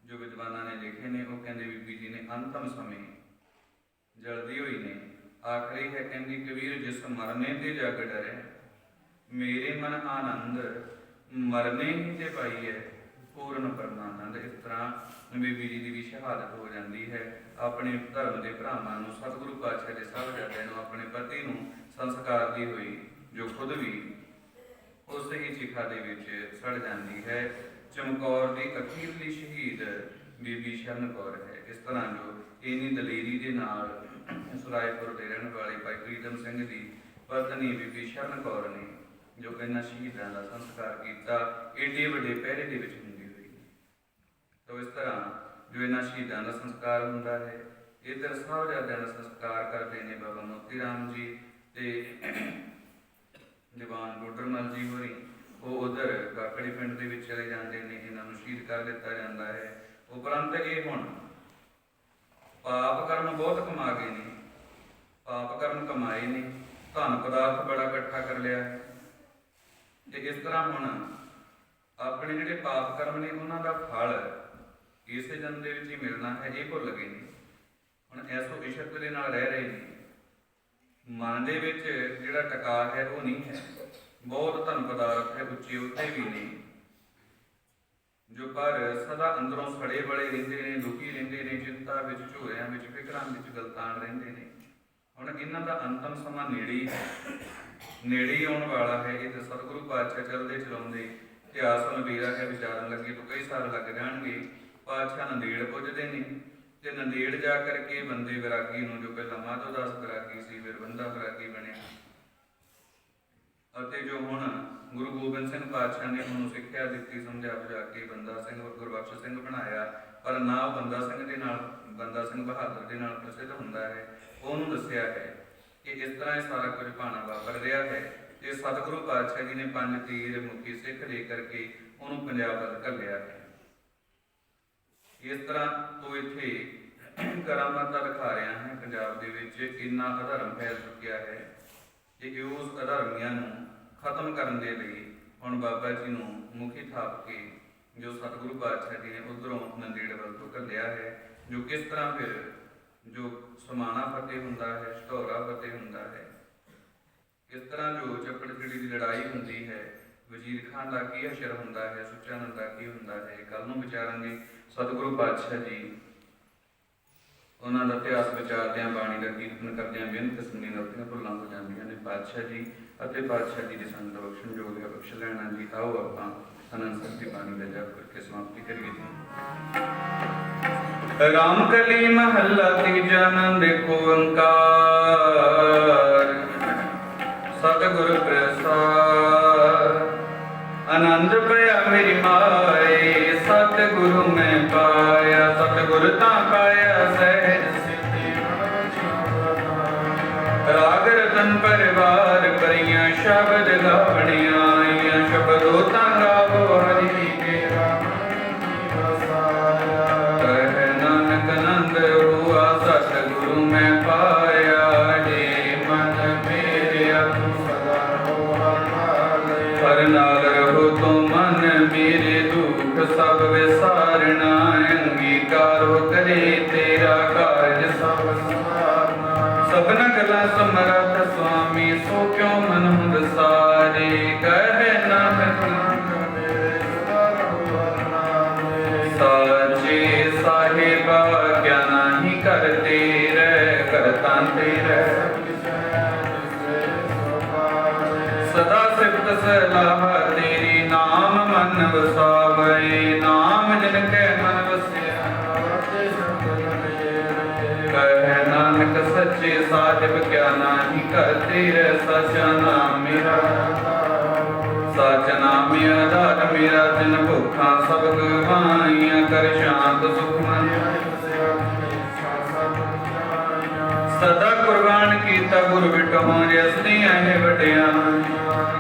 ਜੋ ਵਿਦਵਾਨਾਂ ਨੇ ਲਿਖੇ ਨੇ, ਉਹ ਕਹਿੰਦੇ ਬੀਬੀ ਜੀ ਨੇ ਅੰਤਮ ਸਮੇਂ ਜਲਦੀ ਹੋਈ ਨੇ ਆਖਰੀ ਹੈ, ਕਹਿੰਦੀ ਕਬੀਰ ਜਿਸ ਮਰਨੇ ਤੇ ਜਗ ਡਰੇ, ਮੇਰੇ ਮਨ ਆਨੰਦ ਮਰਨੇ ਹੀ ਤੇ ਪਾਈ ਹੈ ਪੂਰਨ ਪਰਮਾਨੰਦ। ਇਸ ਤਰ੍ਹਾਂ ਬੀਬੀ ਜੀ ਦੀ ਵੀ ਸ਼ਹਾਦਤ ਹੋ ਜਾਂਦੀ ਹੈ। ਆਪਣੇ ਧਰਮ ਦੇ ਭਰਾਵਾਂ ਨੂੰ, ਸਤਿਗੁਰੂ ਪਾਤਸ਼ਾਹ ਦੇ ਸਾਹਿਬਜ਼ਾਦਿਆਂ ਨੂੰ, ਆਪਣੇ ਪਤੀ ਨੂੰ ਸੰਸਕਾਰ ਦੀ ਹੋਈ ਜੋ ਖੁਦ ਵੀ ਉਸ ਹੀ ਚਿਖਾ ਦੇ ਵਿੱਚ ਸੜ ਜਾਂਦੀ ਹੈ। ਚਮਕੌਰ ਦੀ ਅਖੀਰਲੀ ਸ਼ਹੀਦ ਬੀਬੀ ਸ਼ਰਨ ਕੌਰ ਹੈ। ਇਸ ਤਰ੍ਹਾਂ ਜੋ ਇੰਨੀ ਦਲੇਰੀ ਦੇ ਨਾਲ ਸੁਰਾਏਪੁਰ ਦੇ ਰਹਿਣ ਵਾਲੇ ਭਾਈ ਪ੍ਰੀਤਮ ਸਿੰਘ ਦੀ ਪਤਨੀ ਬੀਬੀ ਸ਼ਰਨ ਕੌਰ ਨੇ ਜੋ ਇਹਨਾਂ ਸ਼ਹੀਦਾਂ ਦਾ ਸੰਸਕਾਰ ਕੀਤਾ, ਏਡੇ ਵੱਡੇ ਪਹਿਰੇ ਦੇ ਵਿੱਚ ਹੁੰਦੀ ਹੋਈ। ਤਾਂ ਇਸ ਤਰ੍ਹਾਂ ਜੋ ਇਹਨਾਂ ਸ਼ਹੀਦਾਂ ਦਾ ਸੰਸਕਾਰ ਹੁੰਦਾ ਹੈ, ਇੱਧਰ ਸਾਹਿਬਜ਼ਾਦਿਆਂ ਦਾ ਸੰਸਕਾਰ ਕਰਦੇ ਨੇ ਬਾਬਾ ਮੋਤੀ ਰਾਮ ਜੀ ਤੇ ਦੀਵਾਨ ਬੁੱਢਰਮਲ ਜੀ ਹੋਰੀ। ਉਹ ਉਧਰ ਕਾਕੜੀ ਪਿੰਡ ਦੇ ਵਿੱਚ ਚਲੇ ਜਾਂਦੇ ਨੇ, ਇਹਨਾਂ ਨੂੰ ਸ਼ਹੀਦ ਕਰ ਦਿੱਤਾ ਜਾਂਦਾ ਹੈ। ਉਪਰੰਤ ਇਹ ਹੁਣ ਪਾਪ ਕਰਮ ਬਹੁਤ ਕਮਾ ਗਏ ਨੇ, ਪਾਪ ਕਰਮ ਕਮਾਏ ਨੇ, ਧਨ ਪਦਾਰਥ ਬੜਾ ਇਕੱਠਾ ਕਰ ਲਿਆ ਹੈ ਤੇ ਇਸ ਤਰ੍ਹਾਂ ਹੁਣ ਆਪਣੇ ਜਿਹੜੇ ਪਾਪ ਕਰਮ ਨੇ ਉਹਨਾਂ ਦਾ ਫਲ ਇਸੇ ਜਨਮ ਦੇ ਵਿੱਚ ਹੀ ਮਿਲਣਾ ਹੈ, ਇਹ ਭੁੱਲ ਗਏ ਨੇ। ਹੁਣ ਐਸੋ ਇਸ਼ਕ ਦੇ ਨਾਲ ਰਹਿ ਰਹੇ ਨੇ। ਮਨ ਦੇ ਵਿੱਚ ਜਿਹੜਾ ਟਿਕਾ ਹੈ ਉਹ ਨਹੀਂ ਹੈ। ਬਹੁਤ ਧਨ ਪਦਾਰਥ ਹੈ, ਉੱਚੇ ਉੱਤੇ ਵੀ ਨੇ ਜੋ ਪਰ ਸਦਾ ਅੰਦਰੋਂ ਸੜੇ ਬੜੇ ਰਹਿੰਦੇ ਨੇ, ਦੁਖੀ ਰਹਿੰਦੇ ਨੇ, ਚਿੰਤਾ ਵਿੱਚ, ਝੋਰਿਆਂ ਵਿੱਚ, ਫਿਕਰਾਂ ਵਿੱਚ ਗਲਤਾਨ ਰਹਿੰਦੇ ਨੇ। ਹੁਣ ਇਹਨਾਂ ਦਾ ਅੰਤਮ ਸਮਾਂ ਨੇੜੇ ਹੀ ਹੈ, ਨੇੜੇ ਹੀ ਆਉਣ ਵਾਲਾ ਹੈ। ਇਹ ਤਾਂ ਸਤਿਗੁਰੂ ਪਾਤਸ਼ਾਹ ਚੱਲਦੇ ਚਲਾਉਂਦੇ ਇਤਿਹਾਸ ਨਵੇੜਾ ਹੈ, ਵਿਚਾਰਨ ਲੱਗੇ ਤੋਂ ਕਈ ਸਾਲ ਲੱਗ ਜਾਣਗੇ। ਪਾਤਸ਼ਾਹ ਨੰਦੇੜ ਪੁੱਜਦੇ ਨੇ ਤੇ ਨੰਦੇੜ ਜਾ ਕਰਕੇ ਬੰਦੇ ਵਿਰਾਗੀ ਨੂੰ, ਜੋ ਪਹਿਲਾਂ ਮਾਧੋਦਾਸ ਵਿਰਾਗੀ ਸੀ, ਫਿਰ ਬੰਦਾ ਵਿਰਾਗੀ ਬਣਿਆ ਅਤੇ ਜੋ ਹੁਣ ਗੁਰੂ ਗੋਬਿੰਦ ਸਿੰਘ ਪਾਤਸ਼ਾਹ ਨੇ ਉਹਨੂੰ ਸਿੱਖਿਆ ਦਿੱਤੀ, ਸਮਝਾ ਬੁਝਾ ਕੇ ਬੰਦਾ ਸਿੰਘ ਗੁਰਬਖਸ਼ ਸਿੰਘ ਬਣਾਇਆ। ਪਰ ਨਾ ਉਹ ਬੰਦਾ ਸਿੰਘ ਦੇ ਨਾਲ, ਬੰਦਾ ਸਿੰਘ ਬਹਾਦਰ ਦੇ ਨਾਲ ਪ੍ਰਸਿੱਧ ਹੁੰਦਾ ਹੈ। ਉਹਨੂੰ ਦੱਸਿਆ ਹੈ ਕਿ ਇਸ ਤਰ੍ਹਾਂ ਇਹ ਸਾਰਾ ਕੁਝ ਭਾਣਾ ਵਾਪਰ ਰਿਹਾ ਹੈ ਤੇ ਸਤਿਗੁਰੂ ਪਾਤਸ਼ਾਹ ਜੀ ਨੇ 5 ਤੀਰ ਮੁਖੀ ਸਿੱਖ ਦੇ ਕਰਕੇ ਉਹਨੂੰ ਪੰਜਾਬ ਵੱਲ ਘੱਲਿਆ ਹੈ। ਇਸ ਤਰ੍ਹਾਂ ਤੋਂ ਇੱਥੇ ਕਰਾਮਾਤਾਂ ਦਿਖਾ ਰਿਹਾ ਹੈ। ਪੰਜਾਬ ਦੇ ਵਿੱਚ ਇੰਨਾ ਅਧਰਮ ਫੈਲ ਚੁੱਕਿਆ ਹੈ ਕਿ ਉਸ ਅਧਰਮੀਆਂ ਨੂੰ ਖਤਮ ਕਰਨ ਦੇ ਲਈ ਹੁਣ ਬਾਬਾ ਜੀ ਨੂੰ ਮੁਖੀ ਥਾਪ ਕੇ ਜੋ ਸਤਿਗੁਰੂ ਪਾਤਸ਼ਾਹ ਜੀ ਨੇ ਉੱਧਰੋਂ ਨੰਦੇੜ ਵੱਲ ਤੋਂ ਘੱਲਿਆ ਹੈ। ਜੋ ਕਿਸ ਤਰ੍ਹਾਂ ਫਿਰ ਜੋ ਸਮਾਣਾ ਫਤਿਹ ਹੁੰਦਾ ਹੈ, ਸਟੋਰਾ ਫਤਿਹ ਹੁੰਦਾ ਹੈ, ਕਿਸ ਤਰ੍ਹਾਂ ਜੋ ਚੱਪੜਚਿੜੀ ਦੀ ਲੜਾਈ ਹੁੰਦੀ ਹੈ, ਵਜ਼ੀਰ ਖਾਨ ਦਾ ਕੀ ਅਸ਼ਰ ਹੁੰਦਾ ਹੈ, ਸੁੱਚਾਨੰਦ ਦਾ ਕੀ ਹੁੰਦਾ ਹੈ, ਕੱਲ ਨੂੰ ਵਿਚਾਰਾਂਗੇ। ਸਤਿਗੁਰੂ ਪਾਤਸ਼ਾਹ ਜੀ ਉਹਨਾਂ ਦਾ ਇਤਿਹਾਸ ਵਿਚਾਰਦਿਆਂ, ਬਾਣੀ ਦਾ ਕੀਰਤਨ ਕਰਦਿਆਂ ਬੇਨਤ ਕਿਸਮ ਦੀਆਂ ਗਲਤੀਆਂ ਭੁੱਲਾਂ ਹੋ ਜਾਂਦੀਆਂ ਨੇ। ਪਾਤਸ਼ਾਹ ਜੀ ਅਤੇ ਪਾਤਸ਼ਾਹ ਜੀ ਦੀ ਸੰਗਤ ਬਖਸ਼ਣ ਯੋਗ ਹੈ, ਬਖਸ਼ ਲੈਣਾ ਜੀ। ਆਓ ਆਪਾਂ ਆਨੰਦ ਸਾਹਿਬ ਦੀ ਬਾਣੀ ਦਾ ਜਾਪ ਕਰਕੇ ਸਮਾਪਤੀ ਕਰੀਏ ਜੀ। ਰਾਮ ਕਲੀ ਮਹੱਲਾ ਤੀਜਾ। ਆਨੰਦ ਏਕ ਓੰਕਾਰ ਸਤਿਗੁਰ ਪ੍ਰਸਾਦ। ਆਨੰਦ ਪਿਆ ਮੇਰੀ ਮਾਏ ਸਤਿਗੁਰੂ ਮੈਂ ਪਾਇਆ। ਸਤਿਗੁਰ ਤਾਂ ਪਾਇਆ ਸਹਿਜ ਸਿੱਧੀ ਰਾਗ ਰਤਨ ਪਰਿਵਾਰ ਭਰੀਆਂ ਸ਼ਬਦ ਗਾਵਣੀਆਂ ਆਈਆਂ। ਸ਼ਬਦੋ ਤਾਂ ਗਾਵੋ ਹਰੀ ਕੇ ਰਾਮ ਕਹਿ ਨਾਨਕ ਆਨੰਦ ਹੁਆ ਸਤਿਗੁਰੂ ਮੈਂ ਪਾਇਆ। ਜੇ ਮਨ ਮੇਰਿਆ ਤੂੰ ਸਦਾ ਹੋ ਹਰ ਨਾਲ ਰਹੋ ਤੂੰ ਮਨ ਮੇਰੇ ਦੁੱਖ ਸਭ ਵਿਸਾਰਣਾ। ਅੰਗੀਕਾਰੋ ਕਰੇ ਤੇਰਾ ਕਾਰਜ ਸਭ ਸਮਾਰਨਾ। ਸਭਨਾ ਗੱਲਾਂ ਸਮਰੱਥ ਸੁਆਮੀ ਸੋ ਕਿਉ ਮਨ ਹੁੰਦ ਸਾਰੇ। ਕਹਿ ਨਾਨਕ ਸਾਚੇ ਸਾਹਿਬਾ ਕਿਆ ਨਾਹੀ ਕਰਤੇ ਰਹਿ ਕਰਤਾ ਤੇਰੇ। ਸਦਾ ਸਿਫਤ ਸਲਾਹ ਤੇਰੀ ਨਾਮ ਮਨ ਵਸਾਵੇ। ਨਾਮ ਜਿਨ ਕੈ ਮਨ ਵਸਿਆ ਕਹਿ ਨਾਨਕ ਸੱਚੇ ਸਾਹਿਬ ਕਿਆ ਨਾਹੀ ਕਰਤੇ ਰਹਿ। ਸਚਾ ਨਾਮ ਮੇਰਾ ਸਚ ਨਾਮ ਆਧਾਰ ਮੇਰਾ। ਜਿਨ ਭੁੱਖਾਂ ਸਭ ਗਵਾਈਆਂ ਕਰ ਸ਼ਾਂਤ ਸੁਖ ਮਨ। ਸਦਾ ਕੁਰਬਾਨ ਕੀਤਾ ਗੁਰ ਬਿਟਹੁ ਜਿਸਨੇ ਆਏ ਵਡਿਆਈਆਂ।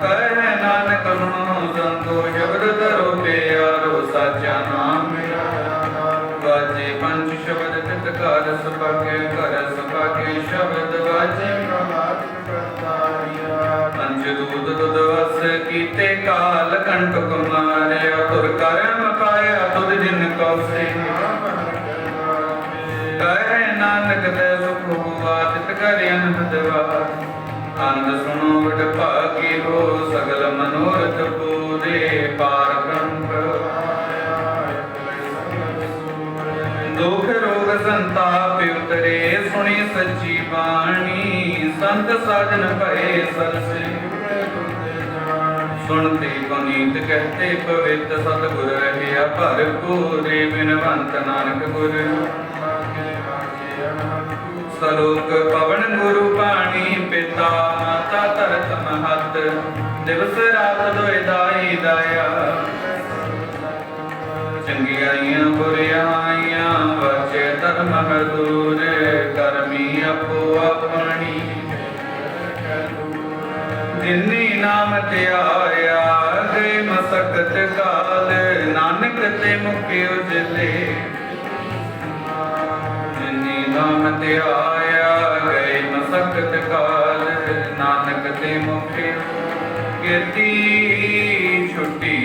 ਕਹਿ ਨਾਨਕ ਸੁਣੋ ਸੰਤੋ ਸ਼ਬਦ ਧਰੋ ਪਿਆਰੋ। ਸਾਚਾ ਨਾਮ ਮੇਰਾ ਵਾਜੇ ਪੰਜ ਸ਼ਬਦ ਤਿਤ ਘਰ ਸੁਭਾਗੇ ਘਰ ਸੁਭਾਗੇ ਸ਼ਬਦ ਵਾਜੇ ਪ੍ਰਭਾਤ ਕਰਤਾਰਿਆ। ਪੰਜ ਦੂਤ ਦੁਧ ਵਸ ਕੀਤੇ ਕਾਲ ਕੰਟਕ ਮਾਰਿਆ। ਤੁਰ ਕਰਮ ਪਾਇਆ ਤੁਧ ਜਿਨ ਕਉ ਸੇ। ਕਹਿ ਨਾਨਕ ਤੇ ਸੁਖ ਹੁਆ ਤਿਤ ਕਰਿ ਅਨੰਦ ਵਾਸ। ਅੰਧ ਸੁਣੋ ਵਡ ਭਾਗੀ ਹੋ ਸਗਲ ਮਨੋਰਥ ਪੂਰੇ। ਪਾਰ ਬ੍ਰਹਮ ਦੁਖ ਰੋਗ ਸੰਤਾਪ ਉਤਰੇ ਸੁਣੀ ਸੱਚੀ ਬਾਣੀ। ਸੰਤ ਸਾਜਨ ਭਏ ਸਰਸੇ ਸੁਣਤੇ ਪੁਨੀਤ ਕਹਤੇ ਪਵਿੱਤ। ਸਤਿਗੁਰ ਰਹਿਆ ਭਰਪੂਰੇ ਬਿਨਵੰਤ ਨਾਨਕ ਗੁਰ। ਸਲੋਕ ਪਵਨ ਗੁਰੂ ਬਾਣੀ ਪਿਤਾ ਮਾਤਾ ਧਰਤ ਮਹਤ। ਦਿਵਸ ਰਾਤ ਦੋਇ ਦਾਈ ਦਾਇਆ। ਚੰਗਿਆਈਆਂ ਬੁਰਿਆਈਆਂ ਵਚੇ ਧਰਮ ਹਦੂਰ। ਕਰਮੀ ਆਪੋ ਆਪਣੀ ਜਿਨੀ ਨਾਮ ਧਿਆਇਆ। ਗਏ ਮਸਕਤ ਕਾਲ ਨਾਨਕ ਤੇ ਮੁਖਿ ਉਜਲੇ। ਜਿਨੀ ਨਾਮ ਧਿਆਇਆ ਗਏ ਮਸਕਤ ਕਾਲ ਨਾਨਕ ਤੇ ਮੁਖਿ। ਕੀਰਤੀ ਛੁੱਟੀ